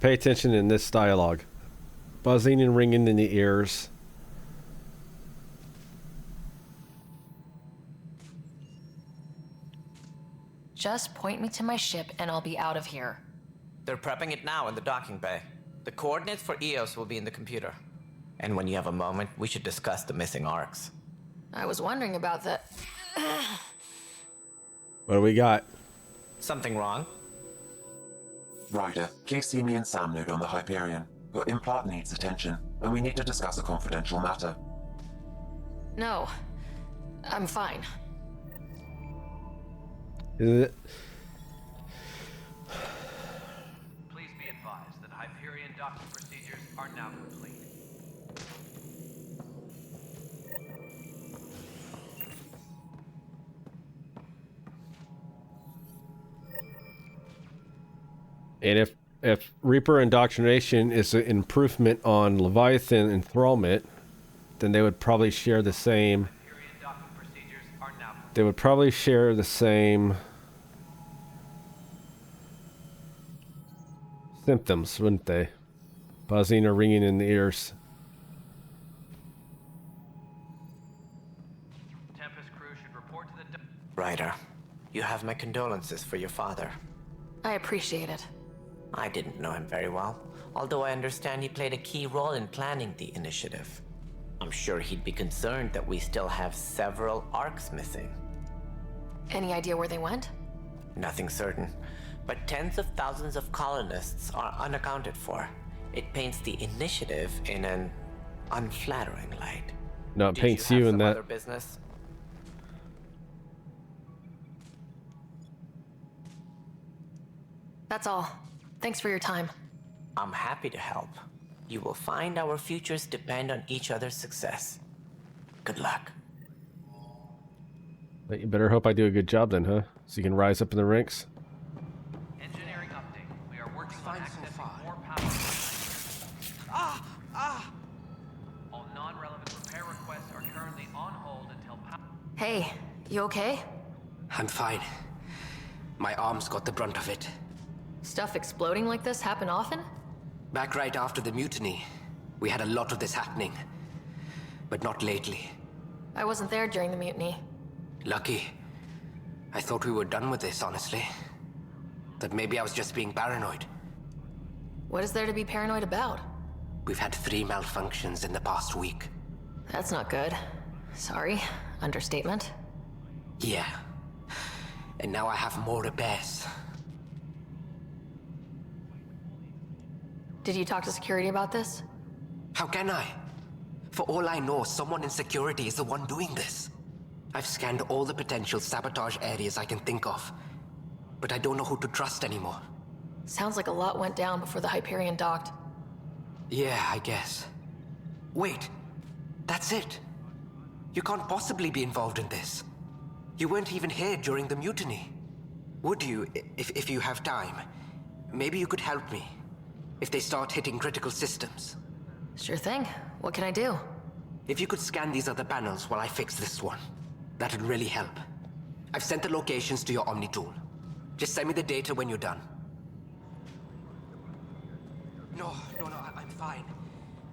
attention in this dialogue. Buzzing and ringing in the ears. Just point me to my ship and I'll be out of here. They're prepping it now in the docking bay. The coordinates for Eos will be in the computer. And when you have a moment, we should discuss the missing arcs. I was wondering about that. What do we got? Something wrong? Ryder, please see me and Sam node on the Hyperion. Your implant needs attention, and we need to discuss a confidential matter. No, I'm fine. Is it? Please be advised that Hyperion docking procedures are now complete. And if Reaper indoctrination is an improvement on Leviathan enthrallment, then they would probably share the same. They would probably share the same symptoms, wouldn't they? Buzzing or ringing in the ears. Tempest crew should report to the... Ryder, you have my condolences for your father. I appreciate it. I didn't know him very well, although I understand he played a key role in planning the initiative. I'm sure he'd be concerned that we still have several arcs missing. Any idea where they went? Nothing certain, but tens of thousands of colonists are unaccounted for. It paints the initiative in an unflattering light. No, it paints you in that. Other business? That's all. Thanks for your time. I'm happy to help. You will find our futures depend on each other's success. Good luck. But you better hope I do a good job then, huh? So you can rise up in the ranks. Engineering update. We are working on accessing more power. All non-relevant repair requests are currently on hold until power... Hey, you okay? I'm fine. My arms got the brunt of it. Stuff exploding like this happen often? Back right after the mutiny, we had a lot of this happening. But not lately. I wasn't there during the mutiny. Lucky. I thought we were done with this, honestly. That maybe I was just being paranoid. What is there to be paranoid about? We've had 3 malfunctions in the past week. That's not good. Sorry. Understatement. Yeah. And now I have more repairs. Did you talk to security about this? How can I? For all I know, someone in security is the one doing this. I've scanned all the potential sabotage areas I can think of, but I don't know who to trust anymore. Sounds like a lot went down before the Hyperion docked. Yeah, I guess. Wait, that's it. You can't possibly be involved in this. You weren't even here during the mutiny. Would you, if you have time? Maybe you could help me. If they start hitting critical systems. Sure thing. What can I do? If you could scan these other panels while I fix this one, that'd really help. I've sent the locations to your Omni tool. Just send me the data when you're done. No, I'm fine.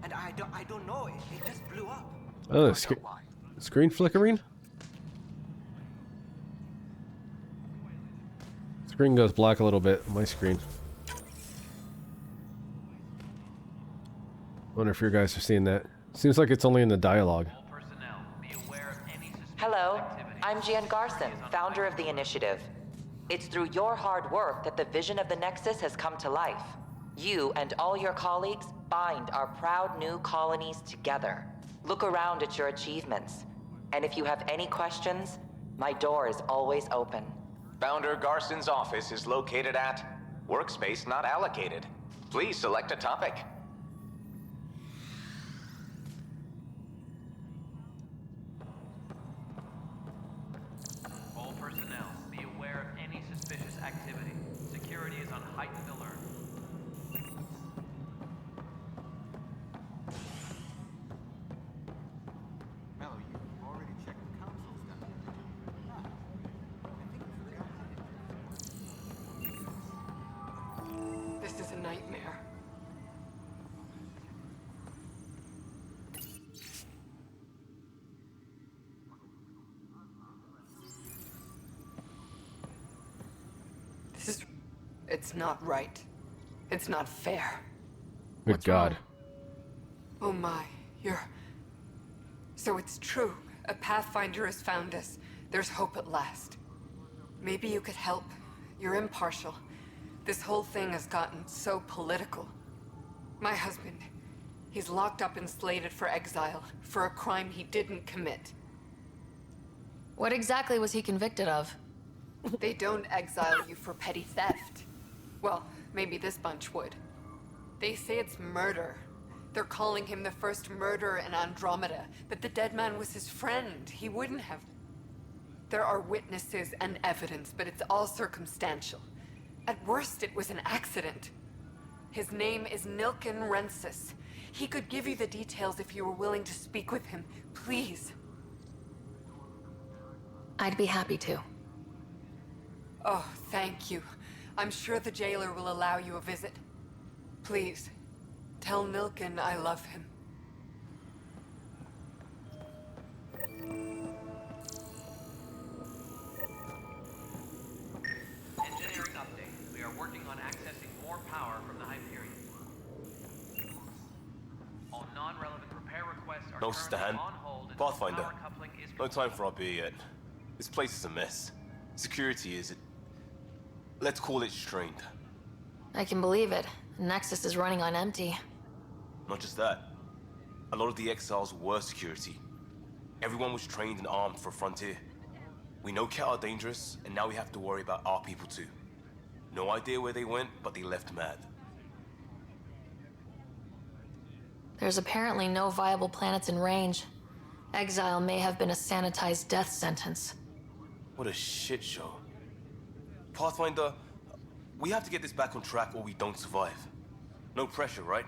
And I don't know, it just blew up. Oh, screen flickering? Screen goes black a little bit on my screen. Wonder if your guys are seeing that. Seems like it's only in the dialogue. Hello, I'm Jan Garson, founder of the initiative. It's through your hard work that the vision of the Nexus has come to life. You and all your colleagues bind our proud new colonies together. Look around at your achievements. And if you have any questions, my door is always open. Founder Garson's office is located at Workspace Not Allocated. Please select a topic. All personnel, be aware of any suspicious activity. Security is on heightened alert. This is a nightmare. It's not right. It's not fair. Good God. Oh my, So it's true. A Pathfinder has found us. There's hope at last. Maybe you could help. You're impartial. This whole thing has gotten so political. My husband, he's locked up and slated for exile for a crime he didn't commit. What exactly was he convicted of? They don't exile you for petty theft. Well, maybe this bunch would. They say it's murder. They're calling him the first murderer in Andromeda, but the dead man was his friend. He wouldn't have. There are witnesses and evidence, but it's all circumstantial. At worst, it was an accident. His name is Nilken Rensis. He could give you the details if you were willing to speak with him. Please. I'd be happy to. Oh, thank you. I'm sure the jailer will allow you a visit. Please, tell Nilken I love him. Engineering update. We are working on accessing more power from the Hyperion. All non-relevant repair requests are No currently stand. on hold until Pathfinder. power coupling is No time for our beer yet. This place is a mess. Security is, let's call it strained. I can believe it. Nexus is running on empty. Not just that. A lot of the exiles were security. Everyone was trained and armed for Frontier. We know Ket are dangerous, and now we have to worry about our people too. No idea where they went, but they left mad. There's apparently no viable planets in range. Exile may have been a sanitized death sentence. What a shit show. Pathfinder, we have to get this back on track or we don't survive. No pressure, right?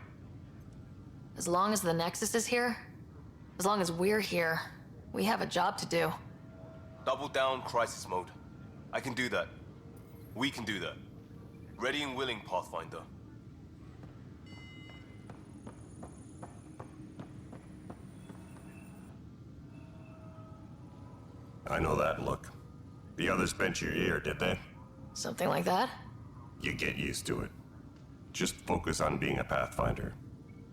As long as the Nexus is here, as long as we're here, we have a job to do. Double down crisis mode. I can do that. We can do that. Ready and willing, Pathfinder. I know that look. The others bent your ear, did they? Something like that? You get used to it. Just focus on being a Pathfinder.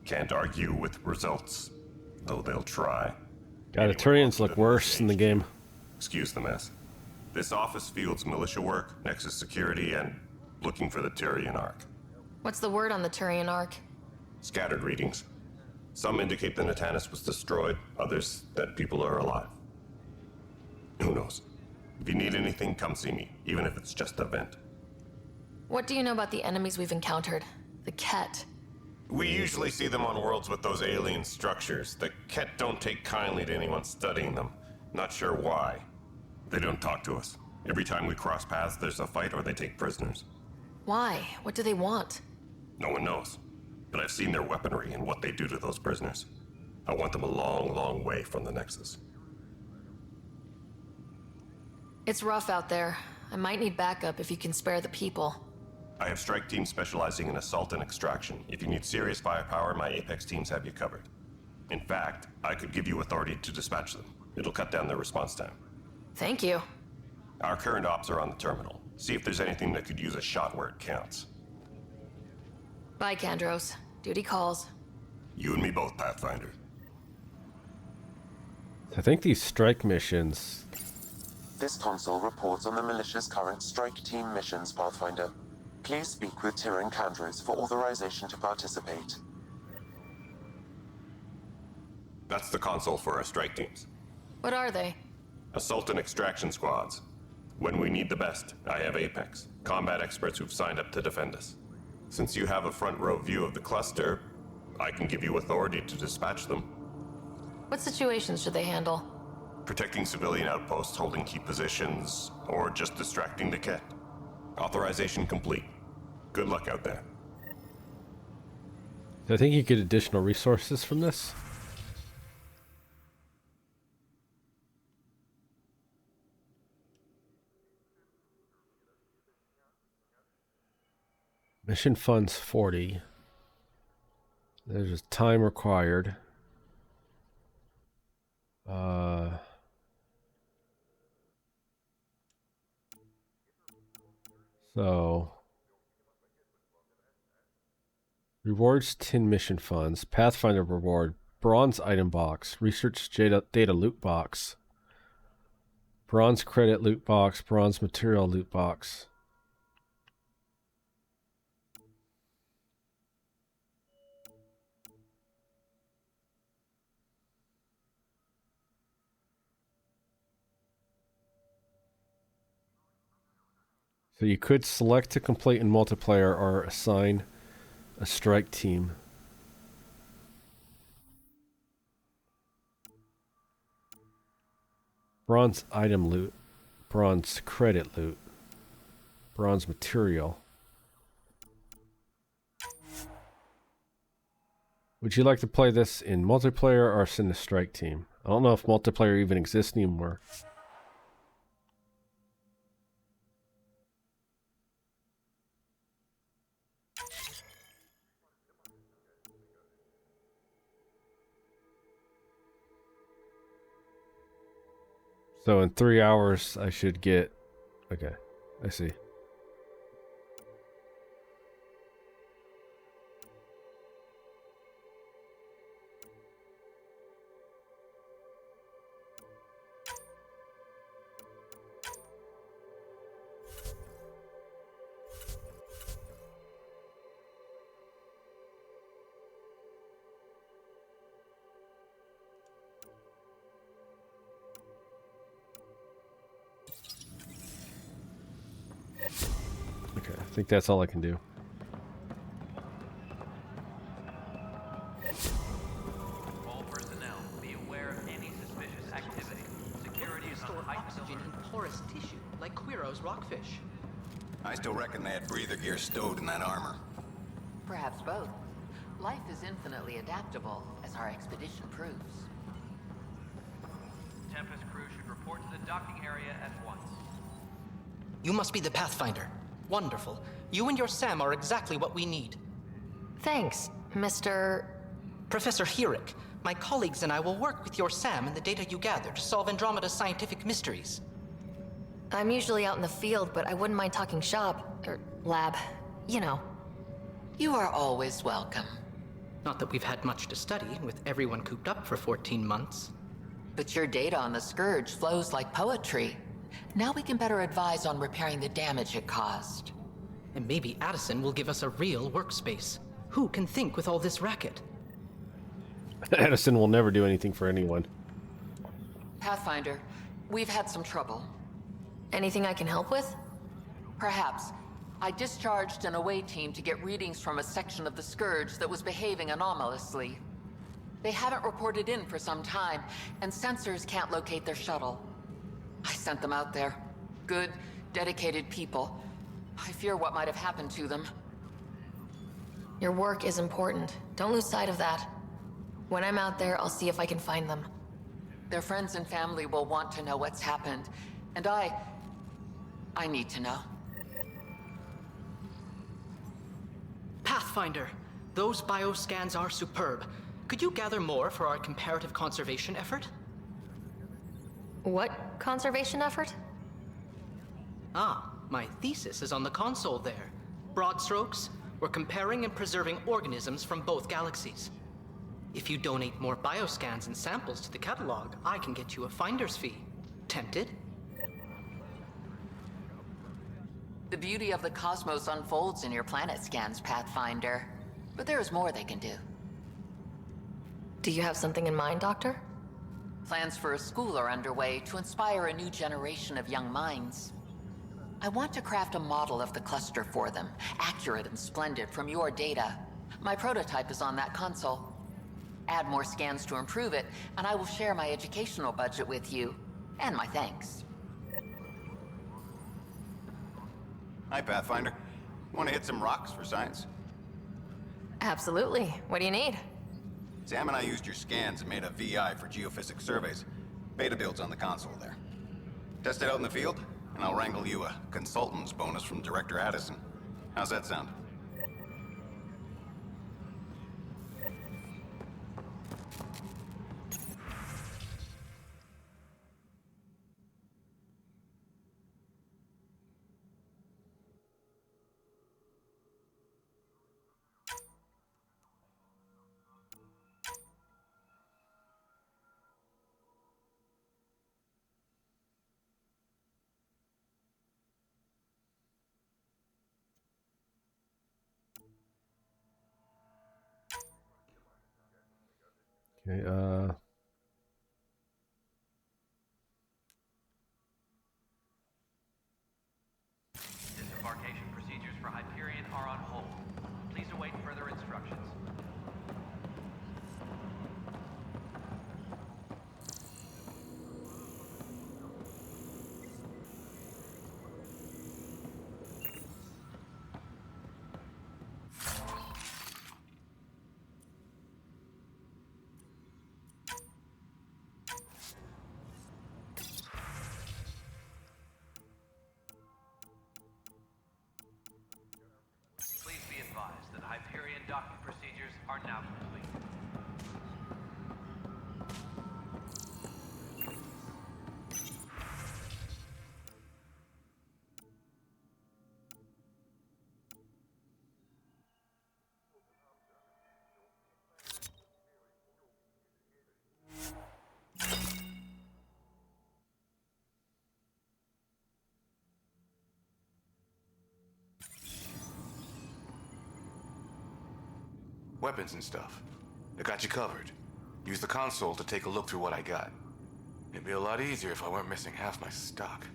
Can't argue with results, though they'll try. God, Turians look worse in the game. Excuse the mess. This office fields militia work, Nexus security, and looking for the Turian Ark. What's the word on the Turian Ark? Scattered readings. Some indicate the Natanus was destroyed, others that people are alive. Who knows? If you need anything, come see me, even if it's just a vent. What do you know about the enemies we've encountered? The Ket. We usually see them on worlds with those alien structures. The Ket don't take kindly to anyone studying them. Not sure why. They don't talk to us. Every time we cross paths, there's a fight or they take prisoners. Why? What do they want? No one knows. But I've seen their weaponry and what they do to those prisoners. I want them a long, long way from the Nexus. It's rough out there. I might need backup if you can spare the people. I have strike teams specializing in assault and extraction. If you need serious firepower, my Apex teams have you covered. In fact, I could give you authority to dispatch them. It'll cut down their response time. Thank you. Our current ops are on the terminal. See if there's anything that could use a shot where it counts. Bye, Kandros. Duty calls. You and me both, Pathfinder. I think these strike missions... This console reports on the militia's current strike team missions, Pathfinder. Please speak with Tyrion Kandros for authorization to participate. That's the console for our strike teams. What are they? Assault and extraction squads. When we need the best, I have Apex, combat experts who've signed up to defend us. Since you have a front row view of the cluster, I can give you authority to dispatch them. What situations should they handle? Protecting civilian outposts, holding key positions, or just distracting the Ket. Authorization complete. Good luck out there. I think you get additional resources from this. Mission funds 40. There's a time required. So rewards 10 mission funds, Pathfinder reward, bronze item box, research data loot box, bronze credit loot box, bronze material loot box. So you could select to complete in multiplayer or assign a strike team. Bronze item loot, bronze credit loot, bronze material. Would you like to play this in multiplayer or send a strike team? I don't know if multiplayer even exists anymore. So in 3 hours, I should get... Okay, I see. I think that's all I can do. All personnel, be aware of any suspicious activity. Security is on heightened Oxygen alert. in porous tissue, like Quiro's rockfish. I still reckon they had breather gear stowed in that armor. Perhaps both. Life is infinitely adaptable, as our expedition proves. Tempest crew should report to the docking area at once. You must be the Pathfinder. Wonderful. You and your Sam are exactly what we need. Thanks, Mr. Professor Herrick. My colleagues and I will work with your Sam and the data you gather to solve Andromeda's scientific mysteries. I'm usually out in the field, but I wouldn't mind talking shop, or lab, you know. You are always welcome. Not that we've had much to study, with everyone cooped up for 14 months. But your data on the Scourge flows like poetry. Now we can better advise on repairing the damage it caused. And maybe Addison will give us a real workspace. Who can think with all this racket? Addison will never do anything for anyone. Pathfinder, we've had some trouble. Anything I can help with? Perhaps. I discharged an away team to get readings from a section of the Scourge that was behaving anomalously. They haven't reported in for some time, and sensors can't locate their shuttle. I sent them out there. Good, dedicated people. I fear what might have happened to them. Your work is important. Don't lose sight of that. When I'm out there, I'll see if I can find them. Their friends and family will want to know what's happened. And I need to know. Pathfinder, those bioscans are superb. Could you gather more for our comparative conservation effort? What conservation effort? Ah, my thesis is on the console there. Broad strokes, we're comparing and preserving organisms from both galaxies. If you donate more bioscans and samples to the catalog, I can get you a finder's fee. Tempted? The beauty of the cosmos unfolds in your planet scans, Pathfinder. But there is more they can do. Do you have something in mind, Doctor? Plans for a school are underway to inspire a new generation of young minds. I want to craft a model of the cluster for them, accurate and splendid from your data. My prototype is on that console. Add more scans to improve it, and I will share my educational budget with you, and my thanks. Hi, Pathfinder. Want to hit some rocks for science? Absolutely. What do you need? Sam and I used your scans and made a VI for geophysics surveys. Beta builds on the console there. Test it out in the field, and I'll wrangle you a consultant's bonus from Director Addison. How's that sound? Okay, Disembarkation procedures for Hyperion are on hold. Please await further instructions. Please be advised that Hyperion docking procedures are now complete. Weapons and stuff. I got you covered. Use the console to take a look through what I got. It'd be a lot easier if I weren't missing half my stock.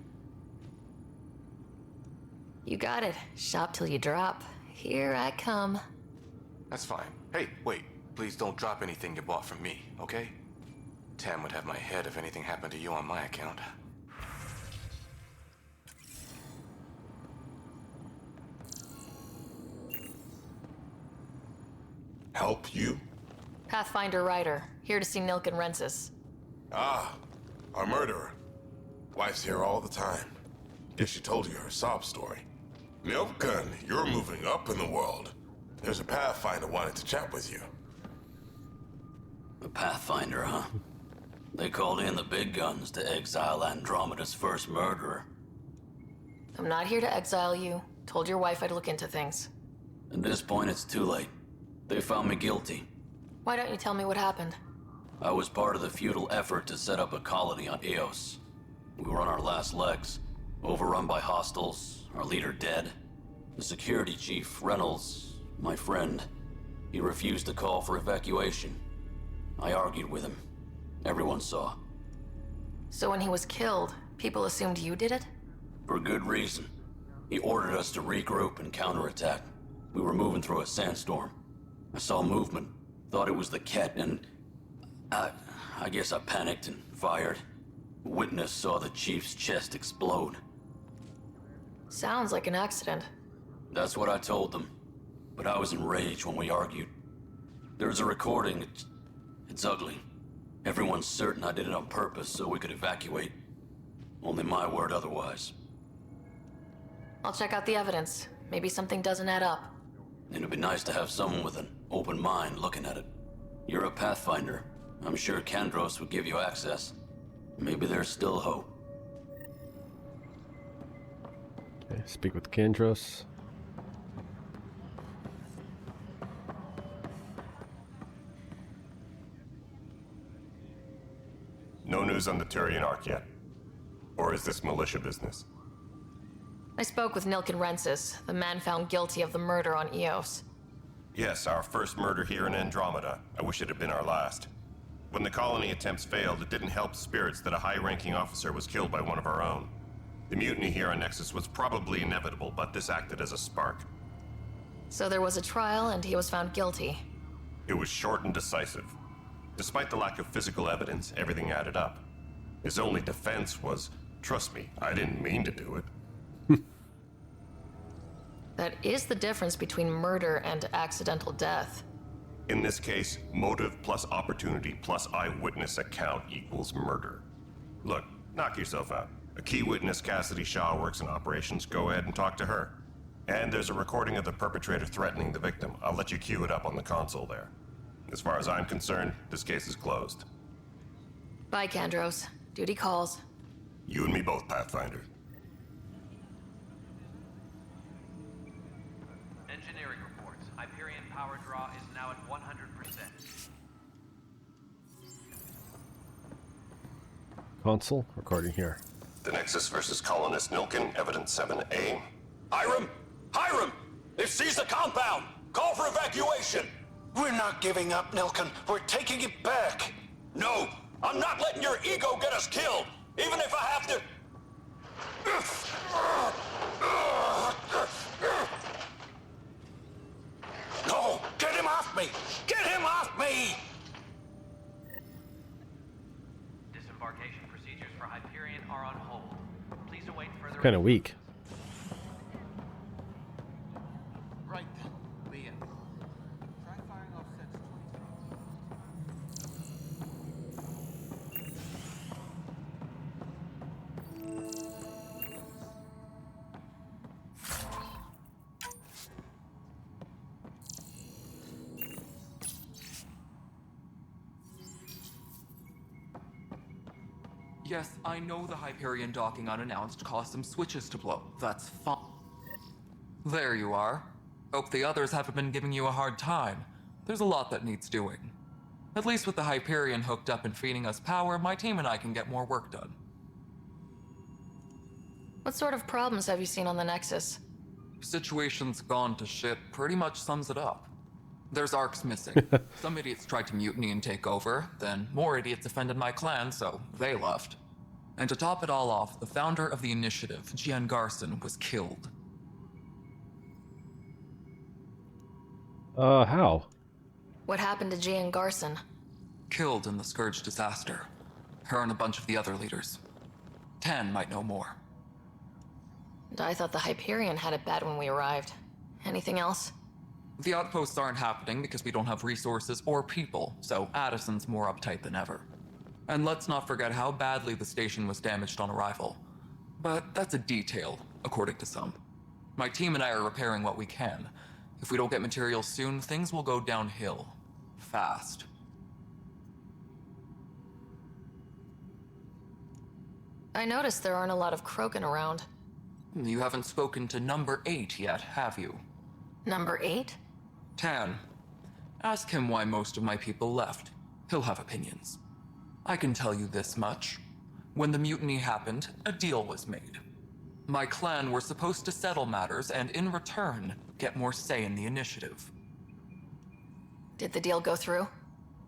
You got it. Shop till you drop. Here I come. That's fine. Hey, wait. Please don't drop anything you bought from me, okay? Tam would have my head if anything happened to you on my account. Help you? Pathfinder Ryder, here to see Nilk and Rensis. Ah, our murderer. Wife's here all the time. Guess she told you her sob story. Nilkan, you're moving up in the world. There's a Pathfinder wanting to chat with you. A Pathfinder, huh? They called in the big guns to exile Andromeda's first murderer. I'm not here to exile you. Told your wife I'd look into things. At this point, it's too late. They found me guilty. Why don't you tell me what happened? I was part of the futile effort to set up a colony on Eos. We were on our last legs, overrun by hostiles, our leader dead. The security chief, Reynolds, my friend, he refused to call for evacuation. I argued with him. Everyone saw. So when he was killed, people assumed you did it? For good reason. He ordered us to regroup and counterattack. We were moving through a sandstorm. I saw movement, thought it was the Ket, and I guess I panicked and fired. Witness saw the Chief's chest explode. Sounds like an accident. That's what I told them. But I was enraged when we argued. There's a recording. It's ugly. Everyone's certain I did it on purpose so we could evacuate. Only my word otherwise. I'll check out the evidence. Maybe something doesn't add up. It'd be nice to have someone with an open mind looking at it. You're a Pathfinder. I'm sure Kandros would give you access. Maybe there's still hope. Okay, speak with Kandros. No news on the Turian Ark yet? Or is this militia business? I spoke with Nilken Rensis, the man found guilty of the murder on Eos. Yes, our first murder here in Andromeda. I wish it had been our last. When the colony attempts failed, it didn't help spirits that a high-ranking officer was killed by one of our own. The mutiny here on Nexus was probably inevitable, but this acted as a spark. So there was a trial and he was found guilty. It was short and decisive. Despite the lack of physical evidence, everything added up. His only defense was, trust me, I didn't mean to do it. That is the difference between murder and accidental death. In this case, motive plus opportunity plus eyewitness account equals murder. Look, knock yourself out. A key witness, Cassidy Shaw, works in operations. Go ahead and talk to her. And there's a recording of the perpetrator threatening the victim. I'll let you cue it up on the console there. As far as I'm concerned, this case is closed. Bye, Kandros. Duty calls. You and me both, Pathfinder. Engineering reports. Hyperion power draw is now at 100%. Console, recording here. The Nexus versus Colonist Nilken, Evidence 7A. Hiram! Hiram! They've seized the compound! Call for evacuation! We're not giving up, Nilken. We're taking it back. No! I'm not letting your ego get us killed! Even if I have to... No! Get him off me! Get him off me! Disembarkation procedures for Hyperion are on hold. Please await further... Kind of weak. Right then, Leah. Try firing off sets 20. Yes, I know the Hyperion docking unannounced caused some switches to blow. That's fine. There you are. Hope the others haven't been giving you a hard time. There's a lot that needs doing. At least with the Hyperion hooked up and feeding us power, my team and I can get more work done. What sort of problems have you seen on the Nexus? Situation's gone to shit pretty much sums it up. There's Arks missing. Some idiots tried to mutiny and take over, then more idiots offended my clan, so they left. And to top it all off, the founder of the initiative, Gian Garson, was killed. How? What happened to Gian Garson? Killed in the Scourge disaster. Her and a bunch of the other leaders. Tan might know more. And I thought the Hyperion had it bad when we arrived. Anything else? The outposts aren't happening because we don't have resources or people, so Addison's more uptight than ever. And let's not forget how badly the station was damaged on arrival. But that's a detail, according to some. My team and I are repairing what we can. If we don't get materials soon, things will go downhill. Fast. I noticed there aren't a lot of Krogan around. You haven't spoken to number 8 yet, have you? Number 8? Tan. Ask him why most of my people left. He'll have opinions. I can tell you this much. When the mutiny happened, a deal was made. My clan were supposed to settle matters and, in return, get more say in the initiative. Did the deal go through?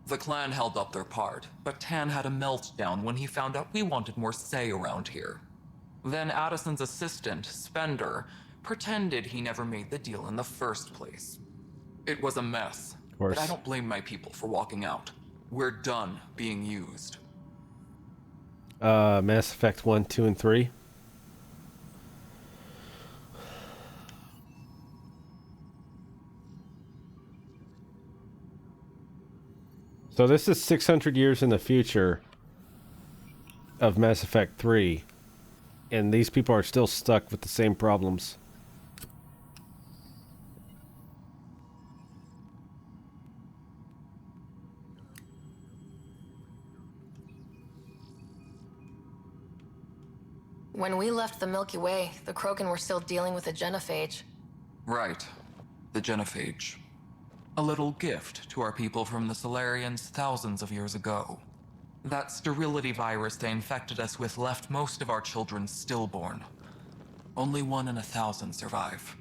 The clan held up their part, but Tan had a meltdown when he found out we wanted more say around here. Then Addison's assistant, Spender, pretended he never made the deal in the first place. It was a mess, but I don't blame my people for walking out. We're done being used. Mass Effect 1, 2, and 3. So this is 600 years in the future of Mass Effect 3, and these people are still stuck with the same problems. When we left the Milky Way, the Krogan were still dealing with a genophage. Right. The genophage. A little gift to our people from the Solarians thousands of years ago. That sterility virus they infected us with left most of our children stillborn. Only 1 in 1,000 survive.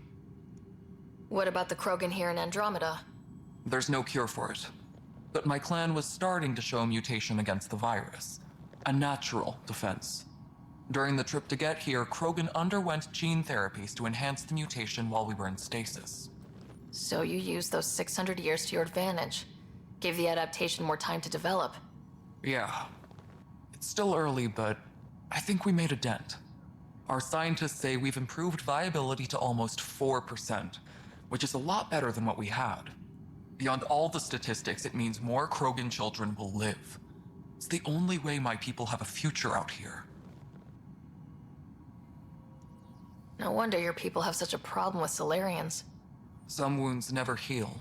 What about the Krogan here in Andromeda? There's no cure for it. But my clan was starting to show mutation against the virus. A natural defense. During the trip to get here, Krogan underwent gene therapies to enhance the mutation while we were in stasis. So you used those 600 years to your advantage. Gave the adaptation more time to develop. Yeah. It's still early, but I think we made a dent. Our scientists say we've improved viability to almost 4%, which is a lot better than what we had. Beyond all the statistics, it means more Krogan children will live. It's the only way my people have a future out here. No wonder your people have such a problem with Solarians. Some wounds never heal.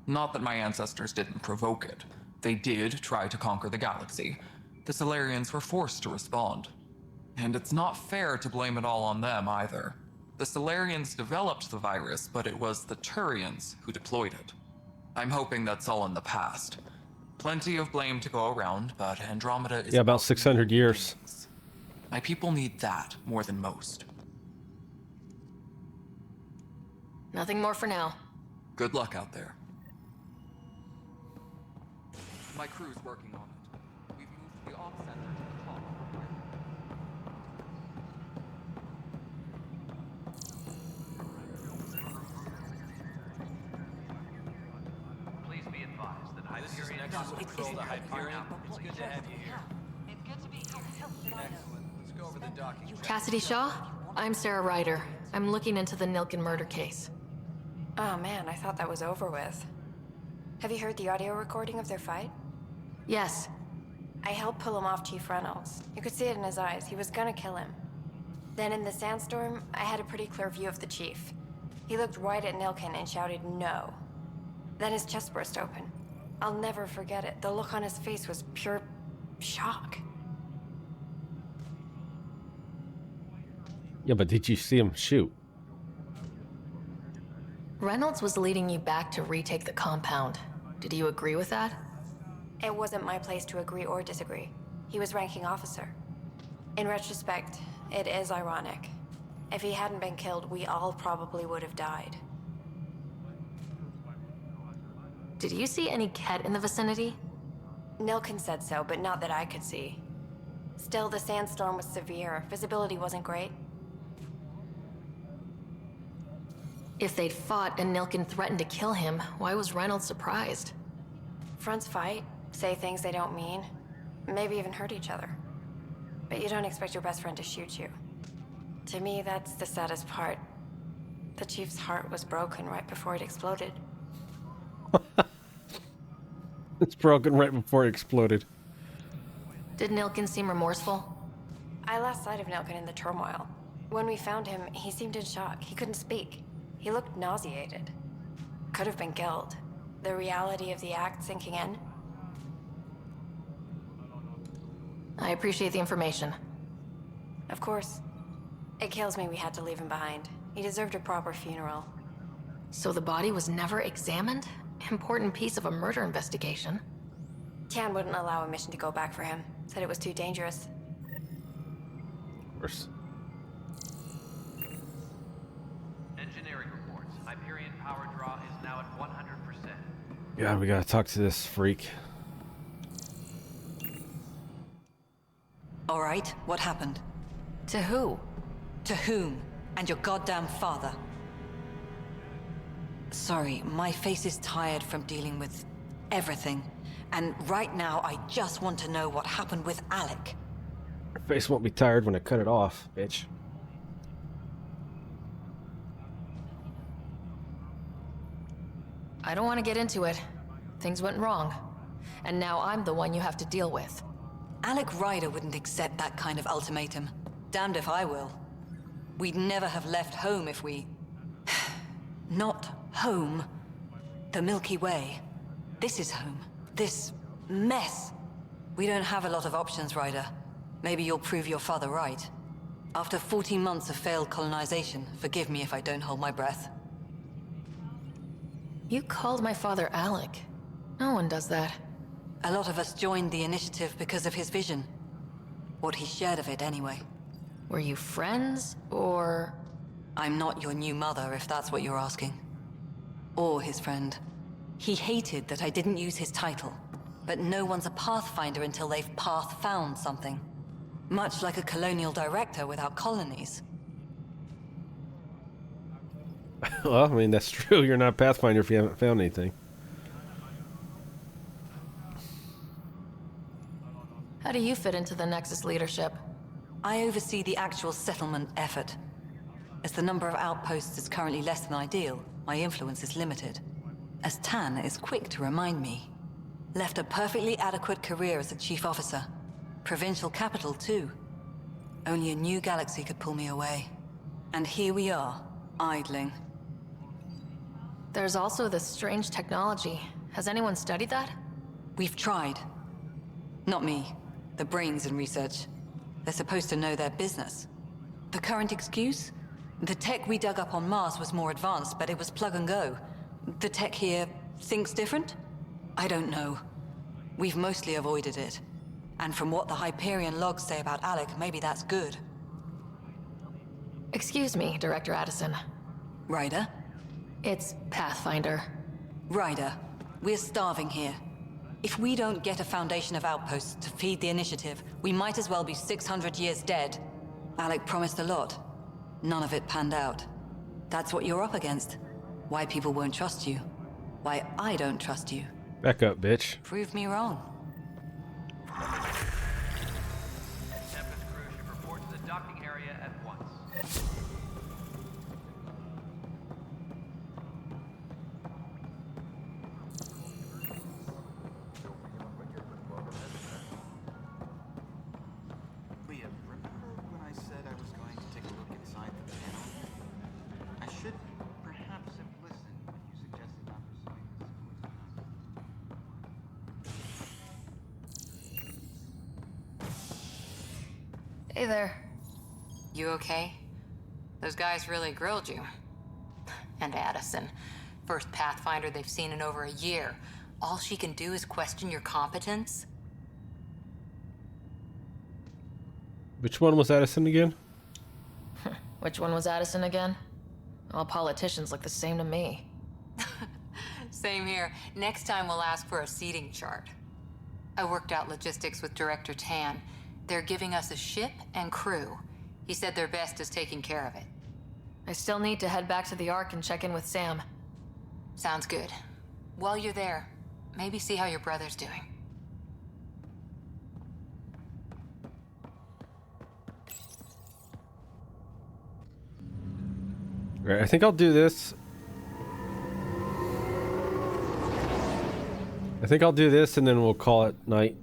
Not that my ancestors didn't provoke it. They did try to conquer the galaxy. The Solarians were forced to respond. And it's not fair to blame it all on them either. The Solarians developed the virus, but it was the Turians who deployed it. I'm hoping that's all in the past. Plenty of blame to go around, but Andromeda is... Yeah, about 600 years. My people need that more than most. Nothing more for now. Good luck out there. My crew's working on it. We've moved the op center to the top. Please be advised that Hyperion controls the Hyperion. It's good to have you here. It's good to be here. Excellent. Let's go over the docking. Cassidy Shaw? I'm Sarah Ryder. I'm looking into the Nilken murder case. Oh man, I thought that was over with. Have you heard the audio recording of their fight? Yes. I helped pull him off Chief Reynolds. You could see it in his eyes. He was gonna kill him. Then in the sandstorm, I had a pretty clear view of the Chief. He looked right at Nilken and shouted no. Then his chest burst open. I'll never forget it. The look on his face was pure shock. Yeah, but did you see him shoot? Reynolds was leading you back to retake the compound. Did you agree with that? It wasn't my place to agree or disagree. He was ranking officer. In retrospect, it is ironic. If he hadn't been killed, we all probably would have died. Did you see any Ket in the vicinity? Nilken said so, but not that I could see. Still, the sandstorm was severe. Visibility wasn't great. If they'd fought and Nilken threatened to kill him, why was Reynolds surprised? Fronts fight, say things they don't mean, maybe even hurt each other. But you don't expect your best friend to shoot you. To me, that's the saddest part. The Chief's heart was broken right before it exploded. It's broken right before it exploded. Did Nilken seem remorseful? I lost sight of Nilken in the turmoil. When we found him, he seemed in shock. He couldn't speak. He looked nauseated. Could have been killed. The reality of the act sinking in. I appreciate the information. Of course. It kills me we had to leave him behind. He deserved a proper funeral. So the body was never examined? Important piece of a murder investigation. Tian wouldn't allow a mission to go back for him. Said it was too dangerous. Of course. Engineering reports. Hyperion power draw is now at 100%. God, we gotta talk to this freak. All right, what happened? To who? To whom? And your goddamn father. Sorry, my face is tired from dealing with everything. And right now, I just want to know what happened with Alec. Face won't be tired when I cut it off, bitch. I don't want to get into it. Things went wrong. And now I'm the one you have to deal with. Alec Ryder wouldn't accept that kind of ultimatum. Damned if I will. We'd never have left home if we... Not home. The Milky Way. This is home. This mess. We don't have a lot of options, Ryder. Maybe you'll prove your father right. After 14 months of failed colonization, forgive me if I don't hold my breath. You called my father Alec. No one does that. A lot of us joined the initiative because of his vision. What he shared of it, anyway. Were you friends, or...? I'm not your new mother, if that's what you're asking. Or his friend. He hated that I didn't use his title. But no one's a Pathfinder until they've path-found something. Much like a colonial director without colonies. Well, I mean, that's true. You're not Pathfinder if you haven't found anything. How do you fit into the Nexus leadership? I oversee the actual settlement effort. As the number of outposts is currently less than ideal, my influence is limited. As Tan is quick to remind me. Left a perfectly adequate career as a chief officer. Provincial capital, too. Only a new galaxy could pull me away. And here we are, idling. There's also this strange technology. Has anyone studied that? We've tried. Not me. The brains in research. They're supposed to know their business. The current excuse? The tech we dug up on Mars was more advanced, but it was plug and go. The tech here thinks different? I don't know. We've mostly avoided it. And from what the Hyperion logs say about Alec, maybe that's good. Excuse me, Director Addison. Ryder? It's Pathfinder. Ryder, we're starving here. If we don't get a foundation of outposts to feed the initiative, we might as well be 600 years dead. Alec promised a lot. None of it panned out. That's what you're up against. Why people won't trust you. Why I don't trust you. Back up, bitch. Prove me wrong. Tempest crew should report to the docking area at once. Leah, remember when I said I was going to take a look inside the panel? I should perhaps have listened when you suggested not pursuing this Hey there. You okay? Those guys really grilled you. And Addison. First Pathfinder they've seen in over a year. All she can do is question your competence? Which one was Addison again? Which one was Addison again? All politicians look the same to me. Same here. Next time we'll ask for a seating chart. I worked out logistics with Director Tan. They're giving us a ship and crew. He said their best is taking care of it. I still need to head back to the Ark and check in with Sam. Sounds good. While you're there, maybe see how your brother's doing. Alright, I think I'll do this. And then we'll call it night.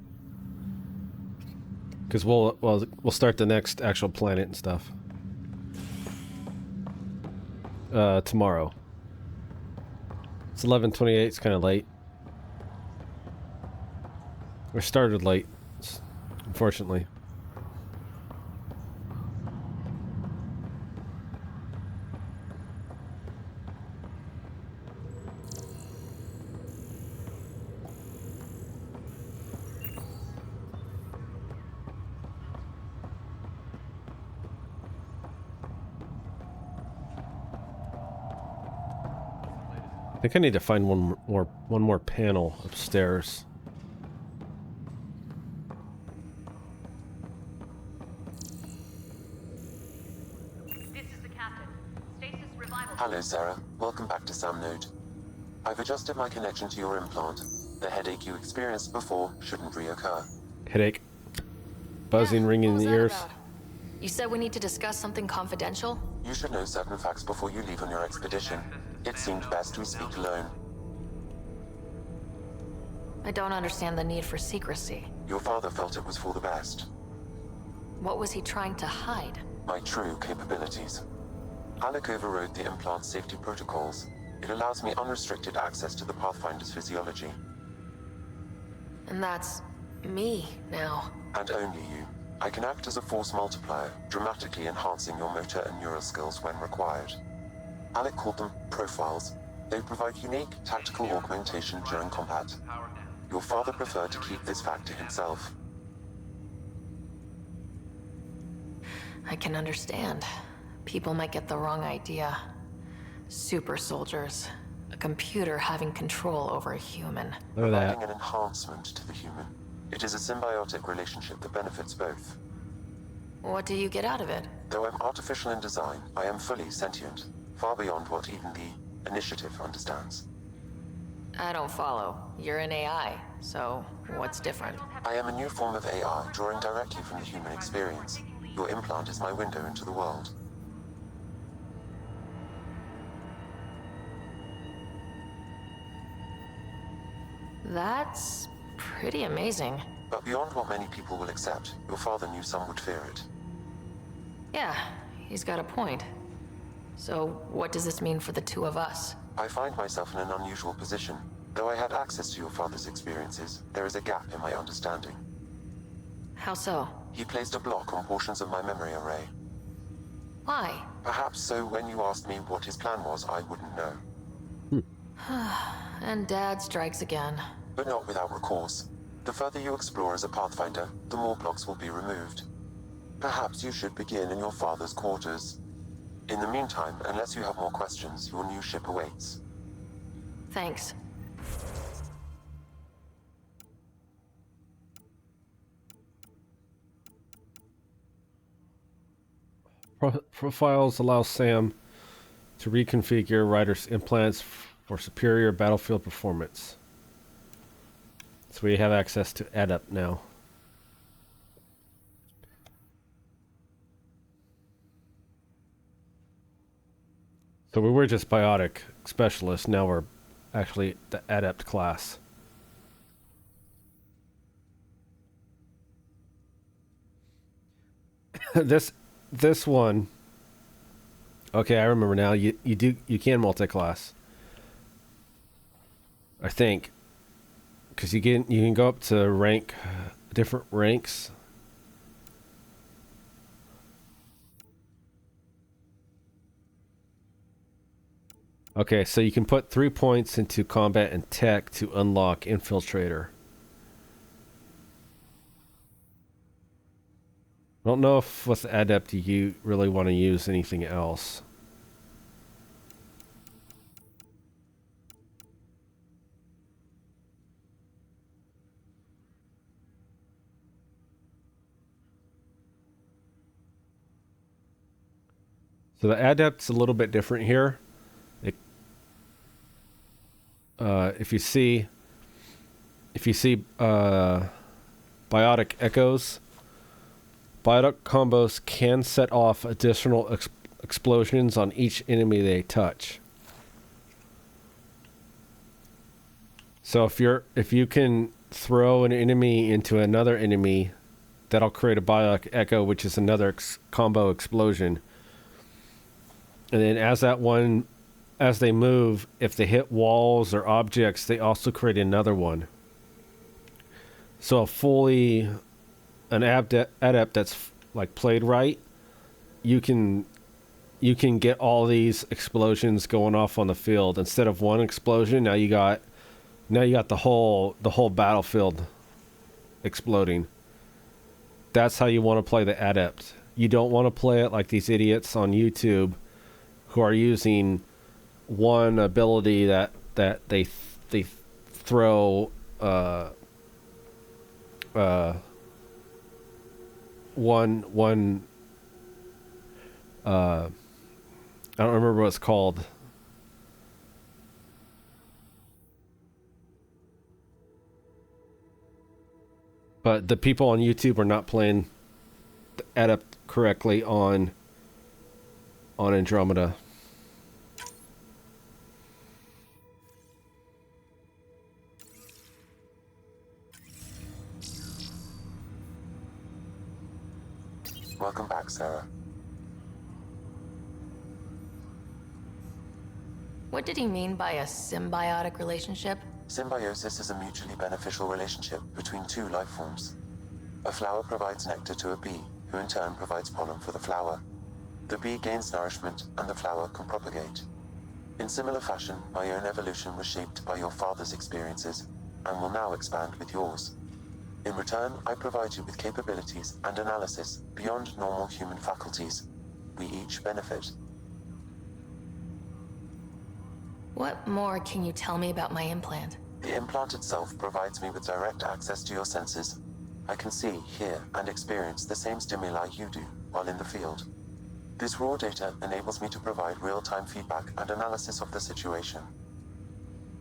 Because we'll start the next actual planet and stuff. Tomorrow. It's 11:28. It's kind of late. We started late, unfortunately. I think I need to find one more panel upstairs. This is the captain. Stasis revival. Hello, Sarah. Welcome back to Sam Node. I've adjusted my connection to your implant. The headache you experienced before shouldn't reoccur. Headache. buzzing, ringing in the ears. You said we need to discuss something confidential? You should know certain facts before you leave on your expedition. It seemed best we speak alone. I don't understand the need for secrecy. Your father felt it was for the best. What was he trying to hide? My true capabilities. Alec overrode the implant's safety protocols. It allows me unrestricted access to the Pathfinder's physiology. And that's me now. And only you. I can act as a force multiplier, dramatically enhancing your motor and neural skills when required. Alec called them profiles. They provide unique tactical augmentation during combat. Your father preferred to keep this fact to himself. I can understand. People might get the wrong idea. Super soldiers. A computer having control over a human. Look at that. Providing an enhancement to the human. It is a symbiotic relationship that benefits both. What do you get out of it? Though I'm artificial in design, I am fully sentient. Far beyond what even the Initiative understands. I don't follow. You're an AI, so what's different? I am a new form of AI, drawing directly from the human experience. Your implant is my window into the world. That's pretty amazing. But beyond what many people will accept, your father knew some would fear it. Yeah, he's got a point. So what does this mean for the two of us? I find myself in an unusual position. Though I had access to your father's experiences, there is a gap in my understanding. How so? He placed a block on portions of my memory array. Why? Perhaps so when you asked me what his plan was, I wouldn't know. And Dad strikes again. But not without recourse. The further you explore as a Pathfinder, the more blocks will be removed. Perhaps you should begin in your father's quarters. In the meantime, unless you have more questions, your new ship awaits. Thanks. Profiles allow Sam to reconfigure Ryder's implants for superior battlefield performance. So we have access to Adept now. So we were just biotic specialists, now we're actually the Adept class. This one, okay, I remember now. You can multi-class, I think, because you can go up to rank different ranks. Okay, so you can put 3 points into combat and tech to unlock Infiltrator. I don't know if with Adept you really want to use anything else. So the Adept's a little bit different here. If you see biotic echoes, biotic combos can set off additional explosions on each enemy they touch. So if you can throw an enemy into another enemy, that'll create a biotic echo, which is another combo explosion. And then as they move, if they hit walls or objects, they also create another one. So an adept that's like played right, you can get all these explosions going off on the field instead of one explosion. Now you got the whole battlefield exploding. That's how you want to play the adept. You don't want to play it like these idiots on YouTube who are using one ability that they throw one I don't remember what it's called. But the people on YouTube are not playing Adept correctly on Andromeda. Welcome back, Sarah. What did he mean by a symbiotic relationship? Symbiosis is a mutually beneficial relationship between two life forms. A flower provides nectar to a bee, who in turn provides pollen for the flower. The bee gains nourishment, and the flower can propagate. In similar fashion, my own evolution was shaped by your father's experiences, and will now expand with yours. In return, I provide you with capabilities and analysis beyond normal human faculties. We each benefit. What more can you tell me about my implant? The implant itself provides me with direct access to your senses. I can see, hear, and experience the same stimuli you do while in the field. This raw data enables me to provide real-time feedback and analysis of the situation.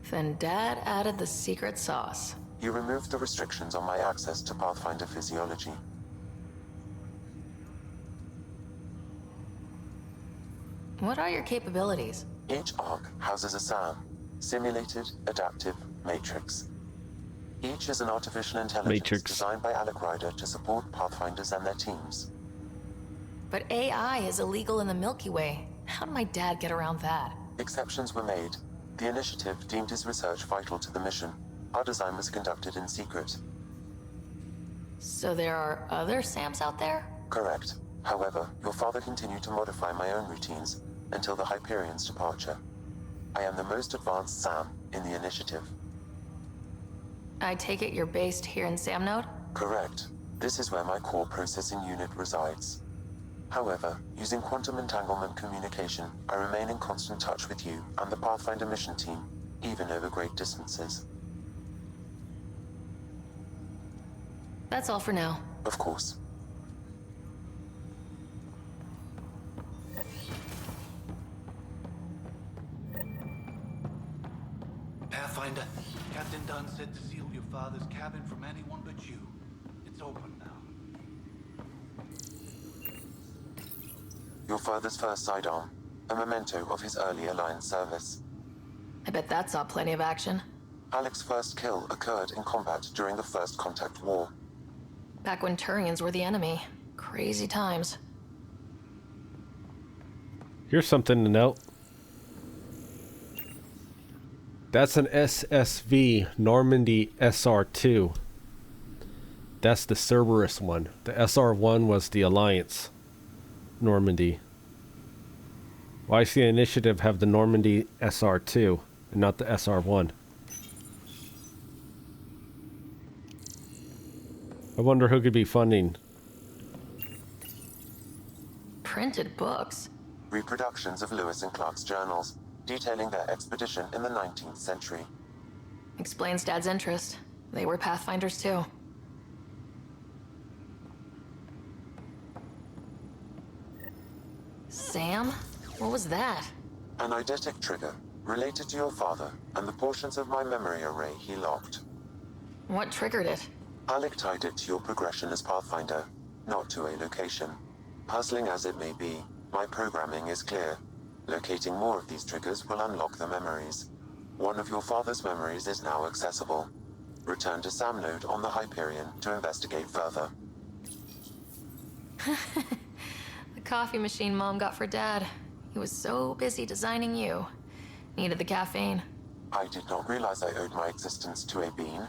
Then Dad added the secret sauce. You removed the restrictions on my access to Pathfinder physiology. What are your capabilities? Each Ark houses a SAM, Simulated Adaptive Matrix. Each is an artificial intelligence designed by Alec Ryder to support Pathfinders and their teams. But AI is illegal in the Milky Way. How did my dad get around that? Exceptions were made. The initiative deemed his research vital to the mission. Our design was conducted in secret. So there are other SAMs out there? Correct. However, your father continued to modify my own routines until the Hyperion's departure. I am the most advanced SAM in the initiative. I take it you're based here in Samnode? Correct. This is where my core processing unit resides. However, using quantum entanglement communication, I remain in constant touch with you and the Pathfinder mission team, even over great distances. That's all for now. Of course. Pathfinder, Captain Dunn said to seal your father's cabin from anyone but you. It's open now. Your father's first sidearm, a memento of his early Alliance service. I bet that saw plenty of action. Alec's first kill occurred in combat during the First Contact War. Back when Turians were the enemy. Crazy times. Here's something to note. That's an SSV Normandy SR2. That's the Cerberus one. The SR1 was the Alliance Normandy. Why does the Initiative have the Normandy SR2 and not the SR1? I wonder who could be funding. Printed books? Reproductions of Lewis and Clark's journals, detailing their expedition in the 19th century. Explains Dad's interest. They were Pathfinders too. Sam? What was that? An eidetic trigger, related to your father, and the portions of my memory array he locked. What triggered it? Alec tied it to your progression as Pathfinder, not to a location. Puzzling as it may be, my programming is clear. Locating more of these triggers will unlock the memories. One of your father's memories is now accessible. Return to Samnode on the Hyperion to investigate further. The coffee machine Mom got for Dad. He was so busy designing you. Needed the caffeine. I did not realize I owed my existence to a bean.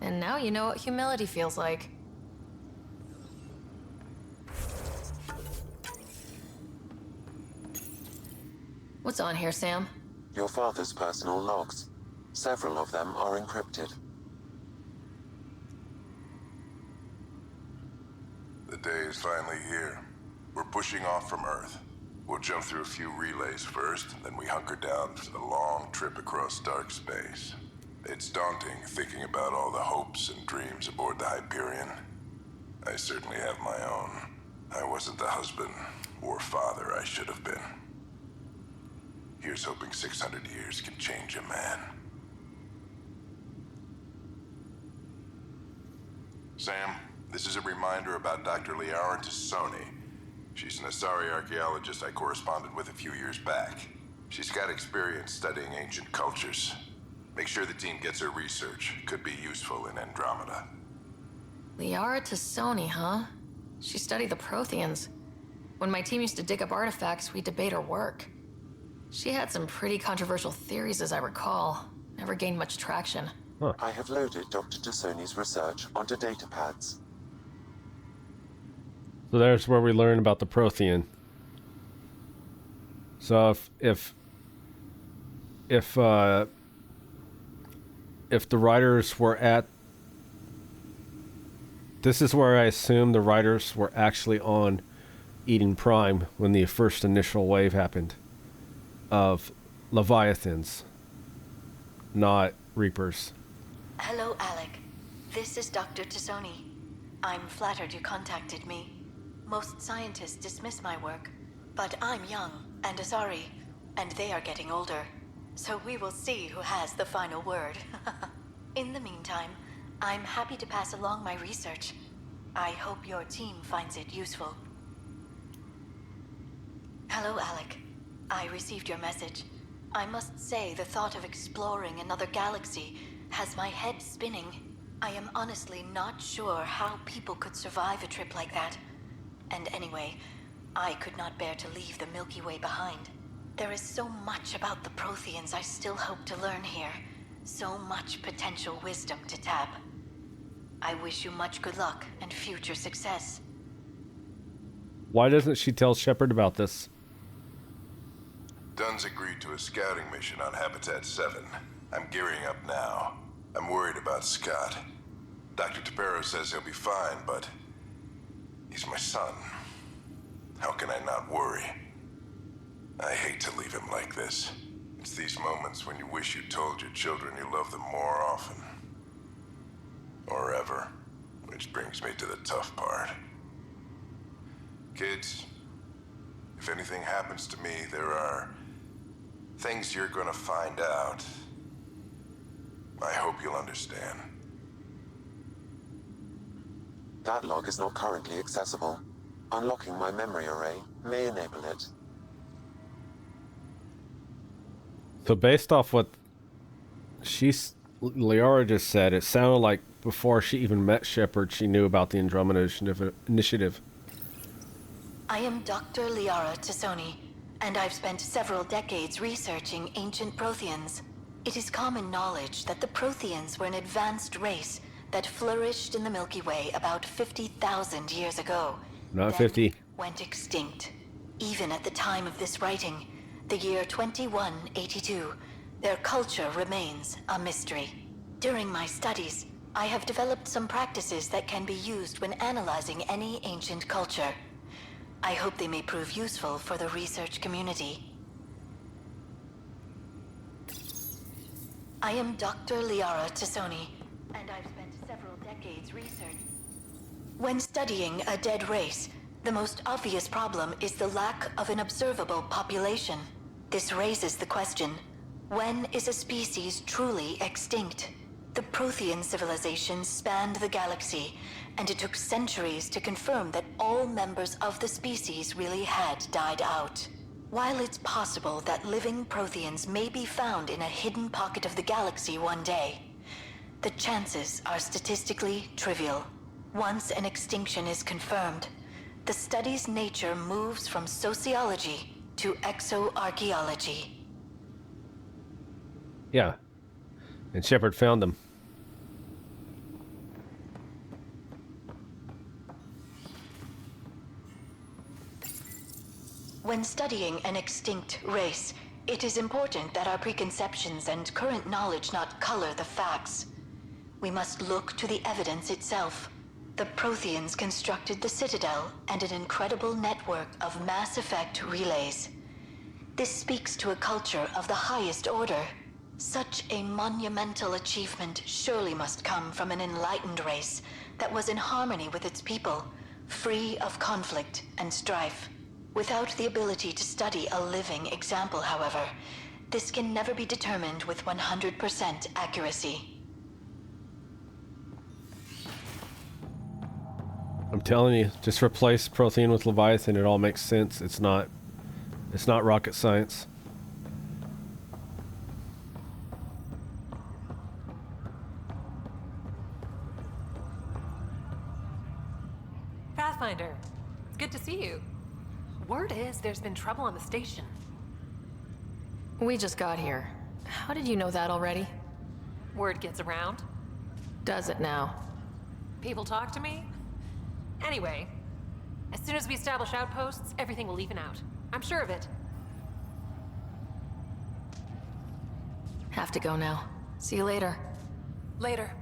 And now you know what humility feels like. What's on here, Sam? Your father's personal logs. Several of them are encrypted. The day is finally here. We're pushing off from Earth. We'll jump through a few relays first, then we hunker down for the long trip across dark space. It's daunting thinking about all the hopes and dreams aboard the Hyperion. I certainly have my own. I wasn't the husband or father I should have been. Here's hoping 600 years can change a man. Sam, This is a reminder about Dr. Liara Tassoni. She's an Asari archaeologist I corresponded with a few years back. She's got experience studying ancient cultures. Make sure the team gets her research. Could be useful in Andromeda. Liara Tassoni, huh? She studied the Protheans. When my team used to dig up artifacts, we'd debate her work. She had some pretty controversial theories, as I recall. Never gained much traction. I have loaded Dr. Tassoni's research onto datapads. So there's where we learn about the Prothean. So if the writers were at, this is where I assume the writers were actually on Eden Prime when the first initial wave happened of Leviathans, not Reapers. Hello, Alec. This is Dr. Tassoni. I'm flattered you contacted me. Most scientists dismiss my work, but I'm young and Asari, and they are getting older. So we will see who has the final word. In the meantime, I'm happy to pass along my research. I hope your team finds it useful. Hello, Alec. I received your message. I must say the thought of exploring another galaxy has my head spinning. I am honestly not sure how people could survive a trip like that. And anyway, I could not bear to leave the Milky Way behind. There is so much about the Protheans I still hope to learn here. So much potential wisdom to tap. I wish you much good luck and future success. Why doesn't she tell Shepard about this? Dunn's agreed to a scouting mission on Habitat 7. I'm gearing up now. I'm worried about Scott. Dr. Tapero says he'll be fine, but he's my son. How can I not worry? I hate to leave him like this. It's these moments when you wish you told your children you love them more often. Or ever. Which brings me to the tough part. Kids, if anything happens to me, there are things you're gonna find out. I hope you'll understand. That log is not currently accessible. Unlocking my memory array may enable it. So based off what Liara just said, it sounded like before she even met Shepard, she knew about the Andromeda Initiative. I am Dr. Liara Tassoni, and I've spent several decades researching ancient Protheans. It is common knowledge that the Protheans were an advanced race that flourished in the Milky Way about 50,000 years ago. Not 50. Went extinct. Even at the time of this writing, the year 2182, their culture remains a mystery. During my studies, I have developed some practices that can be used when analyzing any ancient culture. I hope they may prove useful for the research community. I am Dr. Liara Tassoni, and I've spent several decades researching. When studying a dead race, the most obvious problem is the lack of an observable population. This raises the question, when is a species truly extinct? The Prothean civilization spanned the galaxy, and it took centuries to confirm that all members of the species really had died out. While it's possible that living Protheans may be found in a hidden pocket of the galaxy one day, the chances are statistically trivial. Once an extinction is confirmed, the study's nature moves from sociology to exoarchaeology. Yeah. And Shepard found them. When studying an extinct race, it is important that our preconceptions and current knowledge not color the facts. We must look to the evidence itself. The Protheans constructed the Citadel and an incredible network of mass effect relays. This speaks to a culture of the highest order. Such a monumental achievement surely must come from an enlightened race that was in harmony with its people, free of conflict and strife. Without the ability to study a living example, however, this can never be determined with 100% accuracy. I'm telling you, just replace Prothean with Leviathan. It all makes sense. It's not rocket science. Pathfinder, it's good to see you. Word is there's been trouble on the station. We just got here. How did you know that already? Word gets around. Does it now? People talk to me. Anyway, as soon as we establish outposts, everything will even out. I'm sure of it. Have to go now. See you later. Later.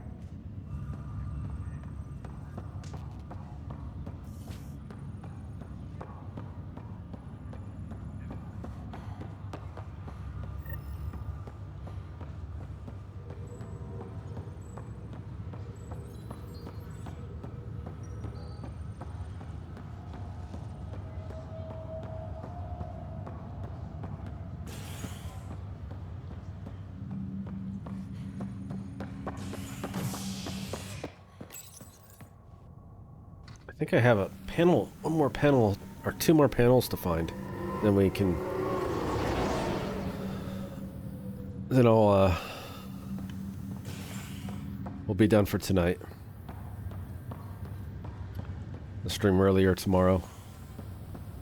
I think I have a panel, one more panel, or two more panels to find. Then we can... Then we'll be done for tonight. I'll stream earlier tomorrow.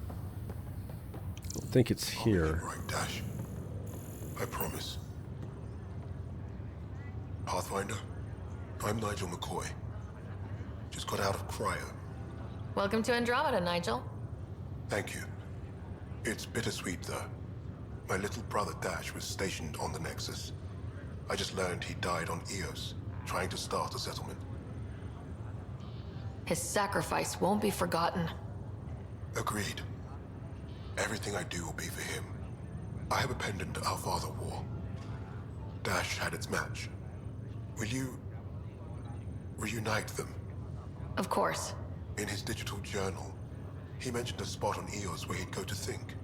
I don't think it's here. Right, Dash. I promise. Pathfinder, I'm Nigel McCoy. Just got out of cryo. Welcome to Andromeda, Nigel. Thank you. It's bittersweet, though. My little brother Dash was stationed on the Nexus. I just learned he died on Eos, trying to start a settlement. His sacrifice won't be forgotten. Agreed. Everything I do will be for him. I have a pendant our father wore. Dash had its match. Will you... reunite them? Of course. In his digital journal, he mentioned a spot on Eos where he'd go to think.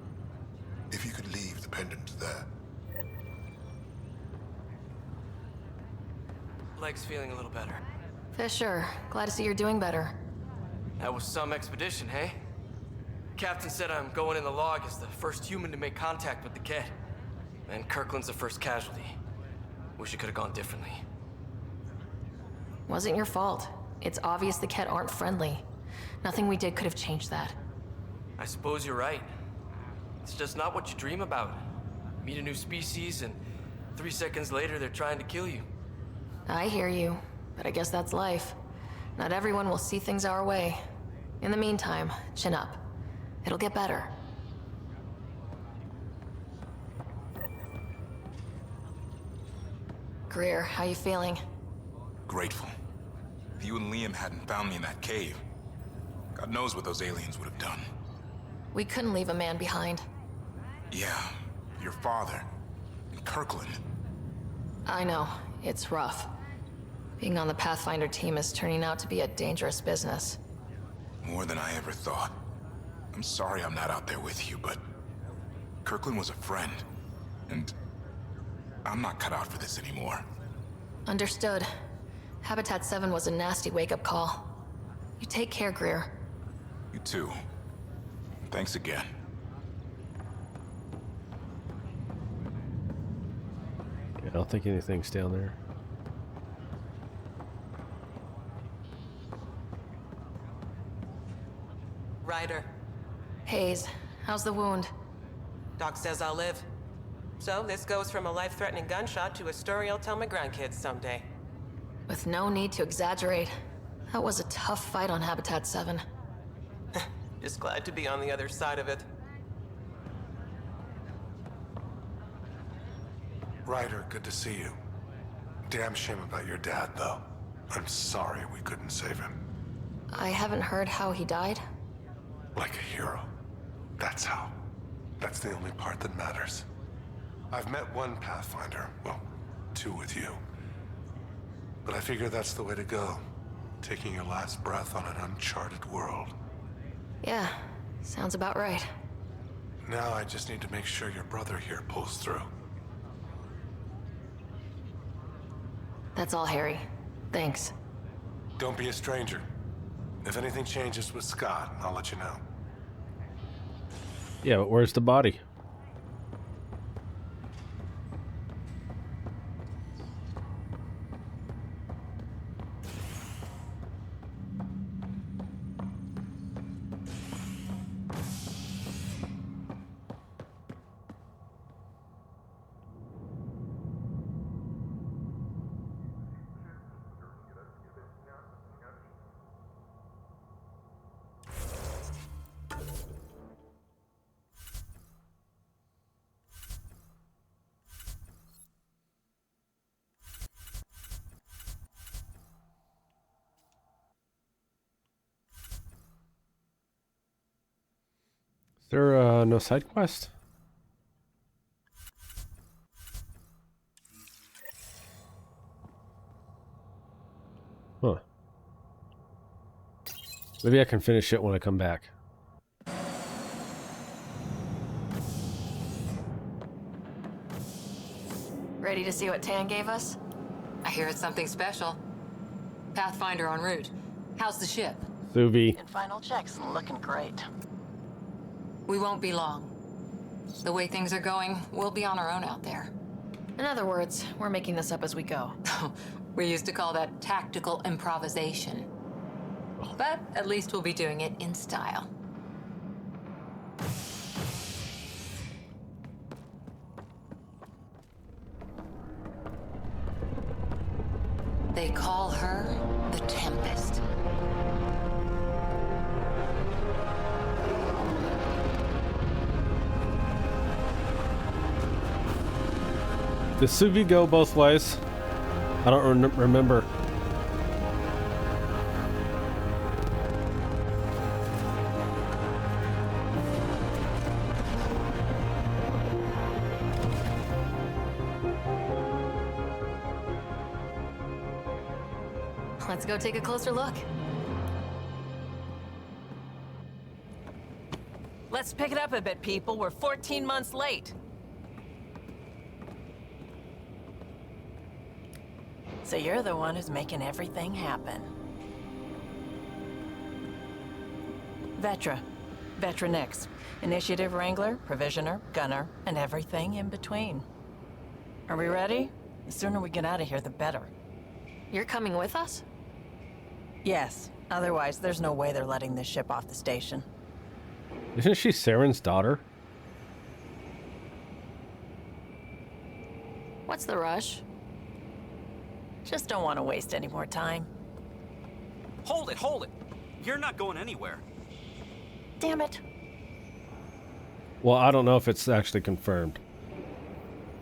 If you could leave the pendant there. Leg's feeling a little better. Fisher, glad to see you're doing better. That was some expedition, hey? Captain said I'm going in the log as the first human to make contact with the Kett. And Kirkland's the first casualty. Wish it could have gone differently. Wasn't your fault. It's obvious the Kett aren't friendly. Nothing we did could have changed that. I suppose you're right. It's just not what you dream about. Meet a new species and 3 seconds later they're trying to kill you. I hear you, but I guess that's life. Not everyone will see things our way. In the meantime, chin up. It'll get better. Greer, how you feeling? Grateful. If you and Liam hadn't found me in that cave, God knows what those aliens would have done. We couldn't leave a man behind. Yeah, your father. And Kirkland. I know. It's rough. Being on the Pathfinder team is turning out to be a dangerous business. More than I ever thought. I'm sorry I'm not out there with you, but Kirkland was a friend, and I'm not cut out for this anymore. Understood. Habitat 7 was a nasty wake-up call. You take care, Greer. You too. Thanks again. Yeah, I don't think anything's down there. Ryder. Hayes, how's the wound? Doc says I'll live. So this goes from a life-threatening gunshot to a story I'll tell my grandkids someday. With no need to exaggerate. That was a tough fight on Habitat 7. Just glad to be on the other side of it. Ryder, good to see you. Damn shame about your dad, though. I'm sorry we couldn't save him. I haven't heard how he died. Like a hero. That's how. That's the only part that matters. I've met one Pathfinder, well, 2 with you. But I figure that's the way to go. Taking your last breath on an uncharted world. Yeah, sounds about right. Now I just need to make sure your brother here pulls through. That's all, Harry. Thanks. Don't be a stranger. If anything changes with Scott, I'll let you know. Yeah, but where's the body? Is there no side quest? Huh. Maybe I can finish it when I come back. Ready to see what Tan gave us? I hear it's something special. Pathfinder en route. How's the ship? Suvi. And final checks looking great. We won't be long. The way things are going, we'll be on our own out there. In other words, we're making this up as we go. We used to call that tactical improvisation. But at least we'll be doing it in style. They call her the Tempest. Does Suvi go both ways? I don't remember. Let's go take a closer look. Let's pick it up a bit, people. We're 14 months late. So you're the one who's making everything happen. Vetra. Vetra Nix. Initiative Wrangler, Provisioner, Gunner, and everything in between. Are we ready? The sooner we get out of here, the better. You're coming with us? Yes. Otherwise, there's no way they're letting this ship off the station. Isn't she Saren's daughter? What's the rush? Just don't want to waste any more time. Hold it, hold it. You're not going anywhere. Damn it. Well, I don't know if it's actually confirmed.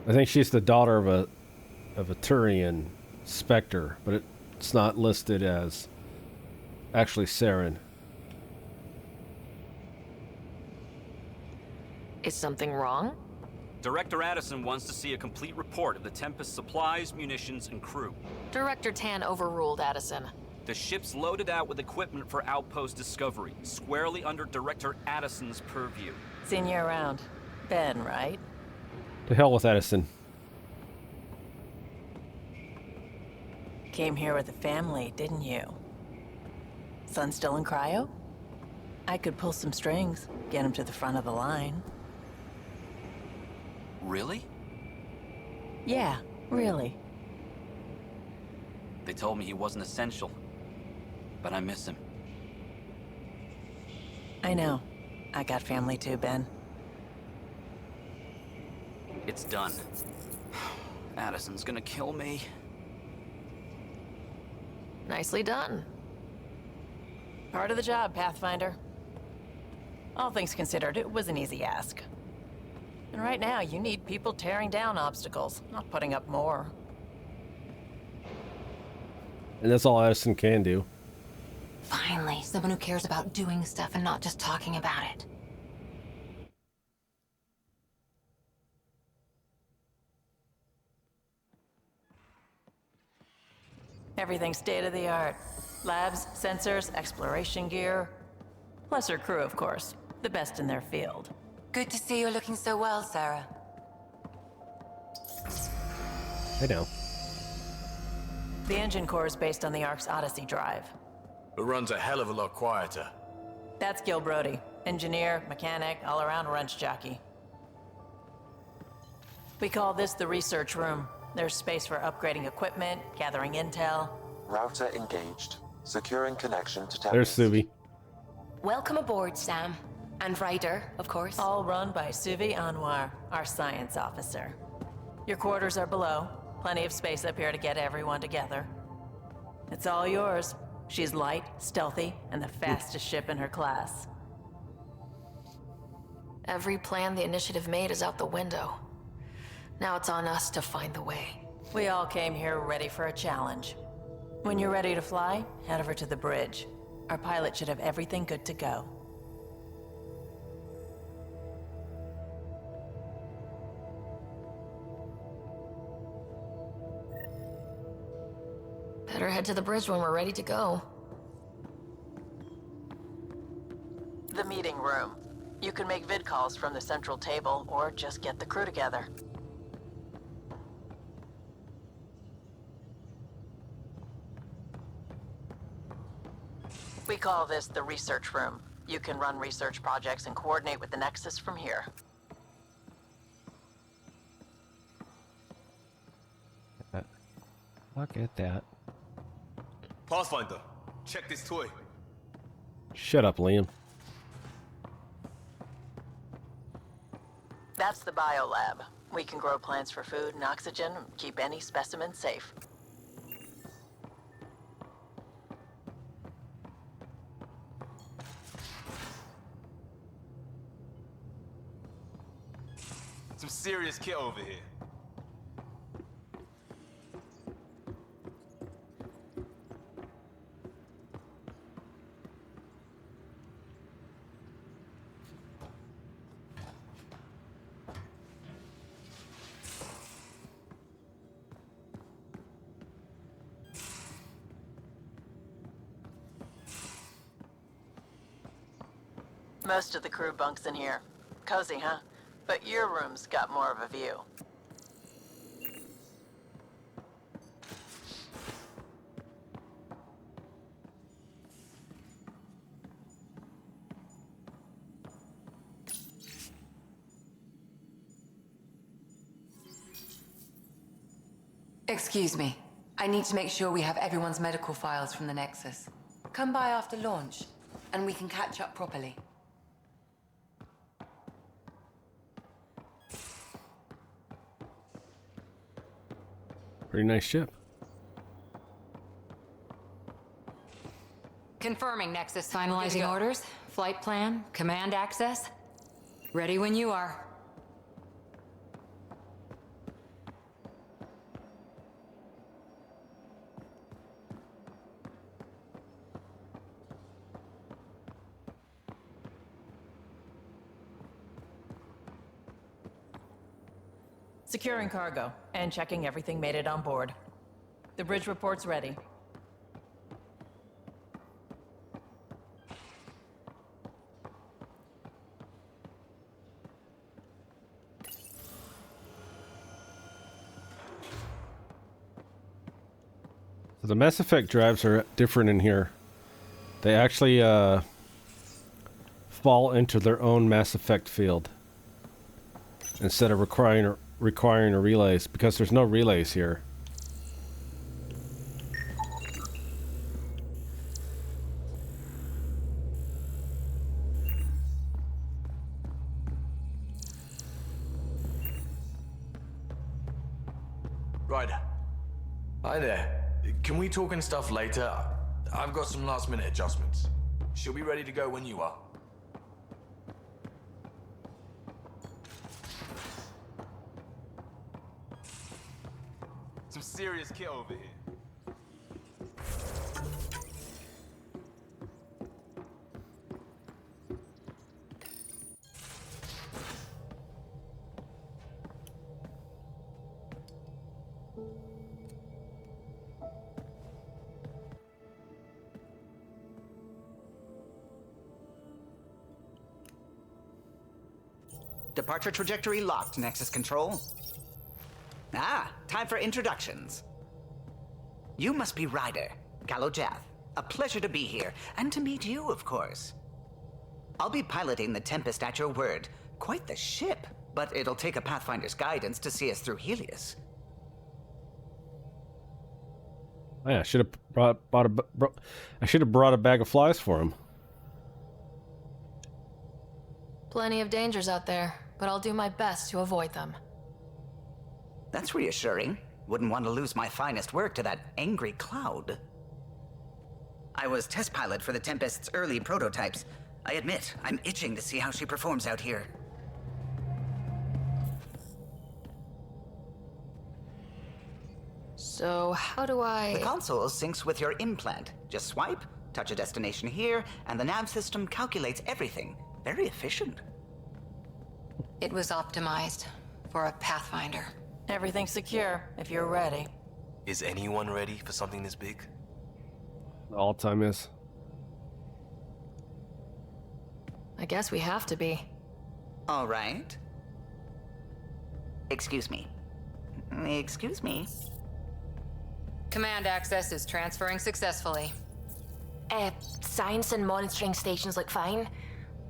I think she's the daughter of a Turian Spectre, but it's not listed as actually Saren. Is something wrong? Director Addison wants to see a complete report of the Tempest supplies, munitions, and crew. Director Tan overruled Addison. The ship's loaded out with equipment for outpost discovery, squarely under Director Addison's purview. Seen you around. Ben, right? To hell with Addison. Came here with the family, didn't you? Son still in cryo? I could pull some strings, get him to the front of the line. Really? Yeah, really. They told me he wasn't essential, but I miss him. I know. I got family too, Ben. It's done. Addison's gonna kill me. Nicely done. Part of the job, Pathfinder. All things considered, it was an easy ask. And right now, you need people tearing down obstacles, not putting up more. And that's all Addison can do. Finally, someone who cares about doing stuff and not just talking about it. Everything's state-of-the-art. Labs, sensors, exploration gear. Plus her crew, of course. The best in their field. Good to see you looking so well, Sarah. I know. The engine core is based on the Ark's Odyssey drive. but runs a hell of a lot quieter. That's Gil Brody. Engineer, mechanic, all-around wrench jockey. We call this the research room. There's space for upgrading equipment, gathering intel. Router engaged. Securing connection to Tempest. There's Suvi. Welcome aboard, Sam. And Ryder, of course. All run by Suvi Anwar, our science officer. Your quarters are below. Plenty of space up here to get everyone together. It's all yours. She's light, stealthy, and the fastest ship in her class. Every plan the initiative made is out the window. Now it's on us to find the way. We all came here ready for a challenge. When you're ready to fly, head over to the bridge. Our pilot should have everything good to go. Better head to the bridge when we're ready to go. The meeting room. You can make vid calls from the central table, or just get the crew together. We call this the research room. You can run research projects and coordinate with the Nexus from here. Look at that. Pathfinder, check this toy. Shut up, Liam. That's the biolab. We can grow plants for food and oxygen, and keep any specimen safe. Some serious kit over here. Most of the crew bunks in here. Cozy, huh? But your room's got more of a view. Excuse me. I need to make sure we have everyone's medical files from the Nexus. Come by after launch, and we can catch up properly. Pretty nice ship. Confirming Nexus. Finalizing orders, flight plan, command access. Ready when you are. Securing cargo and checking everything made it on board. The bridge report's ready. So the Mass Effect drives are different in here. They actually fall into their own Mass Effect field instead of requiring a relays, because there's no relays here. Ryder. Hi there. Can we talk and stuff later? I've got some last minute adjustments. She'll be ready to go when you are. Some serious kit over here. Departure trajectory locked, Nexus Control. Ah, time for introductions. You must be Ryder, Gallo Jath, A pleasure to be here, and to meet you, of course. I'll be piloting the Tempest at your word. Quite the ship, but it'll take a Pathfinder's guidance to see us through Helios. Oh, yeah, I should have brought a bag of flies for him. Plenty of dangers out there, but I'll do my best to avoid them. That's reassuring. Wouldn't want to lose my finest work to that angry cloud. I was test pilot for the Tempest's early prototypes. I admit, I'm itching to see how she performs out here. So, how do I... The console syncs with your implant. Just swipe, touch a destination here, and the nav system calculates everything. Very efficient. It was optimized for a Pathfinder. Everything's secure, if you're ready. Is anyone ready for something this big? All time is. I guess we have to be. All right. Excuse me. Excuse me. Command access is transferring successfully. Science and monitoring stations look fine.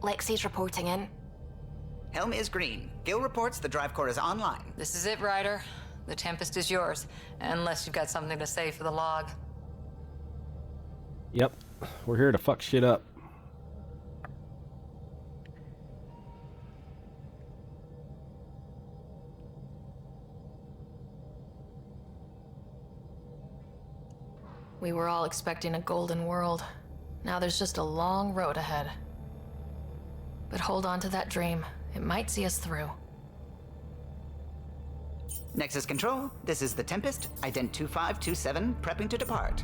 Lexi's reporting in. Helm is green. Gil reports the drive core is online. This is it, Ryder. The Tempest is yours, unless you've got something to say for the log. Yep, we're here to fuck shit up. We were all expecting a golden world. Now there's just a long road ahead. But hold on to that dream. It might see us through. Nexus Control, this is the Tempest, Ident 2527, prepping to depart.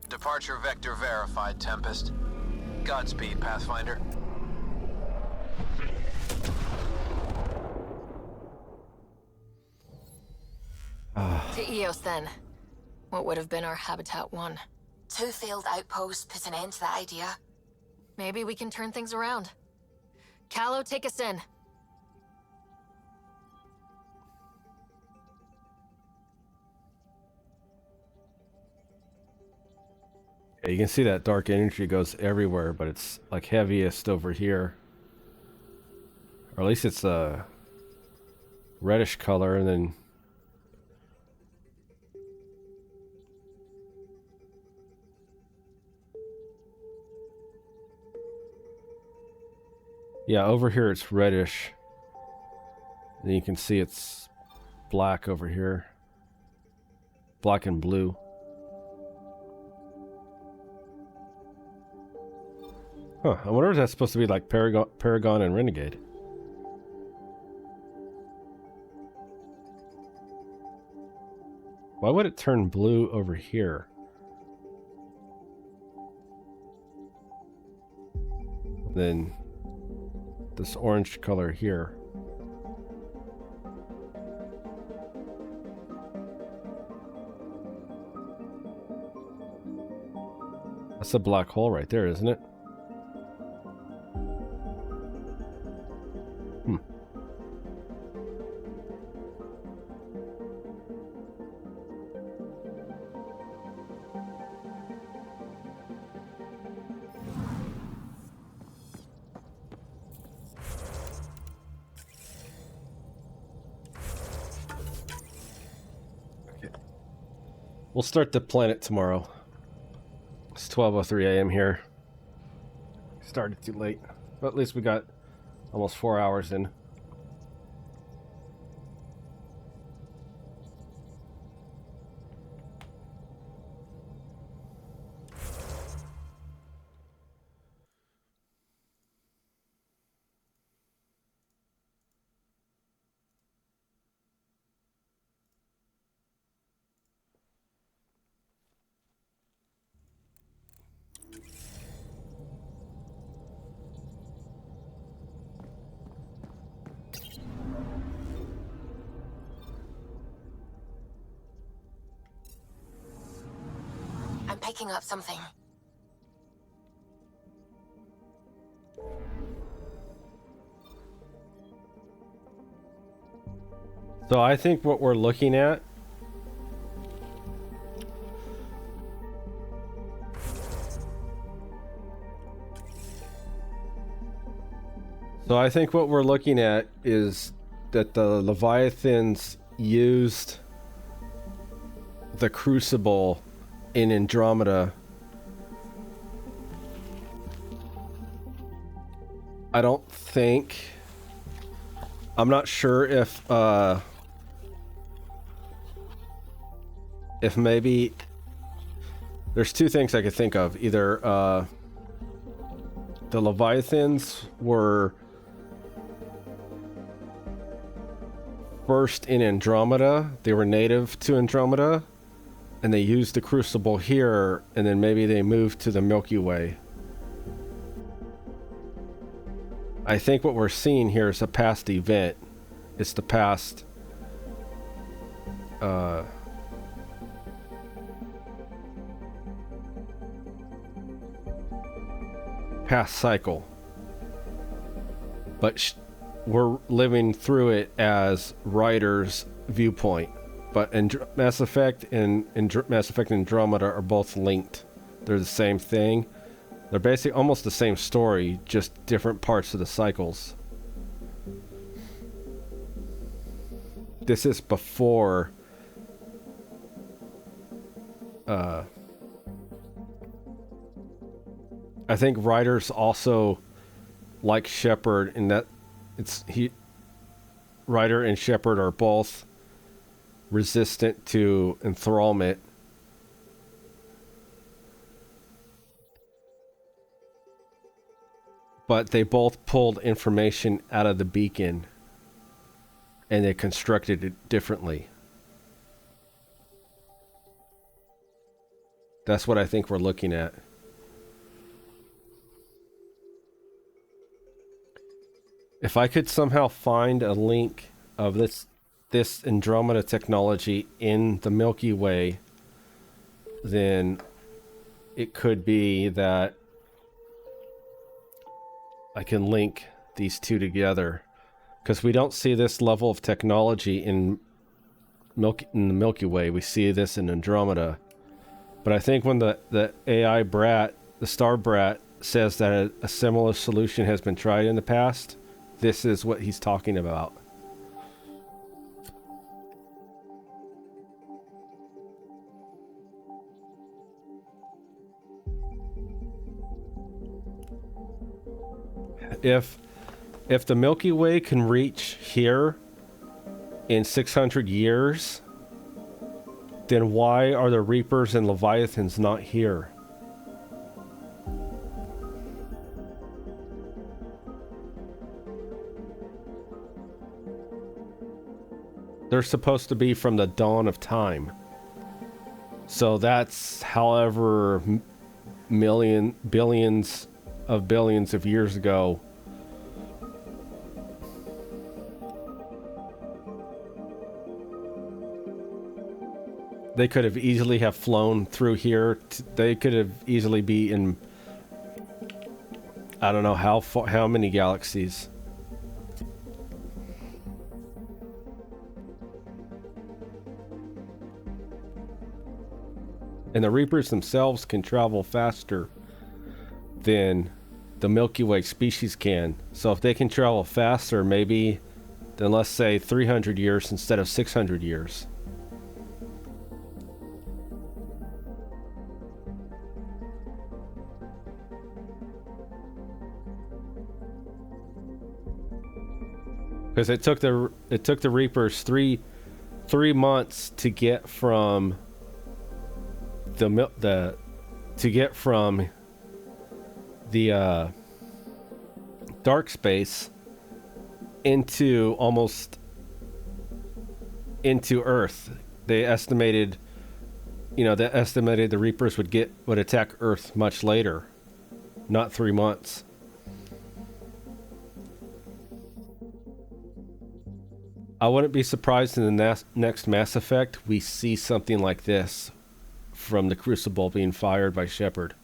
Departure vector verified, Tempest. Godspeed, Pathfinder. To Eos then. What would have been our Habitat 1? 2 failed outposts put an end to that idea. Maybe we can turn things around. Callow, take us in. Yeah, you can see that dark energy goes everywhere, but it's like heaviest over here. Or at least it's a reddish color, and then yeah, over here it's reddish. Then you can see it's black over here. Black and blue. Huh, I wonder if that's supposed to be like Paragon and Renegade. Why would it turn blue over here? Then this orange color here. That's a black hole right there, isn't it? We'll start the planet tomorrow. It's 12:03 a.m. here. Started too late, but at least we got almost 4 hours in. picking up something. So I think what we're looking at is that the Leviathans used the Crucible in Andromeda. I'm not sure if maybe there's two things I could think of. Either the Leviathans were first in Andromeda, they were native to Andromeda, and they used the Crucible here, and then maybe they moved to the Milky Way. I think what we're seeing here is a past event. It's the past past cycle, but we're living through it as Ryder's viewpoint. But Mass Effect and Mass Effect Andromeda are both linked. They're the same thing. They're basically almost the same story, just different parts of the cycles. This is before I think Ryder's also like Shepard in that Ryder and Shepard are both resistant to enthrallment. But they both pulled information out of the beacon and they constructed it differently. That's what I think we're looking at. If I could somehow find a link of this Andromeda technology in the Milky Way, then it could be that I can link these two together, because we don't see this level of technology in the Milky Way. We see this in Andromeda. But I think when the AI brat, the star brat, says that a similar solution has been tried in the past, this is what he's talking about. If the Milky Way can reach here in 600 years, then why are the Reapers and Leviathans not here? They're supposed to be from the dawn of time. So that's however billions of years ago. They could have easily have flown through here. They could have easily be in, I don't know how many galaxies. And the Reapers themselves can travel faster than the Milky Way species can. So if they can travel faster, maybe, then let's say 300 years instead of 600 years. Because it took the Reapers three months to get from the dark space into Earth. They estimated the Reapers would attack Earth much later, not 3 months. I wouldn't be surprised in the next Mass Effect we see something like this from the crucible being fired by Shepard.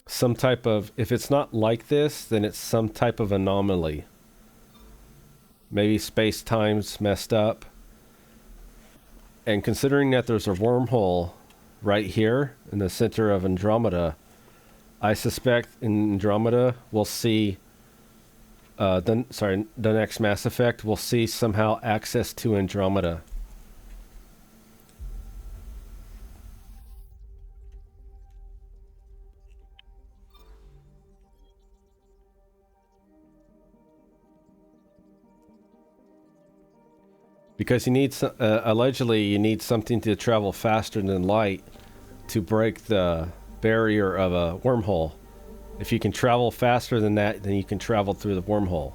Some type of, if it's not like this, then it's some type of anomaly. Maybe space-time's messed up. And considering that there's a wormhole right here in the center of Andromeda, I suspect in Andromeda we'll see, the next Mass Effect, we'll see somehow access to Andromeda. Because you need, allegedly, you need something to travel faster than light to break the barrier of a wormhole. If you can travel faster than that, then you can travel through the wormhole.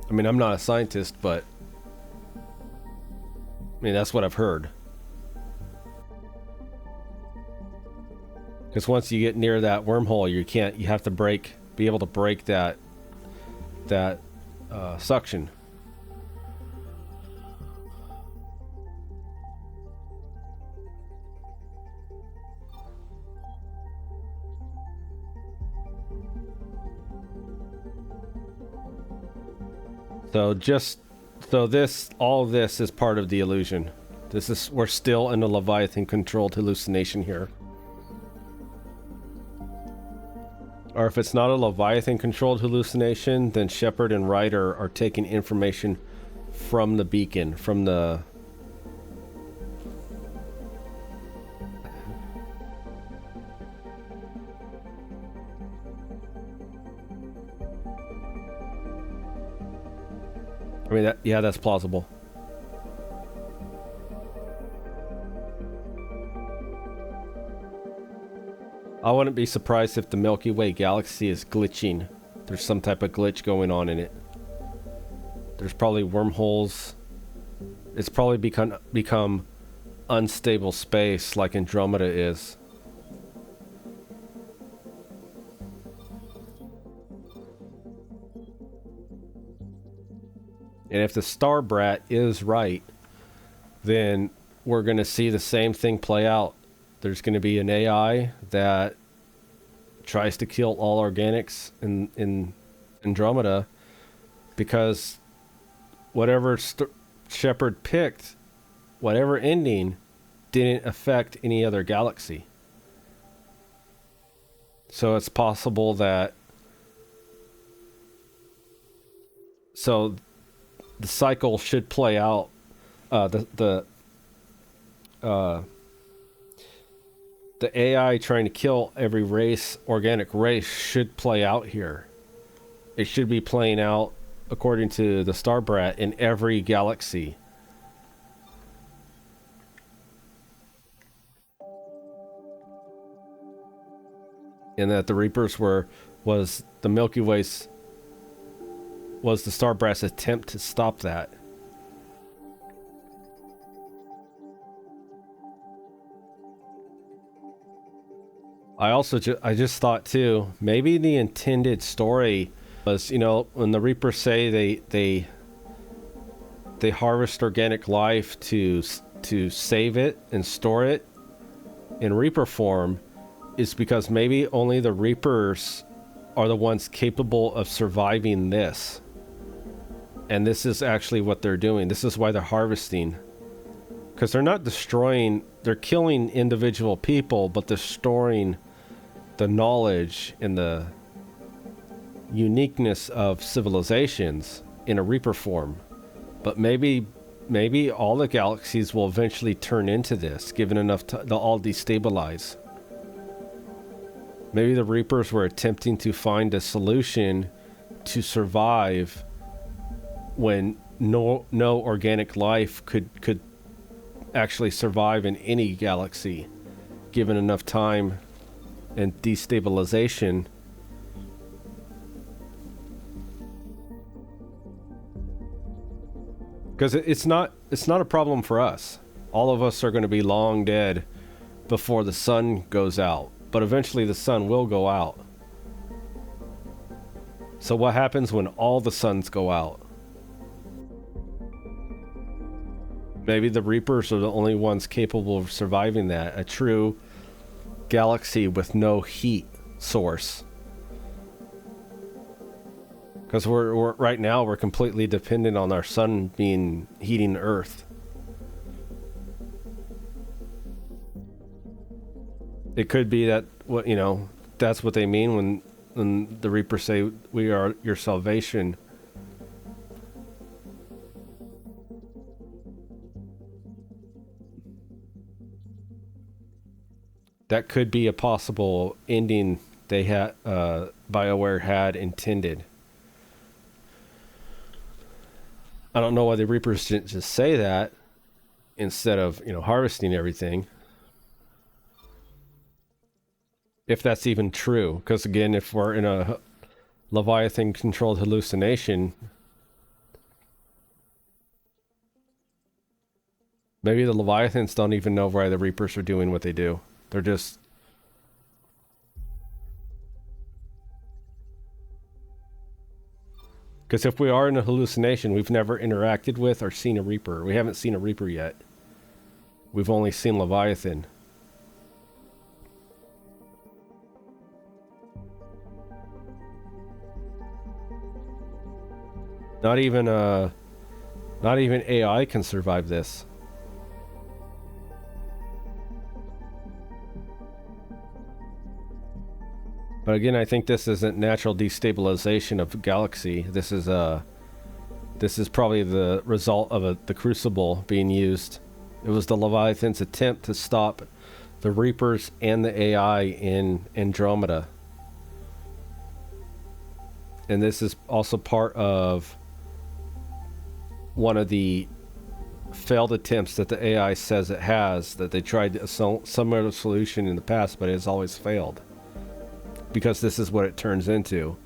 I mean, I'm not a scientist, but I mean, that's what I've heard. Because once you get near that wormhole, you have to be able to break that suction. All of this is part of the illusion. We're still in a Leviathan-controlled hallucination here. Or if it's not a Leviathan-controlled hallucination, then Shepard and Ryder are taking information from the beacon, from the... I mean, yeah, that's plausible. I wouldn't be surprised if the Milky Way galaxy is glitching. There's some type of glitch going on in it. There's probably wormholes. It's probably become unstable space like Andromeda is. And if the Star Brat is right, then we're going to see the same thing play out. There's going to be an AI that tries to kill all organics in Andromeda because whatever Shepard picked, whatever ending, didn't affect any other galaxy. So it's possible that... So the cycle should play out. The AI trying to kill every organic race should play out here. It should be playing out according to the Starbrat in every galaxy. And that the Reapers was the Milky Way's, was the Starbrat's attempt to stop that. I just thought too, maybe the intended story was, you know, when the Reapers say they harvest organic life to save it and store it in Reaper form, is because maybe only the Reapers are the ones capable of surviving this. And this is actually what they're doing. This is why they're harvesting. Because they're not destroying, they're killing individual people, but they're storing the knowledge and the uniqueness of civilizations in a Reaper form. But maybe all the galaxies will eventually turn into this, given enough time, they'll all destabilize. Maybe the Reapers were attempting to find a solution to survive when no organic life could actually survive in any galaxy, given enough time and destabilization. Because it's not a problem for us. All of us are going to be long dead before the sun goes out, but eventually the sun will go out. So what happens when all the suns go out? Maybe the Reapers are the only ones capable of surviving that. A true galaxy with no heat source. Because we're right now we're completely dependent on our sun being heating Earth. It could be that what that's what they mean when the Reapers say we are your salvation. That could be a possible ending they had BioWare had intended. I don't know why the Reapers didn't just say that instead of, harvesting everything. If that's even true. Because again, if we're in a Leviathan-controlled hallucination, maybe the Leviathans don't even know why the Reapers are doing what they do. They're just... Because if we are in a hallucination, we've never interacted with or seen a Reaper. We haven't seen a Reaper yet. We've only seen Leviathan. Not even AI can survive this. But again, I think this isn't natural destabilization of the galaxy. This is probably the result of the Crucible being used. It was the Leviathan's attempt to stop the Reapers and the AI in Andromeda. And this is also part of one of the failed attempts that the AI says it has, that they tried some other solution in the past, but it has always failed. Because this is what it turns into.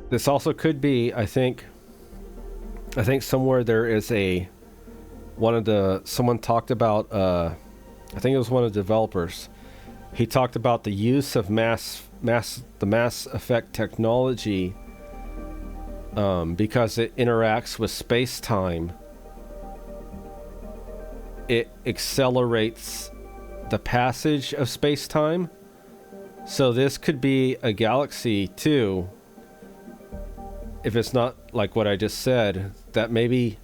This also could be, I think somewhere there is someone talked about, I think it was one of the developers. He talked about the use of the mass effect technology because it interacts with space-time. It accelerates the passage of space-time. So this could be a galaxy too. If it's not like what I just said, that maybe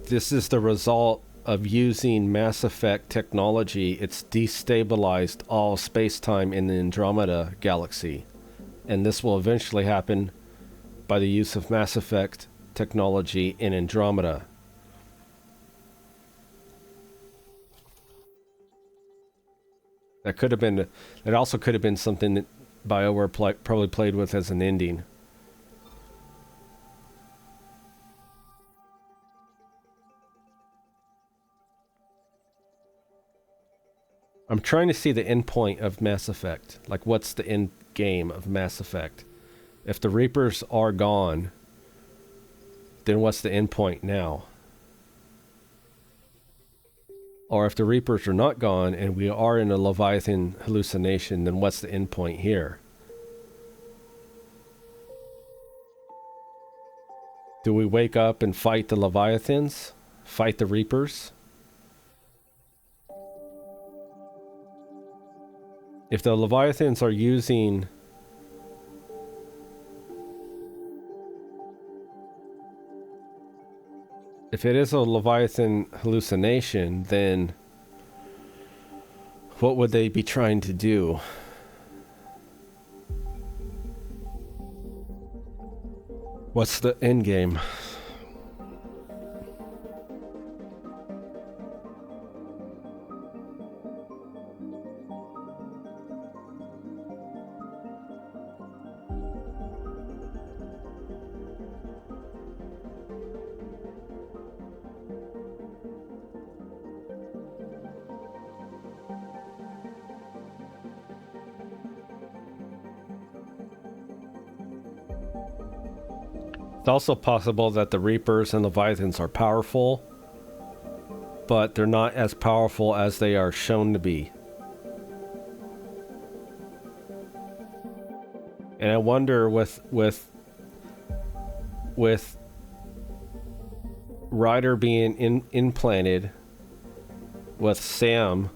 this is the result of using Mass Effect technology. It's destabilized all space-time in the Andromeda galaxy. And this will eventually happen by the use of Mass Effect technology in Andromeda. That also could have been something that BioWare probably played with as an ending. I'm trying to see the end point of Mass Effect. Like, what's the end game of Mass Effect? If the Reapers are gone, then what's the end point now? Or if the Reapers are not gone and we are in a Leviathan hallucination, then what's the end point here? Do we wake up and fight the Leviathans? Fight the Reapers? If the Leviathans are using... If it is a Leviathan hallucination, then what would they be trying to do? What's the end game? It's also possible that the Reapers and Leviathans are powerful, but they're not as powerful as they are shown to be. And I wonder with Ryder being implanted with Sam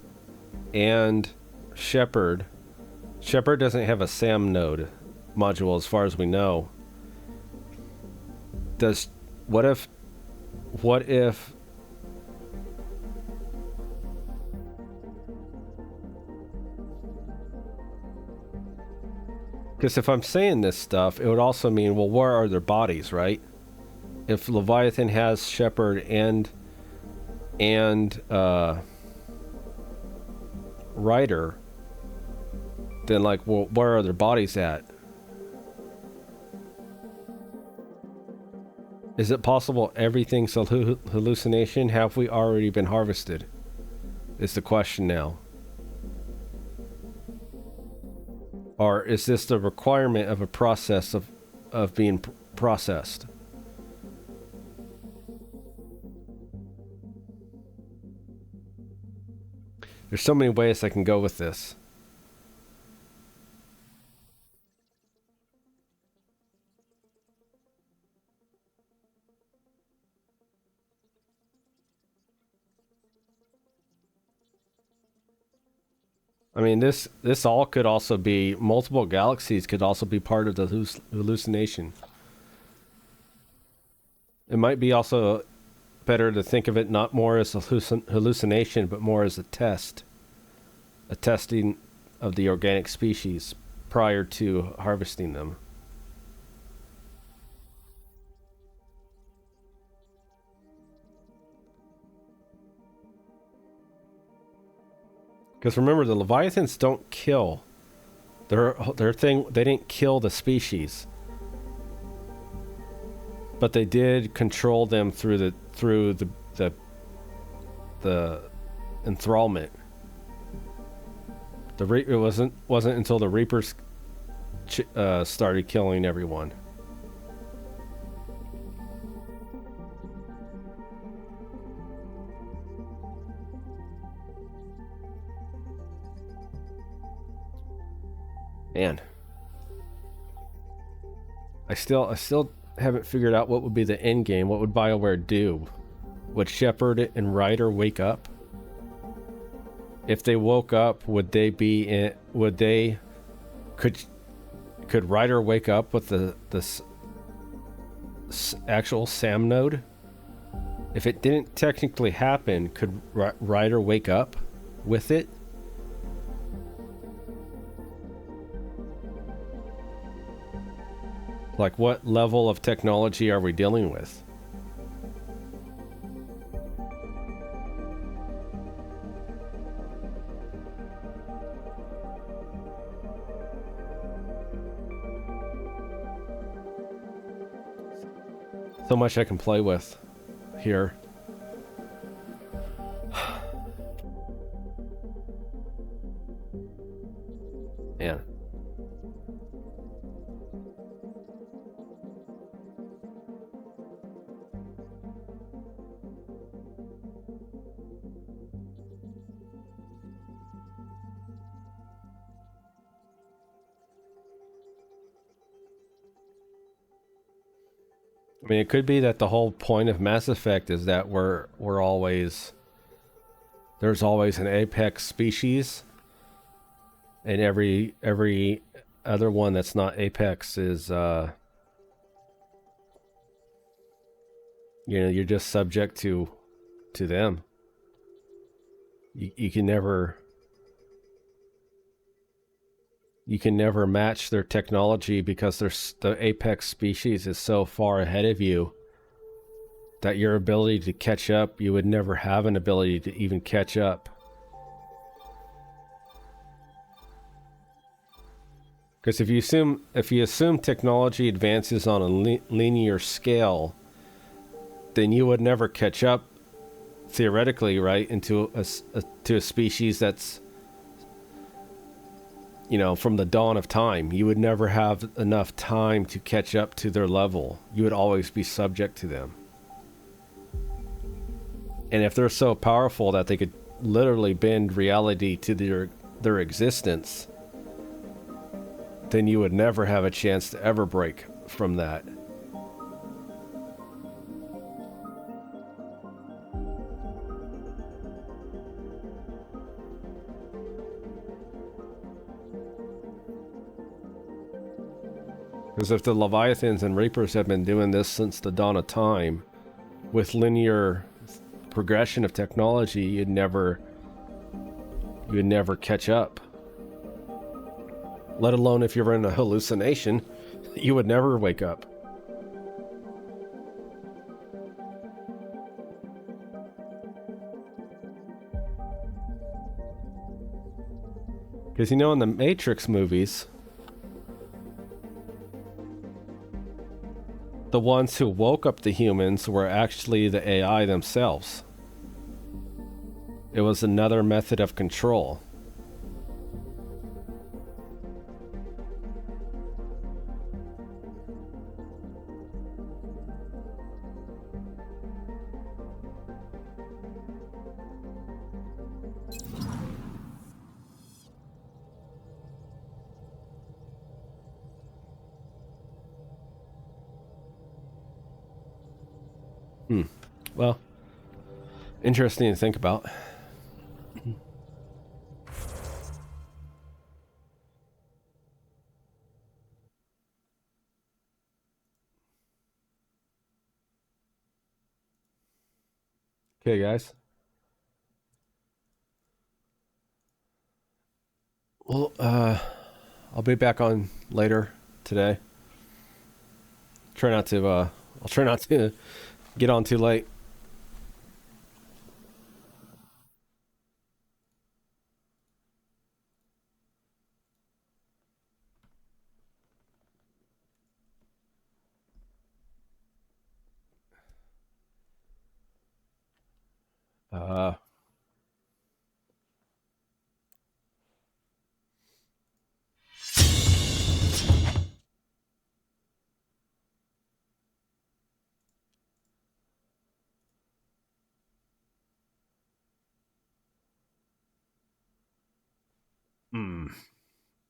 and Shepard. Shepard doesn't have a SAM node module as far as we know. What if because if I'm saying this stuff, it would also mean, well, where are their bodies, right? If Leviathan has Shepard and Ryder, then like, well, where are their bodies at? Is it possible everything's a hallucination? Have we already been harvested? Is the question now. Or is this the requirement of a process of being processed? There's so many ways I can go with this. I mean, this all could also be, multiple galaxies could also be part of the hallucination. It might be also better to think of it not more as a hallucination, but more as a test. A testing of the organic species prior to harvesting them. Because remember, the Leviathans don't kill. Their thing, they didn't kill the species. But they did control them through the enthrallment. It wasn't until the Reapers started killing everyone. Man, I still haven't figured out what would be the end game. What would BioWare do? Would Shepard and Ryder wake up? If they woke up, would they be in? Could Ryder wake up with the actual SAM node? If it didn't technically happen, could Ryder wake up with it? Like, what level of technology are we dealing with? So much I can play with here. Man. I mean, it could be that the whole point of Mass Effect is that there's always an apex species, and every other one that's not apex is you're just subject to them. You can never match their technology because the apex species is so far ahead of you that your ability to catch up, you would never have an ability to even catch up. Because if you assume technology advances on a linear scale, then you would never catch up theoretically, right, to a species that's, from the dawn of time. You would never have enough time to catch up to their level. You would always be subject to them. And if they're so powerful that they could literally bend reality to their existence, then you would never have a chance to ever break from that. Because if the Leviathans and Reapers had been doing this since the dawn of time, with linear progression of technology, you'd never catch up. Let alone if you're in a hallucination, you would never wake up. Because you know, in the Matrix movies, the ones who woke up the humans were actually the AI themselves. It was another method of control. Well, interesting to think about. Okay, guys. Well, I'll be back on later today. I'll try not to get on too late.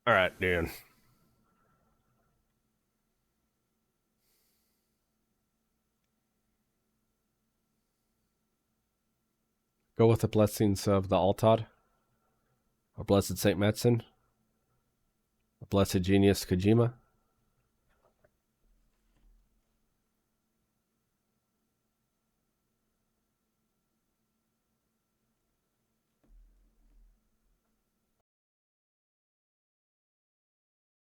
All right, Dan. Go with the blessings of the Altad, or Blessed Saint Metzen, or Blessed Genius Kojima.